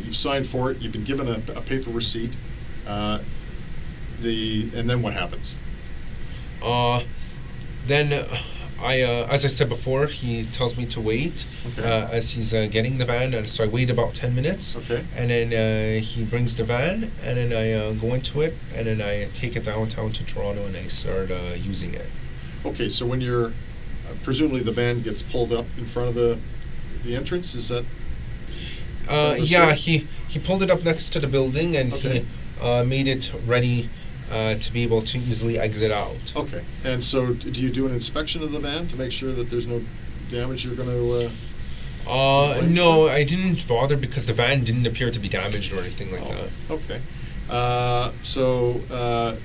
You've signed for it. You've been given a paper receipt. And then what happens? Then as I said before, he tells me to wait Okay. as he's getting the van, and so I wait about 10 minutes. Okay. And then he brings the van, and then I go into it, and then I take it downtown to Toronto, and I start using it. Okay, so when you're presumably the van gets pulled up in front of the entrance, is that? Yeah, he pulled it up next to the building, and Okay. he made it ready to be able to easily exit out. Okay, and so do you do an inspection of the van to make sure that there's no damage you're going to? No, I didn't bother because the van didn't appear to be damaged or anything like that. Okay. So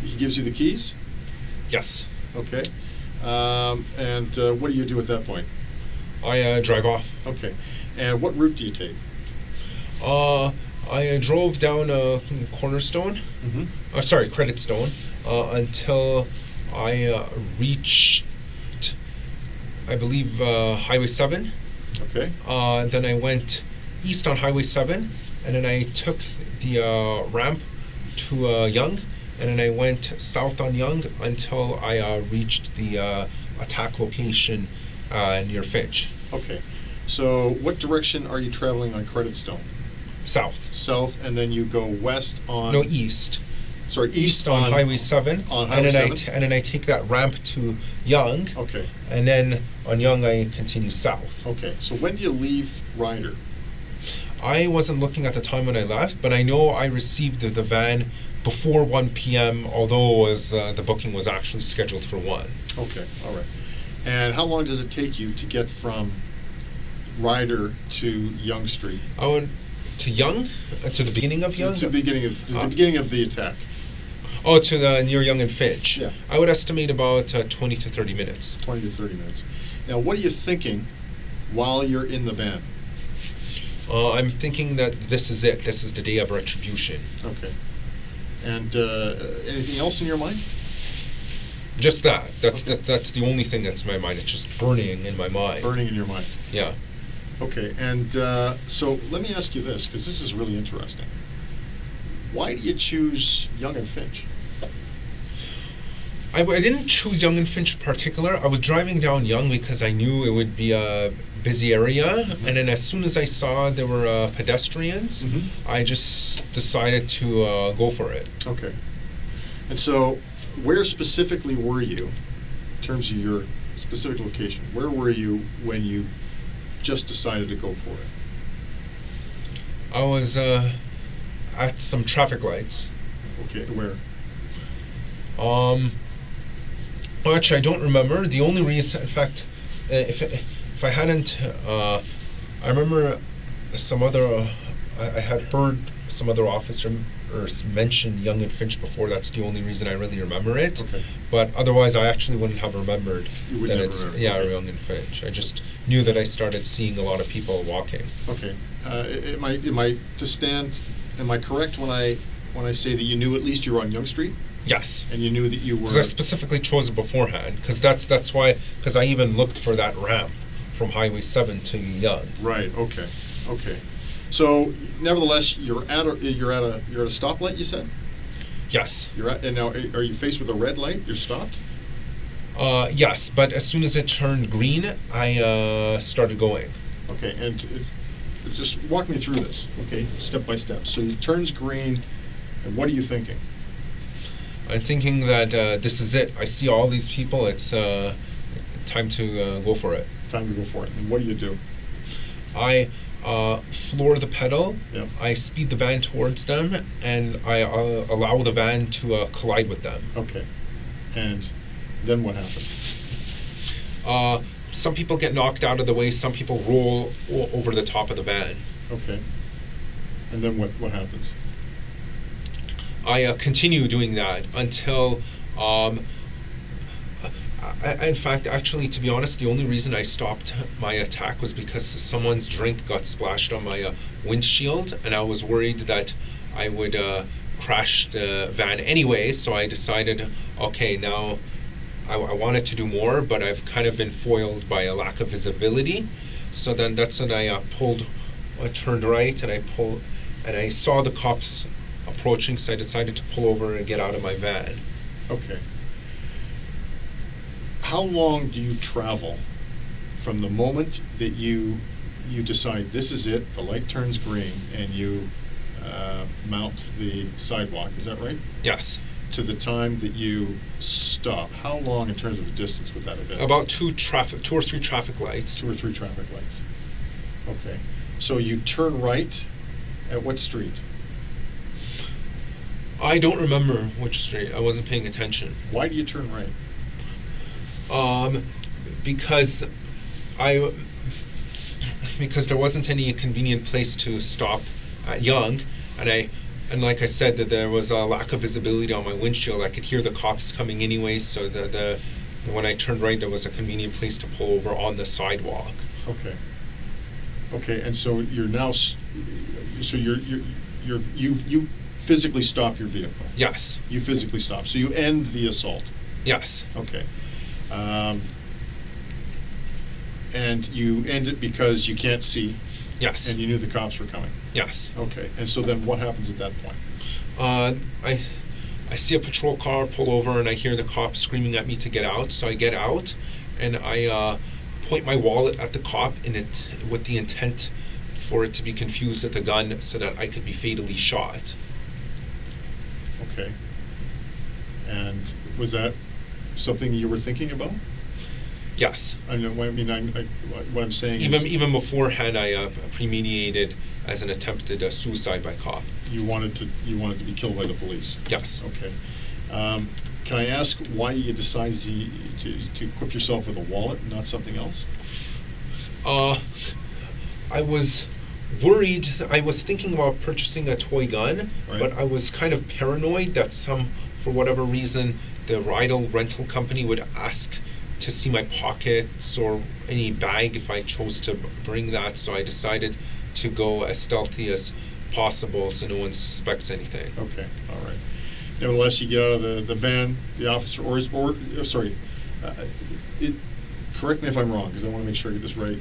he gives you the keys? Yes. Okay. And what do you do at that point? I drive off. Okay. And what route do you take? I drove down Cornerstone, Mm-hmm. sorry, Credit Stone, until I reached, I believe, Highway 7. Okay. Then I went east on Highway 7, and then I took the ramp to Yonge, and then I went south on Yonge until I reached the attack location near Finch. Okay. So what direction are you traveling on Credit Stone? South. South, and then you go west on... No, east. Sorry, east on Highway 7. On Highway 7? And then I take that ramp to Yonge. Okay. And then on Yonge I continue south. Okay. So when do you leave Ryder? I wasn't looking at the time when I left, but I know I received the van before 1 p.m., although the booking was actually scheduled for 1. Okay. All right. And how long does it take you to get from Ryder to Yonge Street? I went to Yonge? To the beginning of Yonge? To the beginning of the attack. Oh, to the near Yonge and Finch. Yeah. I would estimate about 20 to 30 minutes. 20 to 30 minutes. Now, what are you thinking while you're in the van? I'm thinking that this is it. This is the day of retribution. Okay. And anything else in your mind? Just that. That's Okay. that's the only thing that's in my mind. It's just burning in my mind. Burning in your mind. Yeah. Okay. And so let me ask you this, because this is really interesting. Why do you choose Yonge and Finch? I didn't choose Yonge and Finch in particular. I was driving down Yonge because I knew it would be a busy area, Mm-hmm. and then as soon as I saw there were pedestrians, Mhm. I just decided to go for it. Okay. And so, where specifically were you, in terms of your specific location? Where were you when you just decided to go for it? I was at some traffic lights. Okay, where? Well, actually, I don't remember. The only reason, in fact, if I hadn't, I remember some other. I had heard some other officer mention Yonge and Finch before. That's the only reason I really remember it. Okay. But otherwise, I actually wouldn't have remembered You would that never it's remember, yeah okay. Yonge and Finch. I just knew that I started seeing a lot of people walking. Okay. Am I correct when I say that you knew at least you were on Yonge Street? Yes. And you knew that you were... Because I specifically chose it beforehand, because that's why, because I even looked for that ramp from Highway 7 to Yonge. Right, okay. So, nevertheless, you're at a stoplight, you said? Yes. And now, are you faced with a red light? You're stopped? Yes, but as soon as it turned green, I started going. Okay, and just walk me through this, okay, step by step. So it turns green, and what are you thinking? I'm thinking that this is it. I see all these people. It's time to go for it. Time to go for it. And what do? I floor the pedal. Yeah. I speed the van towards them, and I allow the van to collide with them. Okay. And then what happens? Some people get knocked out of the way. Some people roll over the top of the van. Okay. And then what happens? I continue doing that until, in fact, actually, to be honest, the only reason I stopped my attack was because someone's drink got splashed on my windshield, and I was worried that I would crash the van anyway, so I decided, okay, now I wanted to do more, but I've kind of been foiled by a lack of visibility. So then that's when I turned right, and I saw the cops approaching, so I decided to pull over and get out of my van. Okay. How long do you travel from the moment that you decide this is it, the light turns green, and you mount the sidewalk, is that right? Yes. To the time that you stop? How long in terms of a distance would that have been? About two or three traffic lights. 2 or 3 traffic lights. Okay. So you turn right at what street? I don't remember which street. I wasn't paying attention. Why do you turn right? Because there wasn't any convenient place to stop at Yonge, and like I said, that there was a lack of visibility on my windshield. I could hear the cops coming anyway, so when I turned right, there was a convenient place to pull over on the sidewalk. Okay. Okay, and so you're now, you physically stop your vehicle. Yes. You physically stop. So you end the assault. Yes. Okay. And you end it because you can't see. Yes. And you knew the cops were coming. Yes. Okay. And so then what happens at that point? I see a patrol car pull over, and I hear the cops screaming at me to get out. So I get out, and I point my wallet at the cop with the intent for it to be confused with a gun, so that I could be fatally shot. Okay. And was that something you were thinking about? Yes. What I'm saying is... is... Even beforehand, I premeditated as an attempted suicide by cop. You wanted to be killed by the police? Yes. Okay. Can I ask why you decided to equip yourself with a wallet and not something else? I was worried. I was thinking about purchasing a toy gun, right. But I was kind of paranoid that for whatever reason, the rental company would ask to see my pockets or any bag if I chose to bring that. So I decided to go as stealthy as possible so no one suspects anything. Okay, all right. Nevertheless, you get out of the van. The officer correct me if I'm wrong, because I want to make sure I get this right.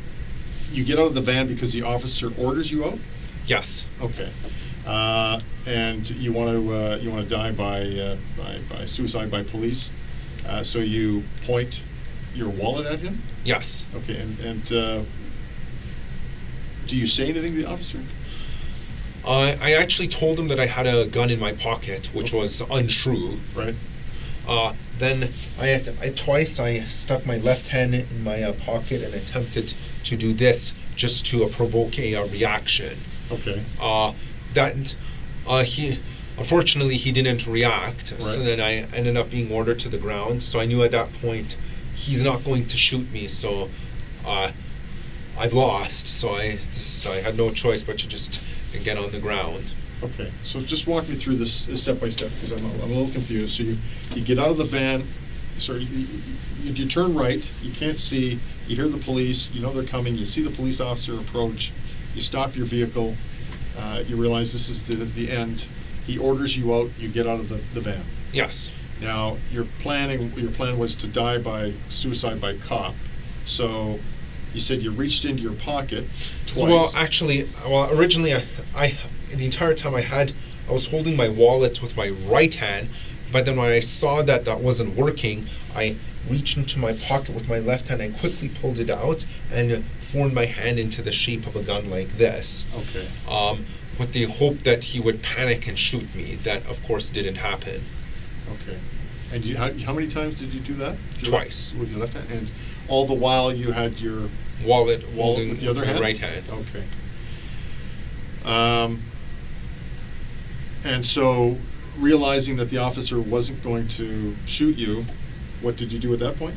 You get out of the van because the officer orders you out? Yes. Okay. And you want to die by suicide by police. So you point your wallet at him? Yes. Okay. And do you say anything to the officer? I actually told him that I had a gun in my pocket, which was untrue. Right. Then twice I stuck my left hand in my pocket and attempted to do this just to provoke a reaction. Okay. Unfortunately he didn't react. Right. So then I ended up being ordered to the ground. So I knew at that point he's not going to shoot me. So I've lost. So I had no choice but to just get on the ground. Okay, so just walk me through this step by step, because I'm a little confused. So you get out of the van, you turn right, you can't see, you hear the police, you know they're coming, you see the police officer approach, you stop your vehicle, you realize this is the end. He orders you out, you get out of the van. Yes. Now, your plan was to die by suicide by cop. So, you said you reached into your pocket twice. Well, actually, originally I the entire time I was holding my wallet with my right hand, but then when I saw that wasn't working, I reached into my pocket with my left hand and quickly pulled it out and formed my hand into the shape of a gun like this. Okay. With the hope that he would panic and shoot me. That, of course, didn't happen. Okay. And how many times did you do that? Twice. With your left hand? And all the while you had your Wallet with the other my hand? right hand. Okay. And so, realizing that the officer wasn't going to shoot you, what did you do at that point?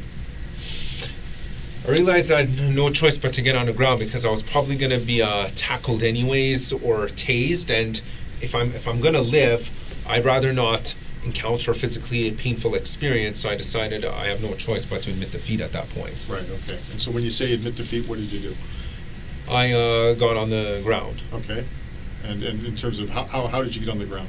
I realized I had no choice but to get on the ground because I was probably going to be tackled anyways or tased, and if I'm going to live, I'd rather not encounter a physically painful experience, so I decided I have no choice but to admit defeat at that point. Right, okay. And so when you say admit defeat, what did you do? I got on the ground. Okay. And in terms of how did you get on the ground?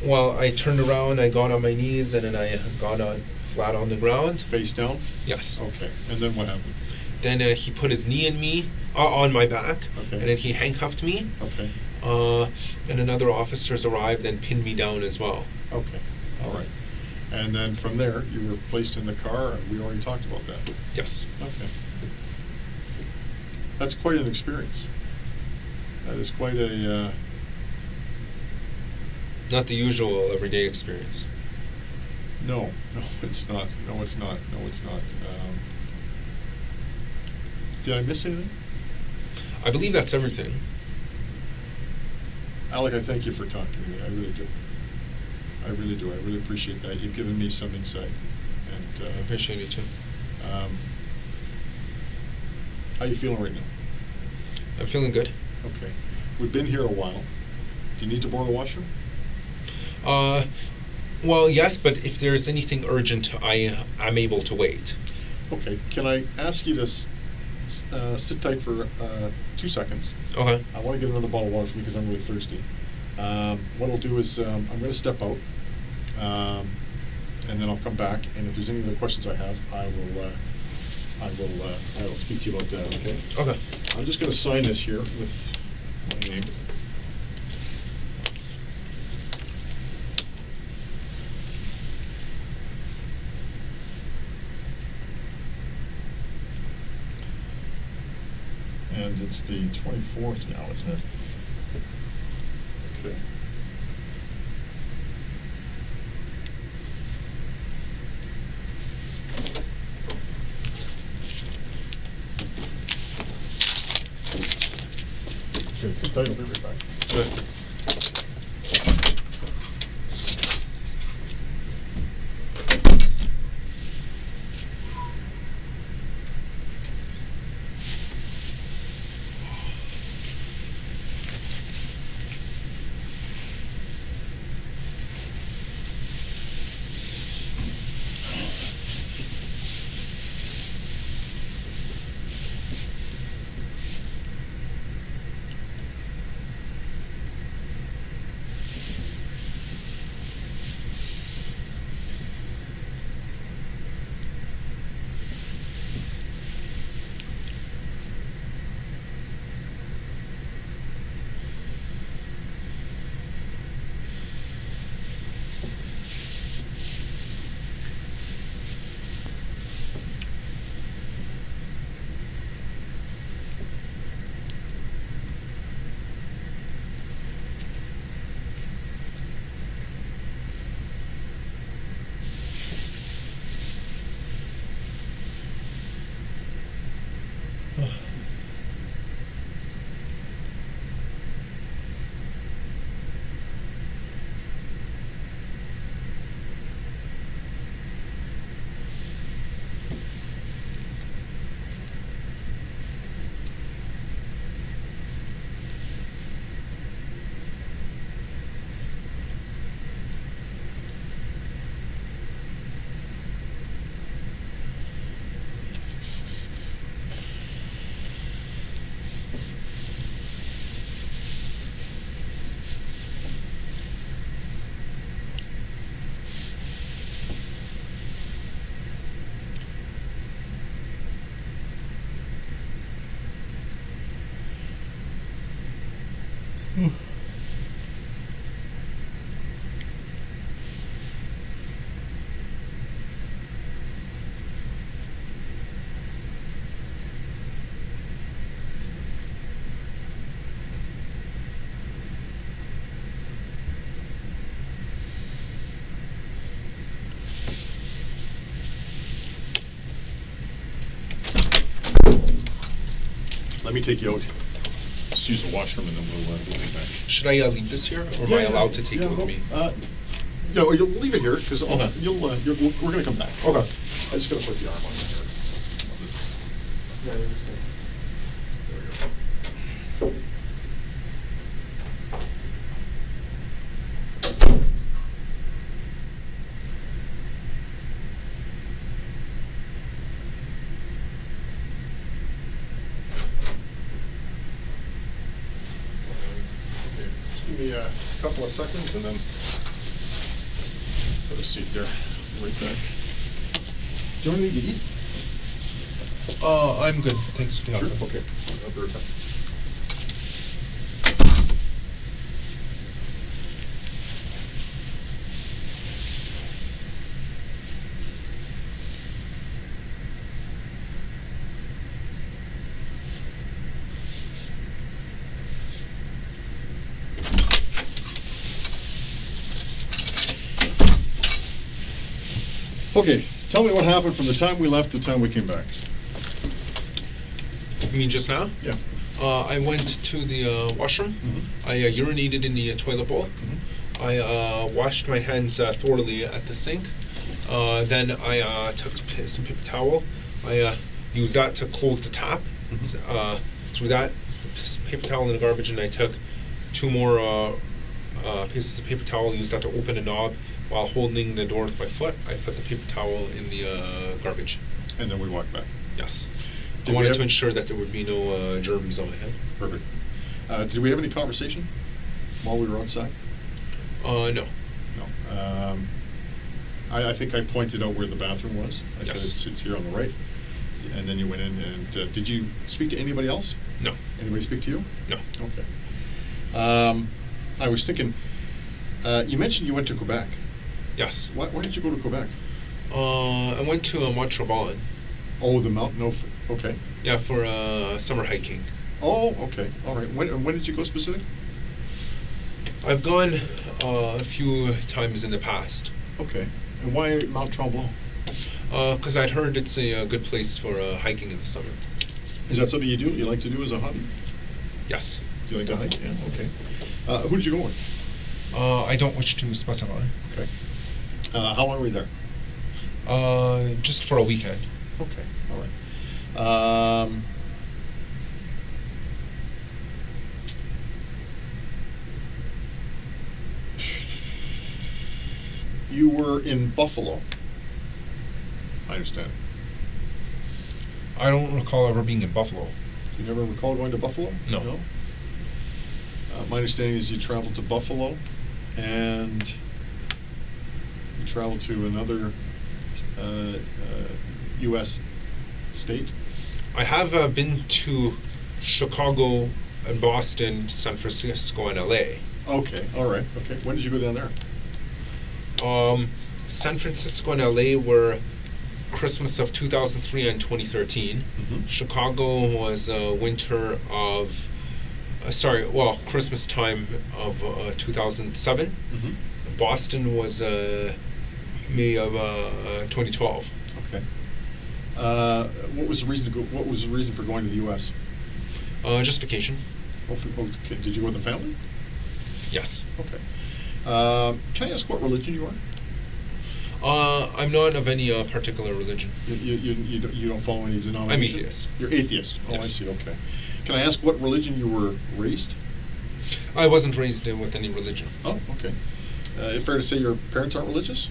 Well, I turned around, I got on my knees, and then I got on flat on the ground. Face down? Yes. Okay. And then what happened? Then he put his knee in me, on my back, okay. and then he handcuffed me. Okay. And another officers arrived and pinned me down as well. Okay. All right. And then from there, you were placed in the car, and we already talked about that. Yes. Okay. That's quite an experience. That is quite a... Not the usual everyday experience. No, it's not. No, it's not. Did I miss anything? I believe that's everything. Alek, I thank you for talking to me. I really do. I really appreciate that. You've given me some insight. And I appreciate it too. How you feeling right now? I'm feeling good. Okay. We've been here a while. Do you need to borrow the washroom? Well, yes, but if there's anything urgent, I'm able to wait. Okay. Can I ask you to sit tight for 2 seconds? Okay. I want to get another bottle of water for me because I'm really thirsty. What I'll do is I'm going to step out, and then I'll come back. And if there's any other questions I have, I will speak to you about that. Okay. Okay. I'm just going to sign this here with my name. And it's the 24th now, isn't it? Okay. Okay, sit tight, I'll be right back. Good. Let me take you out. Just use the washroom and then we'll be back. Should I leave this here, or am I allowed to take it with me? No, you'll leave it here because Okay. we're going to come back. Okay. I just got to put the arm on here. Yeah, I understand. There we go. Okay, just give me a couple of seconds and then put a seat there. Right back. Do you want anything to eat? I'm good. Thanks. Yeah. Sure. Okay. I'll be right back. Okay, tell me what happened from the time we left to the time we came back. You mean just now? Yeah. I went to the washroom. Mhm. I urinated in the toilet bowl. Mhm. I washed my hands thoroughly at the sink. Then I took some paper towel. I used that to close the tap. Mhm. Threw that paper towel in the garbage, and I took two more pieces of paper towel and used that to open a knob. While holding the door with my foot, I put the paper towel in the garbage. And then we walked back. Yes. Did I we wanted have- to ensure that there would be no germs on my head. Perfect. Did we have any conversation while we were outside? No. No. I think I pointed out where the bathroom was. I said Yes. it's here on the right. And then you went in and did you speak to anybody else? No. Anybody speak to you? No. Okay. I was thinking, you mentioned you went to Quebec. Yes. Why did you go to Quebec? I went to Montreal. Oh, the mountain. No. Okay. Yeah, for summer hiking. Oh, okay. All right. When did you go specific? I've gone a few times in the past. Okay. And why Mount Tremblant? Because I'd heard it's a good place for hiking in the summer. Is that something you like to do as a hobby? Yes. Do you like to hike? Yeah. Okay. Who did you go with? I don't wish to specify. Okay. How long were you there? Just for a weekend. Okay. All right. You were in Buffalo. I understand. I don't recall ever being in Buffalo. You never recall going to Buffalo? No. My understanding is you traveled to Buffalo, and you traveled to another U.S. state. I have been to Chicago and Boston, San Francisco, and LA. Okay. All right. Okay. When did you go down there? San Francisco and LA were Christmas of 2003 and 2013. Mhm. Chicago was winter of, Christmas time of 2007. Mm-hmm. Boston was May of 2012. Okay. What was the reason to go? What was the reason for going to the U.S.? Just vacation. Okay. Did you go with the family? Yes. Okay. Can I ask what religion you are? I'm not of any particular religion. You don't follow any denomination? I'm atheist. You're atheist? Oh, I Yes. see, okay. Can I ask what religion you were raised? I wasn't raised with any religion. Oh, okay. Fair to say your parents aren't religious?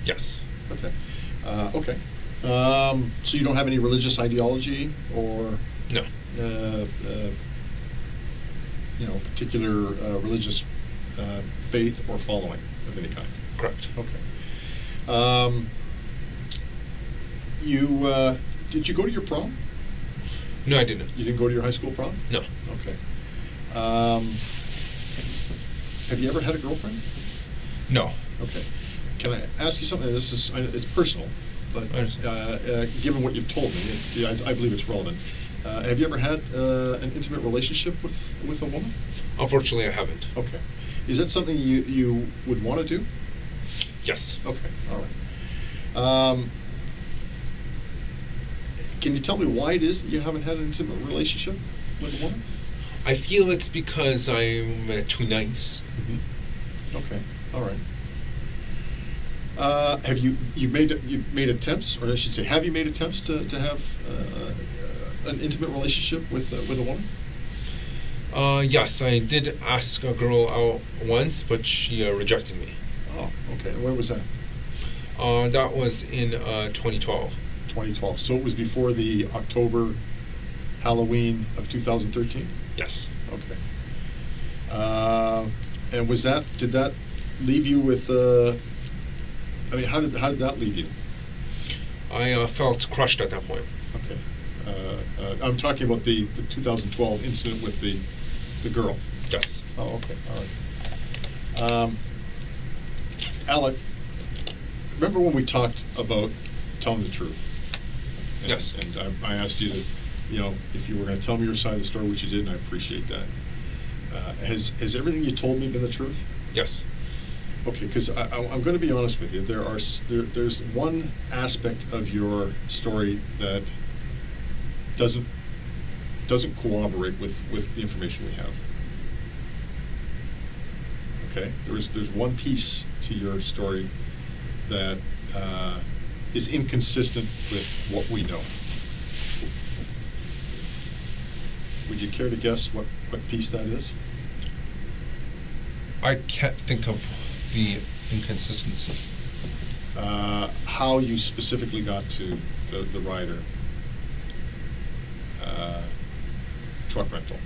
Yes. Okay. Okay. So you don't have any religious ideology or, No. particular religious faith or following of any kind? Correct. Okay. Did you go to your prom? No, I didn't. You didn't go to your high school prom? No. Okay. Have you ever had a girlfriend? No. Okay. Can I ask you something? This is it's personal, but I understand. given what you've told me, I believe it's relevant. Have you ever had an intimate relationship with a woman? Unfortunately, I haven't. Okay. Is that something you would want to do? Yes. Okay. All right. Can you tell me why it is that you haven't had an intimate relationship with a woman? I feel it's because I'm too nice. Mm-hmm. Okay. All right. Have you've made attempts, or I should say, have you made attempts to have an intimate relationship with a woman? Yes, I did ask a girl out once, but she rejected me. Oh, okay. And when was that? That was in 2012. 2012. So it was before the October Halloween of 2013? Yes. Okay. And did that leave you with, I mean, how did that leave you? I felt crushed at that point. Okay. I'm talking about the 2012 incident with the girl. Yes. Oh, okay. All right. Alek, remember when we talked about telling the truth? And, Yes. And I asked you that, if you were going to tell me your side of the story, which you did, and I appreciate that. Has everything you told me been the truth? Yes. Okay, because I'm going to be honest with you. There's one aspect of your story that doesn't corroborate with the information we have. Okay, there's one piece to your story that is inconsistent with what we know. Would you care to guess what piece that is? I can't think of the inconsistency. How you specifically got to the Ryder truck rental.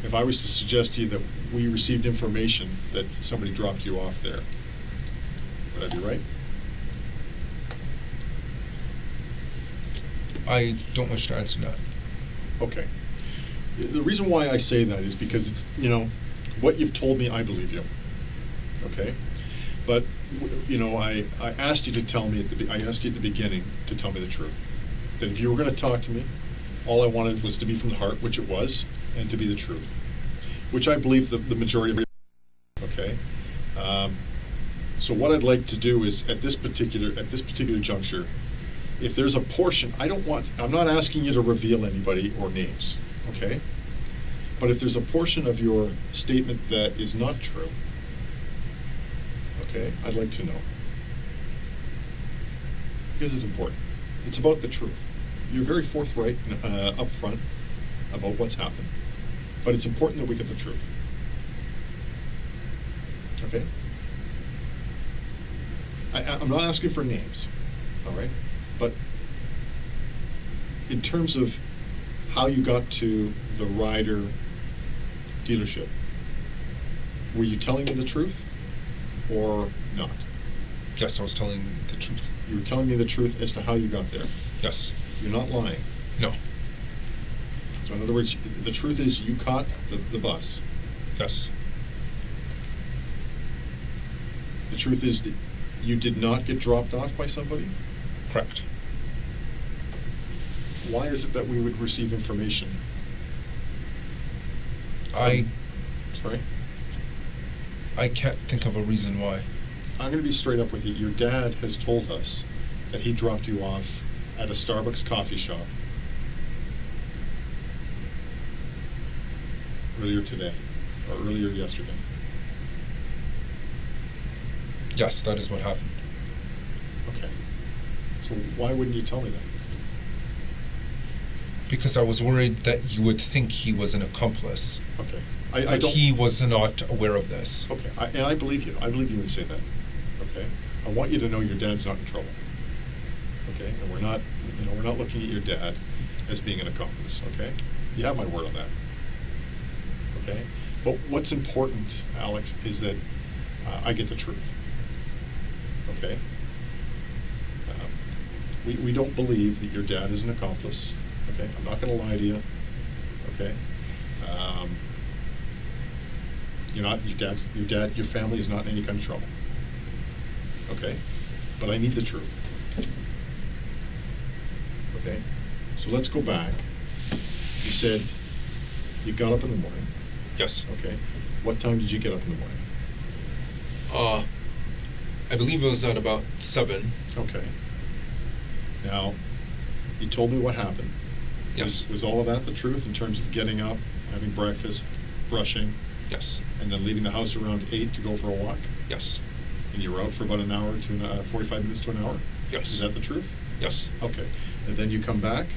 If I was to suggest to you that we received information that somebody dropped you off there, would I be right? I don't wish to answer that. Okay. The reason why I say that is because it's, what you've told me, I believe you. Okay? But, I asked you to tell me I asked you at the beginning to tell me the truth. That if you were going to talk to me, all I wanted was to be from the heart, which it was, and to be the truth. Which I believe the majority of okay? So what I'd like to do is at this particular juncture, if there's a portion, I'm not asking you to reveal anybody or names, okay? But if there's a portion of your statement that is not true, okay, I'd like to know. Because it's important. It's about the truth. You're very forthright and upfront about what's happened. But it's important that we get the truth. Okay? I'm not asking for names, all right? But in terms of how you got to the Ryder dealership, were you telling me the truth or not? Yes, I was telling the truth. You were telling me the truth as to how you got there. Yes. You're not lying. No. So in other words, the truth is you caught the bus. Yes. The truth is that you did not get dropped off by somebody? Correct. Why is it that we would receive information? Sorry? I can't think of a reason why. I'm going to be straight up with you. Your dad has told us that he dropped you off at a Starbucks coffee shop earlier today, or earlier yesterday. Yes, that is what happened. Okay. So why wouldn't you tell me that? Because I was worried that you would think he was an accomplice. Okay. But he was not aware of this. Okay. And I believe you. I believe you when you say that. Okay. I want you to know your dad's not in trouble. Okay. And we're not looking at your dad as being an accomplice. Okay. You have my word on that. Okay. But what's important, Alex, is that I get the truth. Okay. We don't believe that your dad is an accomplice. Okay. I'm not going to lie to you. Okay. You're not, your family is not in any kind of trouble. Okay. But I need the truth. Okay. So let's go back. You said you got up in the morning. Yes. Okay. What time did you get up in the morning? I believe it was at about 7. Okay. Now, you told me what happened. Yes. Was all of that the truth in terms of getting up, having breakfast, brushing, Yes. and then leaving the house around 8 to go for a walk? Yes. And you were out for about an hour to 45 minutes to an hour? Yes. Is that the truth? Yes. Okay. And then you come back,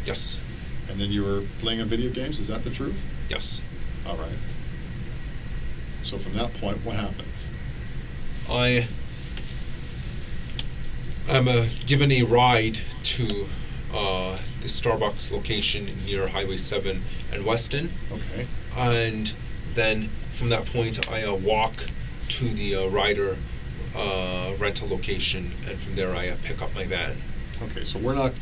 Yes. and then you were playing on video games? Is that the truth? Yes. All right. So from that point, what happens? I'm given a ride to the Starbucks location near Highway 7 and Weston, Okay. and then from that point I walk to the Ryder rental location, and from there I pick up my van. Okay, so we're not,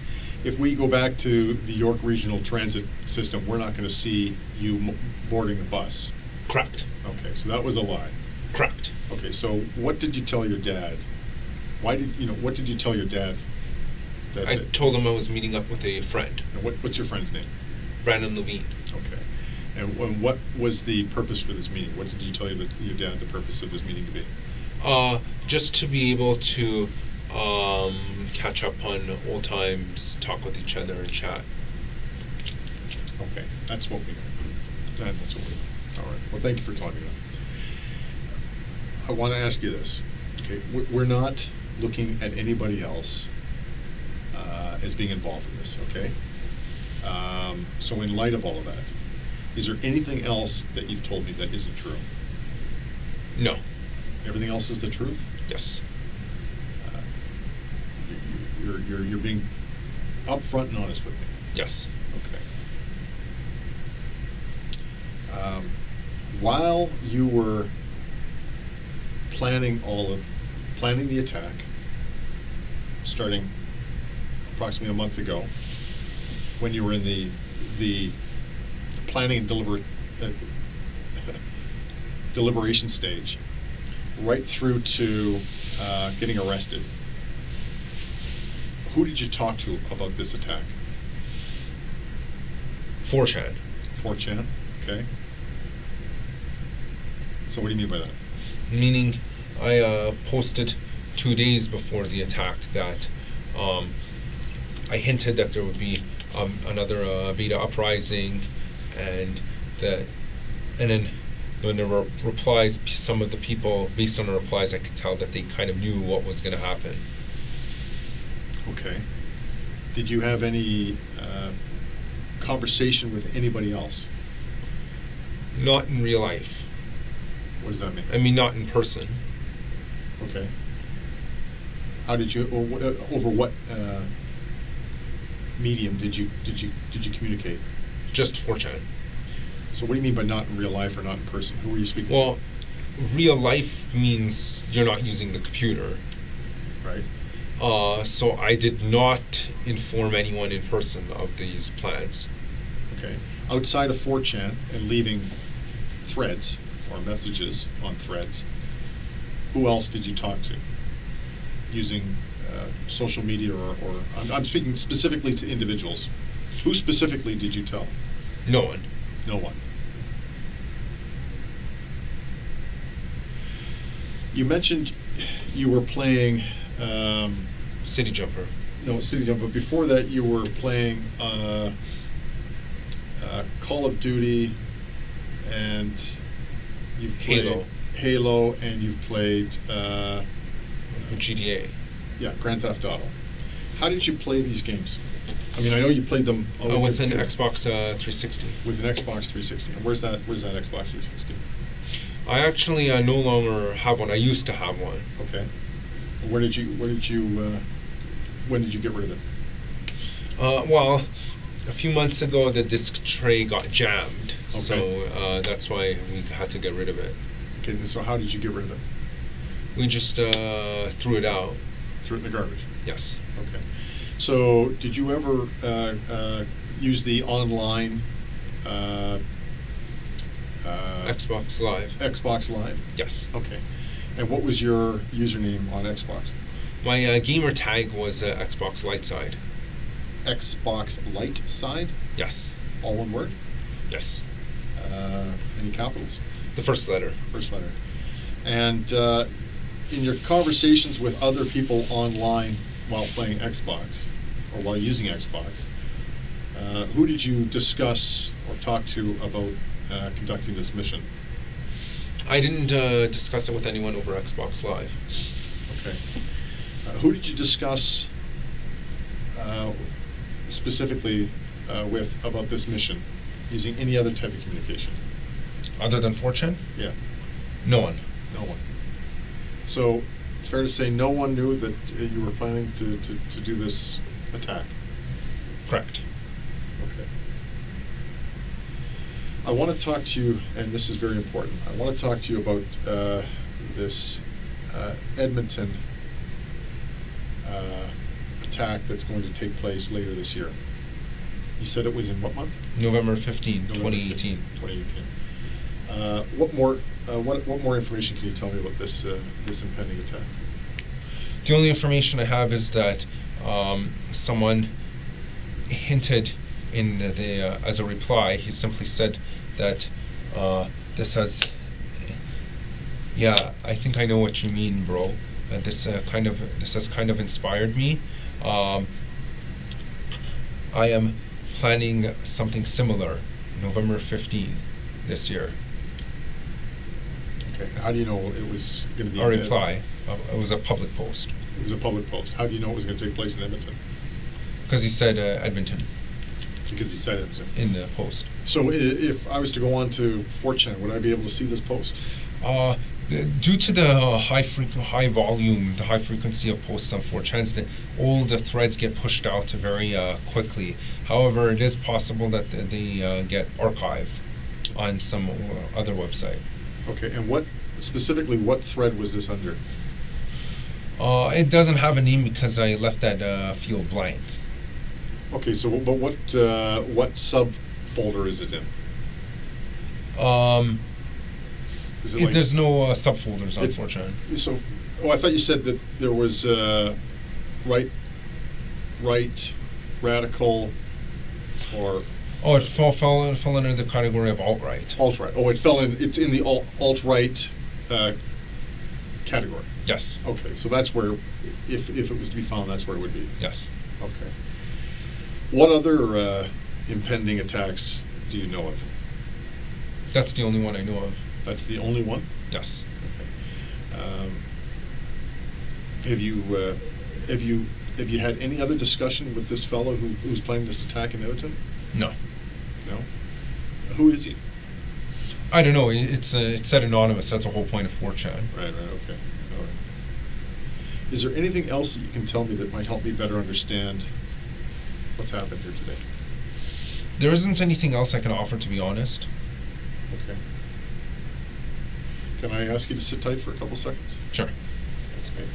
if we go back to the York Regional Transit System, we're not going to see you boarding the bus. Correct. Okay, so that was a lie. Correct. Okay, so what did you tell your dad? What did you tell your dad? I told him I was meeting up with a friend, And what's your friend's name? Brandon Levine. Okay. And what was the purpose for this meeting? What did you tell your dad the purpose of this meeting to be? Just to be able to catch up on old times, talk with each other, and chat. Okay, that's what we know. That's what we know. All right. Well, thank you for telling me that. I want to ask you this. Okay, we're not looking at anybody else as being involved in this. Okay. So in light of all of that, is there anything else that you've told me that isn't true? No. Everything else is the truth? Yes. You're being upfront and honest with me. Yes. Okay. While you were planning the attack, starting approximately a month ago, when you were in the planning and deliberation stage, right through to getting arrested, who did you talk to about this attack? 4chan. 4chan, okay. So what do you mean by that? Meaning, I posted 2 days before the attack that I hinted that there would be another beta uprising, and then when there were replies, some of the people, based on the replies, I could tell that they kind of knew what was going to happen. Okay. Did you have any conversation with anybody else? Not in real life. What does that mean? I mean, not in person. Okay. How did you, over what medium did you communicate? Just 4chan. So what do you mean by not in real life or not in person? Who were you speaking Well, real life means you're not using the computer. to? Right. So I did not inform anyone in person of these plans. Okay. Outside of 4chan and leaving threads or messages on threads, who else did you talk to? Using social media or I'm speaking specifically to individuals. Who specifically did you tell? No one. No one. You mentioned you were playing City Jumper. no, City Jump, but before that you were playing Call of Duty, and you've played Halo, and you've played GTA. Yeah, Grand Theft Auto. How did you play these games? I mean, I know you played them With an Xbox 360. With an Xbox 360. And where's that Xbox 360? I actually no longer have one. I used to have one. Okay. When did you get rid of it? Well, a few months ago the disc tray got jammed, Okay. so that's why we had to get rid of it. Okay, so how did you get rid of it? We just threw it out. Threw it in the garbage? Yes. Okay. So did you ever use the online Xbox Live. Xbox Live? Yes. Okay. And what was your username on Xbox? My gamer tag was Xbox Light Side. Xbox Light Side? Yes. All one word? Yes. Any capitals? The first letter. First letter. And in your conversations with other people online while playing Xbox, or while using Xbox, who did you discuss or talk to about conducting this mission? I didn't discuss it with anyone over Xbox Live. Okay. Who did you discuss specifically with about this mission, using any other type of communication? Other than 4chan? Yeah. No one. No one. So it's fair to say no one knew that you were planning to do this attack? Correct. Okay. I want to talk to you, and this is very important, I want to talk to you about this Edmonton attack that's going to take place later this year. You said it was in what month? November 15, November 2018. 2018. What more information can you tell me about this impending attack? The only information I have is that someone hinted in the as a reply. He simply said that this has. Yeah, I think I know what you mean, bro. This has kind of inspired me. I am planning something similar, November 15 this year. Okay. How do you know it was going to be? A reply. It was a public post. It was a public post. How do you know it was going to take place in Edmonton? Because he said Edmonton Because he said Edmonton. in the post. So if I was to go on to 4chan, would I be able to see this post? Due to the high volume, the high frequency of posts on 4chan, all the threads get pushed out very quickly. However, it is possible that they get archived on some other website. Okay, and what thread was this under? It doesn't have a name because I left that field blank. Okay, so but what subfolder is it in? Is it There's no subfolders on 4chan. So, I thought you said that there was right, radical, or Oh, it fell under the category of alt-right. alt-right. Oh, it's in the alt-right category. Yes. Okay, so that's where, if it was to be found, that's where it would be. Yes. Okay. What other impending attacks do you know of? That's the only one I know of. That's the only one? Yes. Okay. Have you had any other discussion with this fellow who's planning this attack in Edmonton? No. No? Who is he? I don't know. It said anonymous. That's the whole point of 4chan. Right, okay. All right. Is there anything else that you can tell me that might help me better understand what's happened here today? There isn't anything else I can offer, to be honest. Okay. Can I ask you to sit tight for a couple seconds? Sure. Thanks, mate.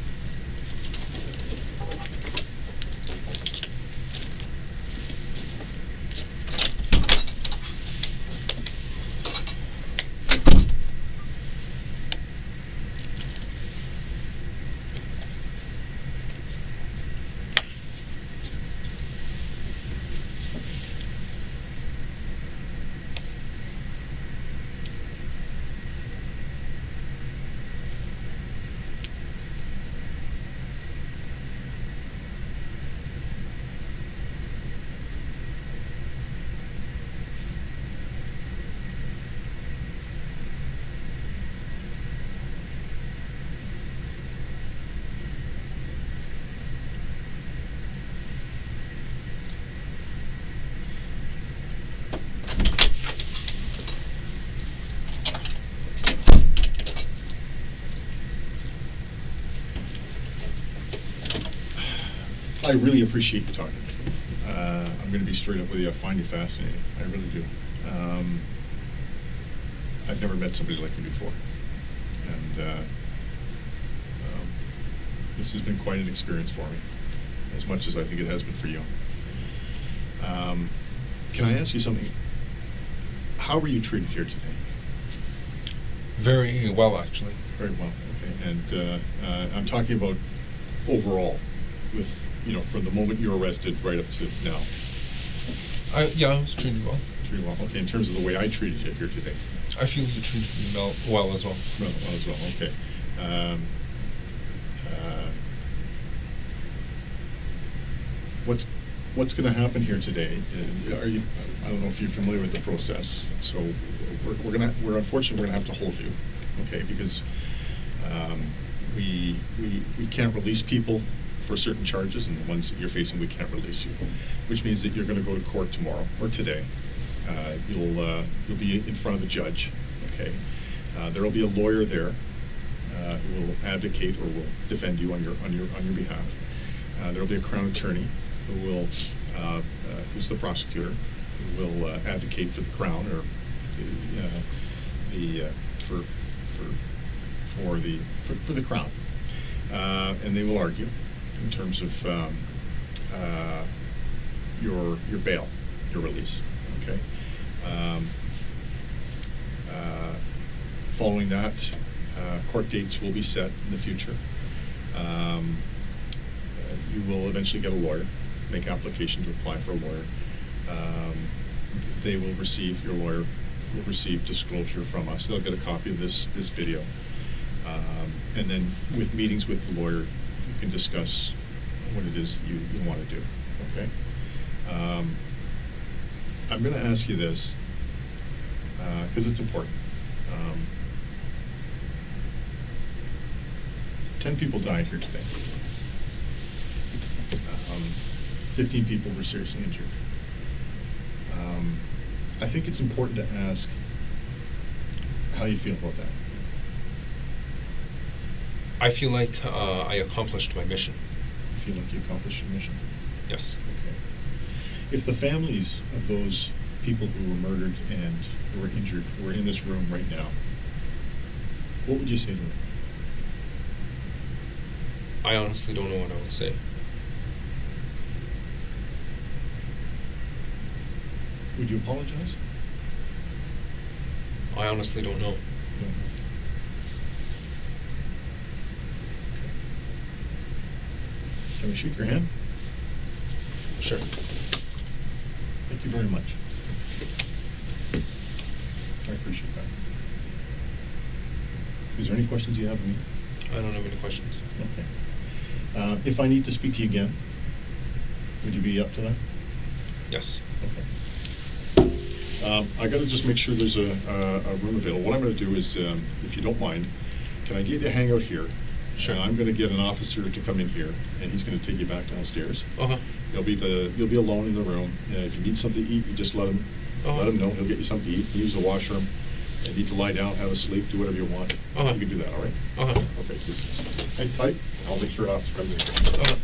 I really appreciate you talking. I'm going to be straight up with you. I find you fascinating. I really do. I've never met somebody like you before. And this has been quite an experience for me, as much as I think it has been for you. Can I ask you something? how were you treated here today? Very well, actually. Very well, okay. And I'm talking about overall, with, from the moment you were arrested right up to now. Yeah, I was treated well. Treated well, okay. In terms of the way I treated you here today. I feel you treated me well as well. Well as well, okay. What's going to happen here today? I don't know if you're familiar with the process. So we're unfortunately we're going to have to hold you, okay? Because we can't release people for certain charges, and the ones that you're facing, we can't release you. Which means that you're going to go to court tomorrow or today. You'll be in front of the judge, okay? There will be a lawyer there who will advocate or will defend you on your behalf. There will be a Crown attorney who will, who's the prosecutor, who will advocate for the Crown or for the Crown, and they will argue in terms of your bail, your release. Okay. Following that, court dates will be set in the future. You will eventually get a lawyer, make application to apply for a lawyer. They will receive, your lawyer will receive disclosure from us. They'll get a copy of this video. And then with meetings with the lawyer, you can discuss what it is you want to do, okay? I'm going to ask you this, because it's important. 10 people died here today. 15 people were seriously injured. I think it's important to ask how you feel about that. I feel like I accomplished my mission. You feel like you accomplished your mission? Yes. Okay. If the families of those people who were murdered and who were injured were in this room right now, what would you say to them? I honestly don't know what I would say. Would you apologize? I honestly don't know. No. Can we shake your hand? Sure. Thank you very much. I appreciate that. Is there any questions you have of me? I don't have any questions. Okay. If I need to speak to you again, would you be up to that? Yes. Okay. I got to just make sure there's a room available. What I'm going to do is, if you don't mind, can I get you a hangout here? Sure. And I'm going to get an officer to come in here, and he's going to take you back downstairs. Uh-huh. You'll be alone in the room. If you need something to eat, you just let him know. He'll get you something to eat. Use the washroom. If you need to lie down, have a sleep, do whatever you want. Uh-huh. You can do that, all right? Uh-huh. Okay, so hang tight. I'll make sure an officer comes in. Uh-huh.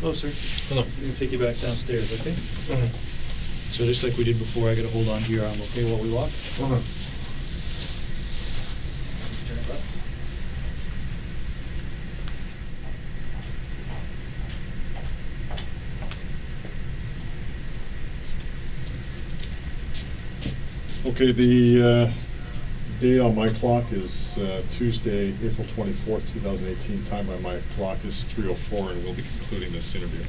Hello, sir. Hello. I'm going to take you back downstairs, okay? Uh-huh. So just like we did before, I got to hold on to your arm, okay, while we walk? Uh-huh. Turn it left. Okay, the date on my clock is Tuesday, April 24th, 2018. Time by my clock is 3:04, and we'll be concluding this interview.